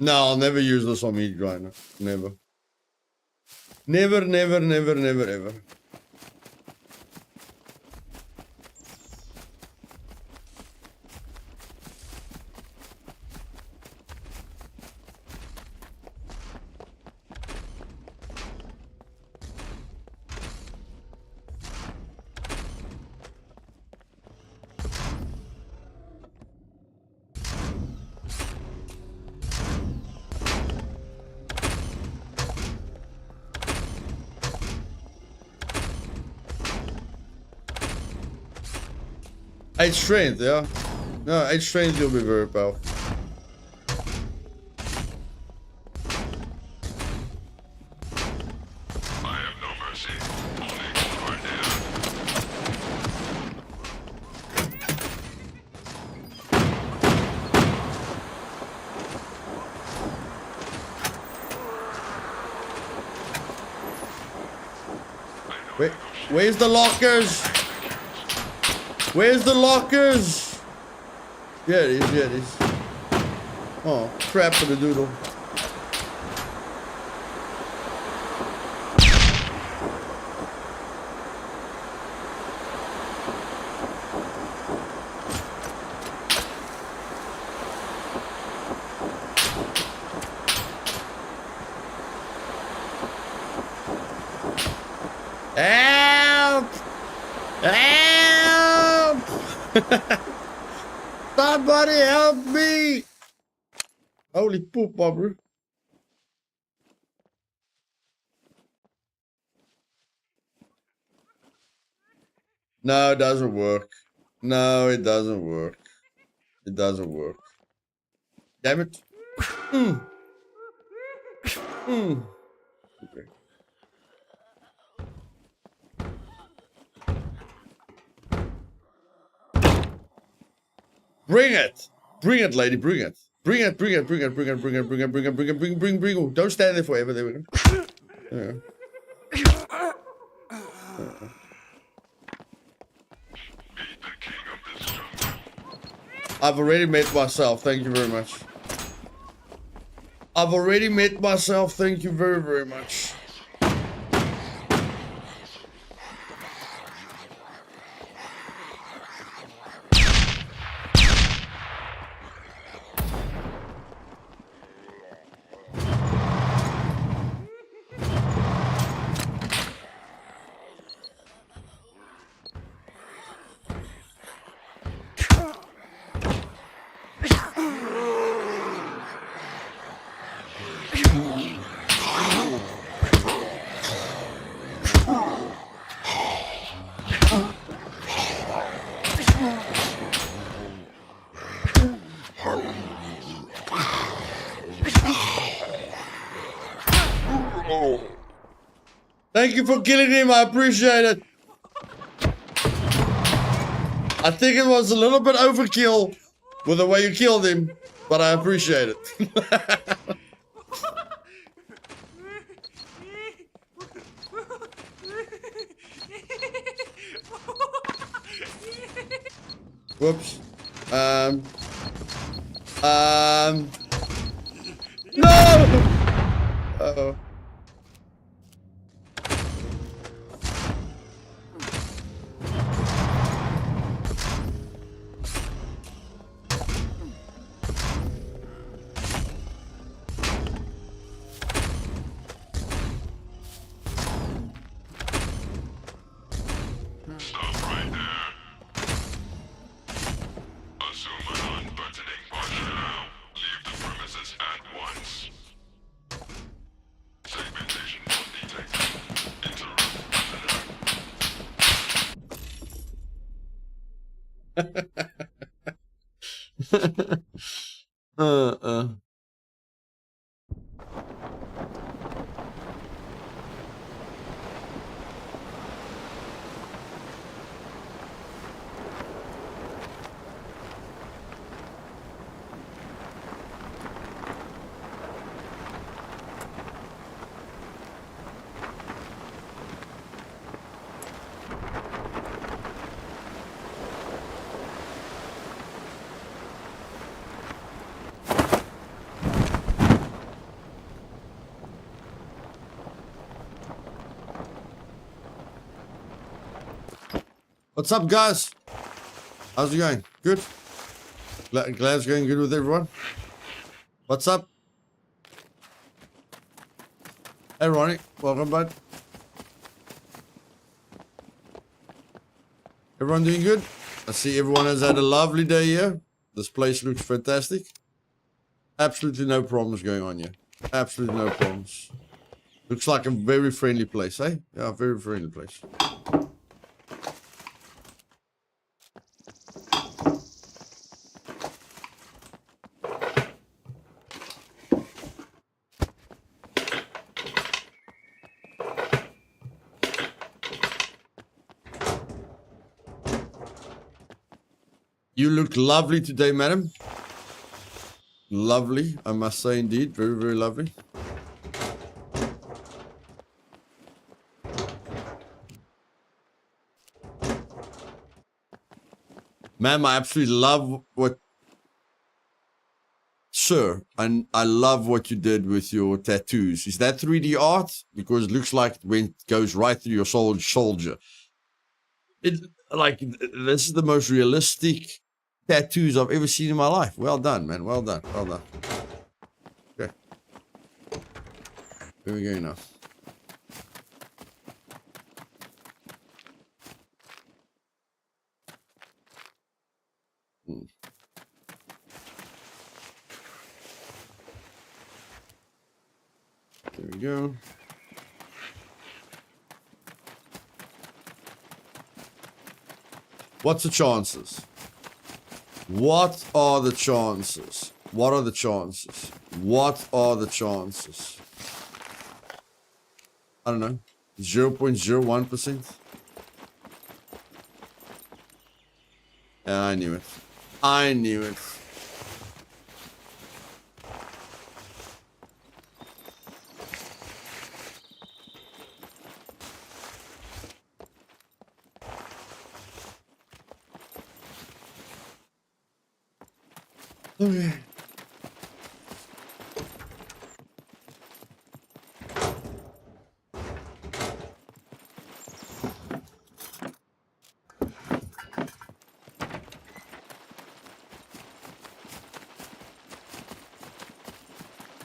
Speaker 1: No, I'll never use this on meat grinder. Never. Never, never, never, never, ever. Eight strength, yeah. No, 8 strength you'll be very powerful.
Speaker 2: I have no mercy. Only
Speaker 1: Wait, where's the lockers? Where's the lockers? Yeah, it is, yeah, it is. Oh, crap for the doodle. Help! Help! Somebody help me! Holy poop, bro. No, it doesn't work. No, it doesn't work. It doesn't work. Damn it. Okay. Bring it! Bring it, lady, bring it. Bring it, bring it, bring it, bring it, bring it, bring it, bring it, bring it, bring it. Don't stand there forever. There we go. There we go. I've already met myself. Thank you very much. I've already met myself. Thank you very, very much. Thank you for killing him. I appreciate it. I think it was a little bit overkill with the way you killed him, but I appreciate it. Whoops. No! Uh-oh.
Speaker 2: Stop right there. Assume an unbuttoning posture now. Leave the premises at once. Segmentation not detected. Interrupt.
Speaker 1: uh. What's up, guys? How's it going? Good? Glad it's going good with everyone. What's up? Hey, Ronnie. Welcome back. Everyone doing good? I see everyone has had a lovely day here. This place looks fantastic. Absolutely no problems going on here. Absolutely no problems. Looks like a very friendly place, eh? Yeah, very friendly place. You look lovely today, madam. Lovely, I must say indeed. Very, very lovely. Ma'am, I absolutely love what... Sir, and I love what you did with your tattoos. Is that 3D art? Because it looks like it goes right through your soldier. It, like, this is the most realistic tattoos I've ever seen in my life. Well done, man. Well done. Well done. Okay. Here we go now. There we go. What's the chances? What are the chances? What are the chances? What are the chances? I don't know. 0.01%? Yeah, I knew it. I knew it. Okay.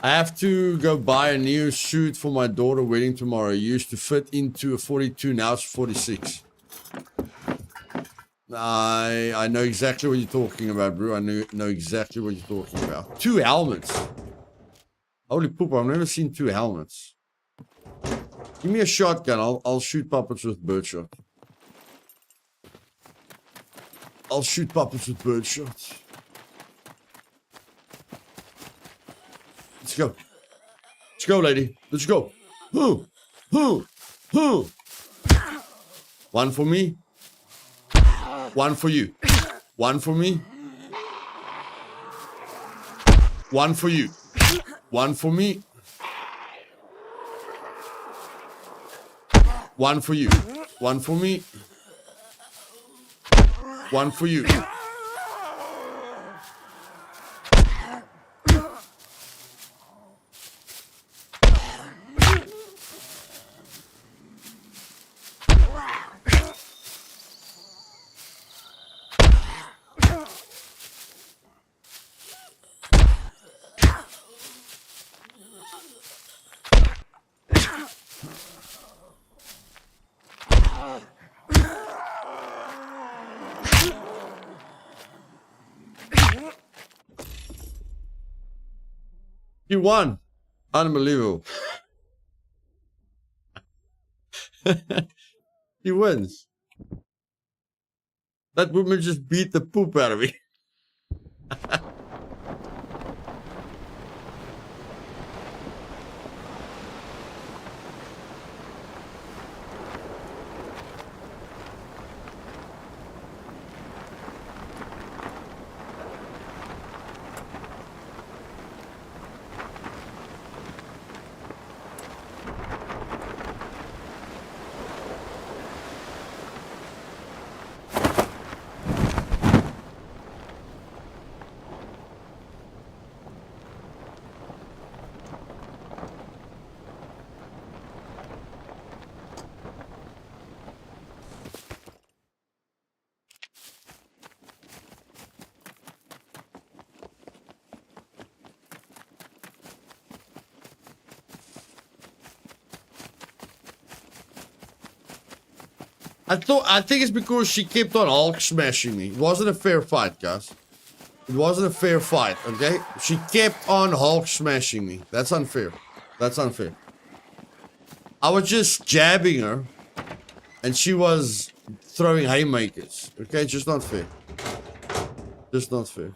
Speaker 1: I have to go buy a new suit for my daughter's wedding tomorrow. It used to fit into a 42, now it's 46. I know exactly what you're talking about, bro. I know exactly what you're talking about. 2 helmets. Holy poop, I've never seen 2 helmets. Give me a shotgun. I'll shoot puppets with birdshot. I'll shoot puppets with birdshot. Let's go. Let's go, lady. Let's go. Who? One for me. One for you. One for me. One for you. One for me. One for you. One for me. One for you. You won. Unbelievable. He wins. That woman just beat the poop out of me. I think it's because she kept on Hulk smashing me. It wasn't a fair fight, guys. It wasn't a fair fight, okay? She kept on Hulk smashing me. That's unfair. That's unfair. I was just jabbing her, and she was throwing haymakers. Okay, just not fair. Just not fair.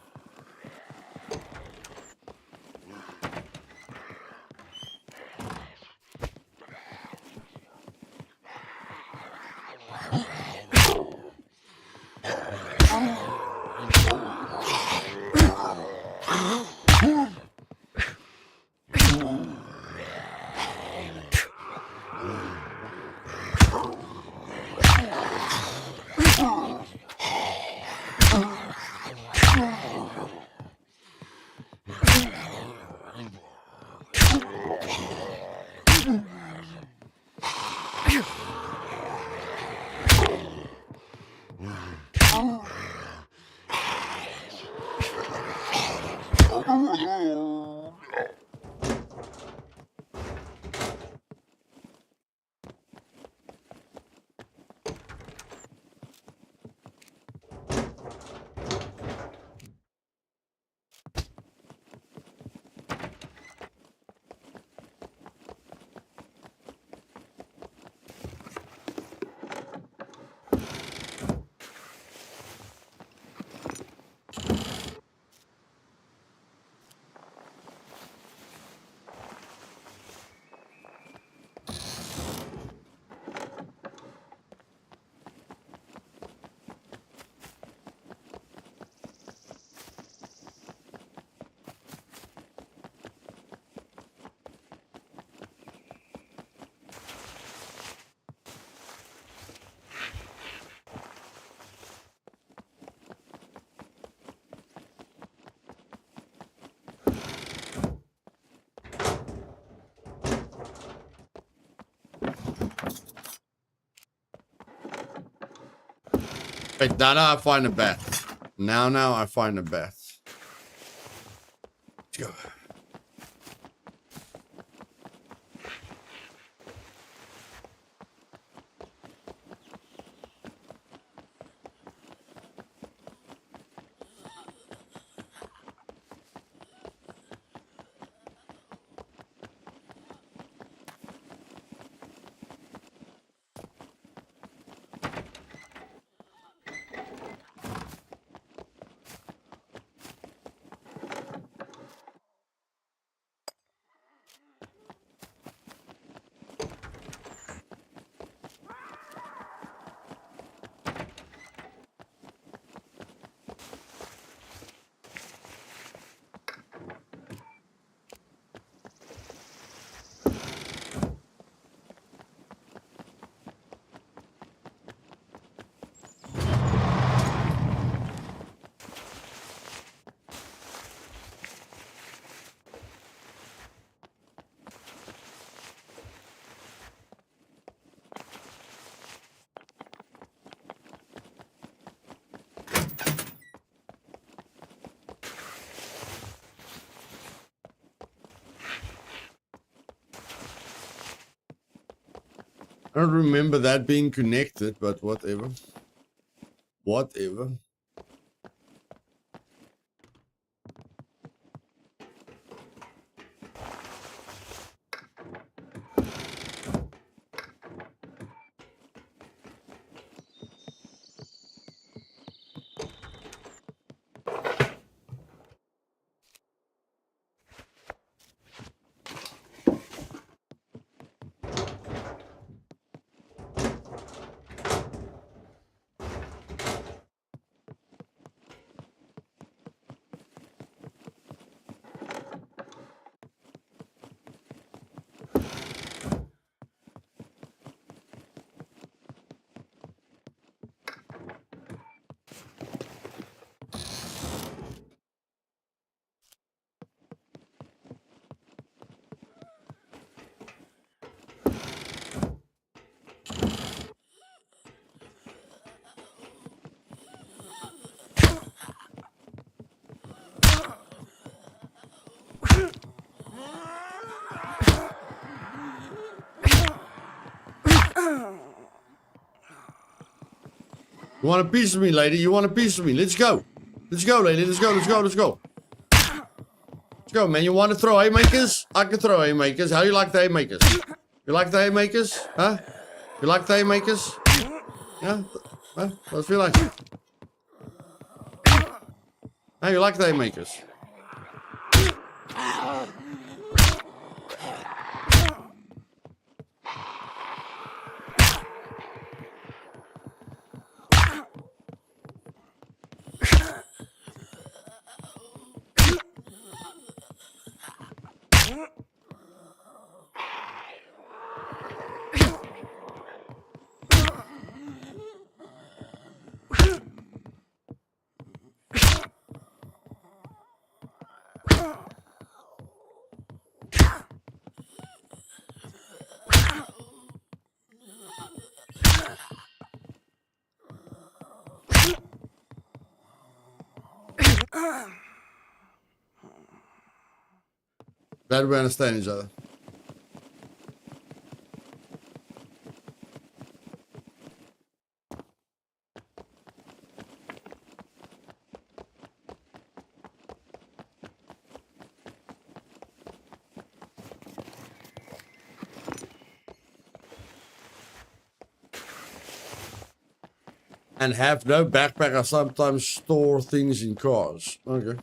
Speaker 1: Wait, now I find a bat. Now I find a bat. Let's go. I don't remember that being connected, but whatever. Whatever. You want a piece of me, lady? You want a piece of me? Let's go. Let's go, lady. Let's go, let's go, let's go. Let's go, man. You want to throw haymakers? I can throw haymakers. How you like the haymakers? You like the haymakers? Huh? You like the haymakers? Yeah? Huh? What do you like? How you like the haymakers? Glad we understand each other. And have no backpack. I sometimes store things in cars. Okay.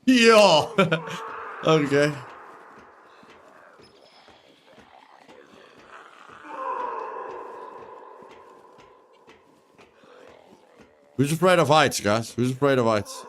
Speaker 1: Yeah. Okay. Who's afraid of heights, guys? Who's afraid of heights?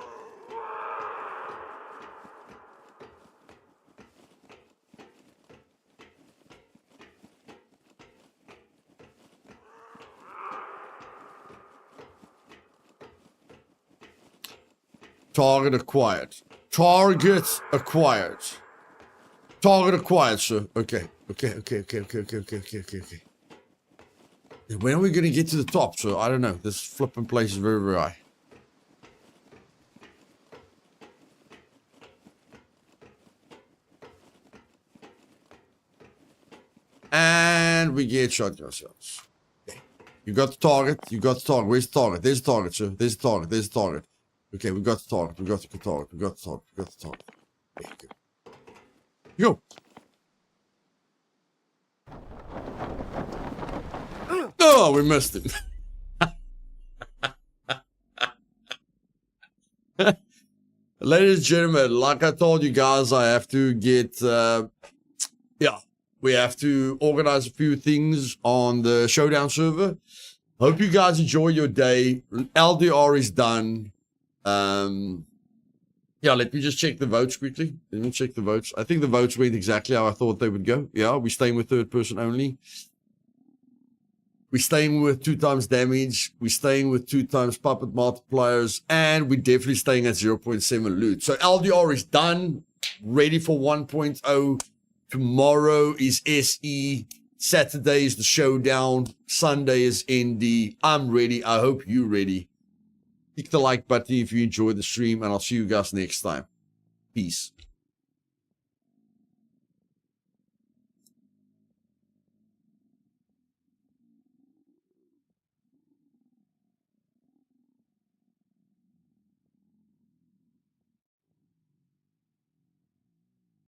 Speaker 1: Target acquired. Target acquired. Target acquired, sir. Okay. Okay. When are we gonna get to the top, sir? I don't know. This flipping place is very, very high. And we get shotgun shells. Okay. You got the target. You got the target. Where's the target? There's the target, sir. There's the target. There's the target. Okay, we got the target. We got the target. We got the target. We got the target. Okay, good. Go. Oh, we missed him. Ladies and gentlemen, like I told you guys, I have to get, we have to organize a few things on the Showdown server. Hope you guys enjoy your day. LDR is done. Let me just check the votes quickly. Let me check the votes. I think the votes went exactly how I thought they would go. Yeah, we're staying with third person only. We're staying with 2 times damage. We're staying with 2 times puppet multipliers. And we're definitely staying at 0.7 loot. So LDR is done. Ready for 1.0. Tomorrow is SE. Saturday is the Showdown. Sunday is ND. I'm ready. I hope you're ready. Click the like button if you enjoyed the stream. And I'll see you guys next time. Peace.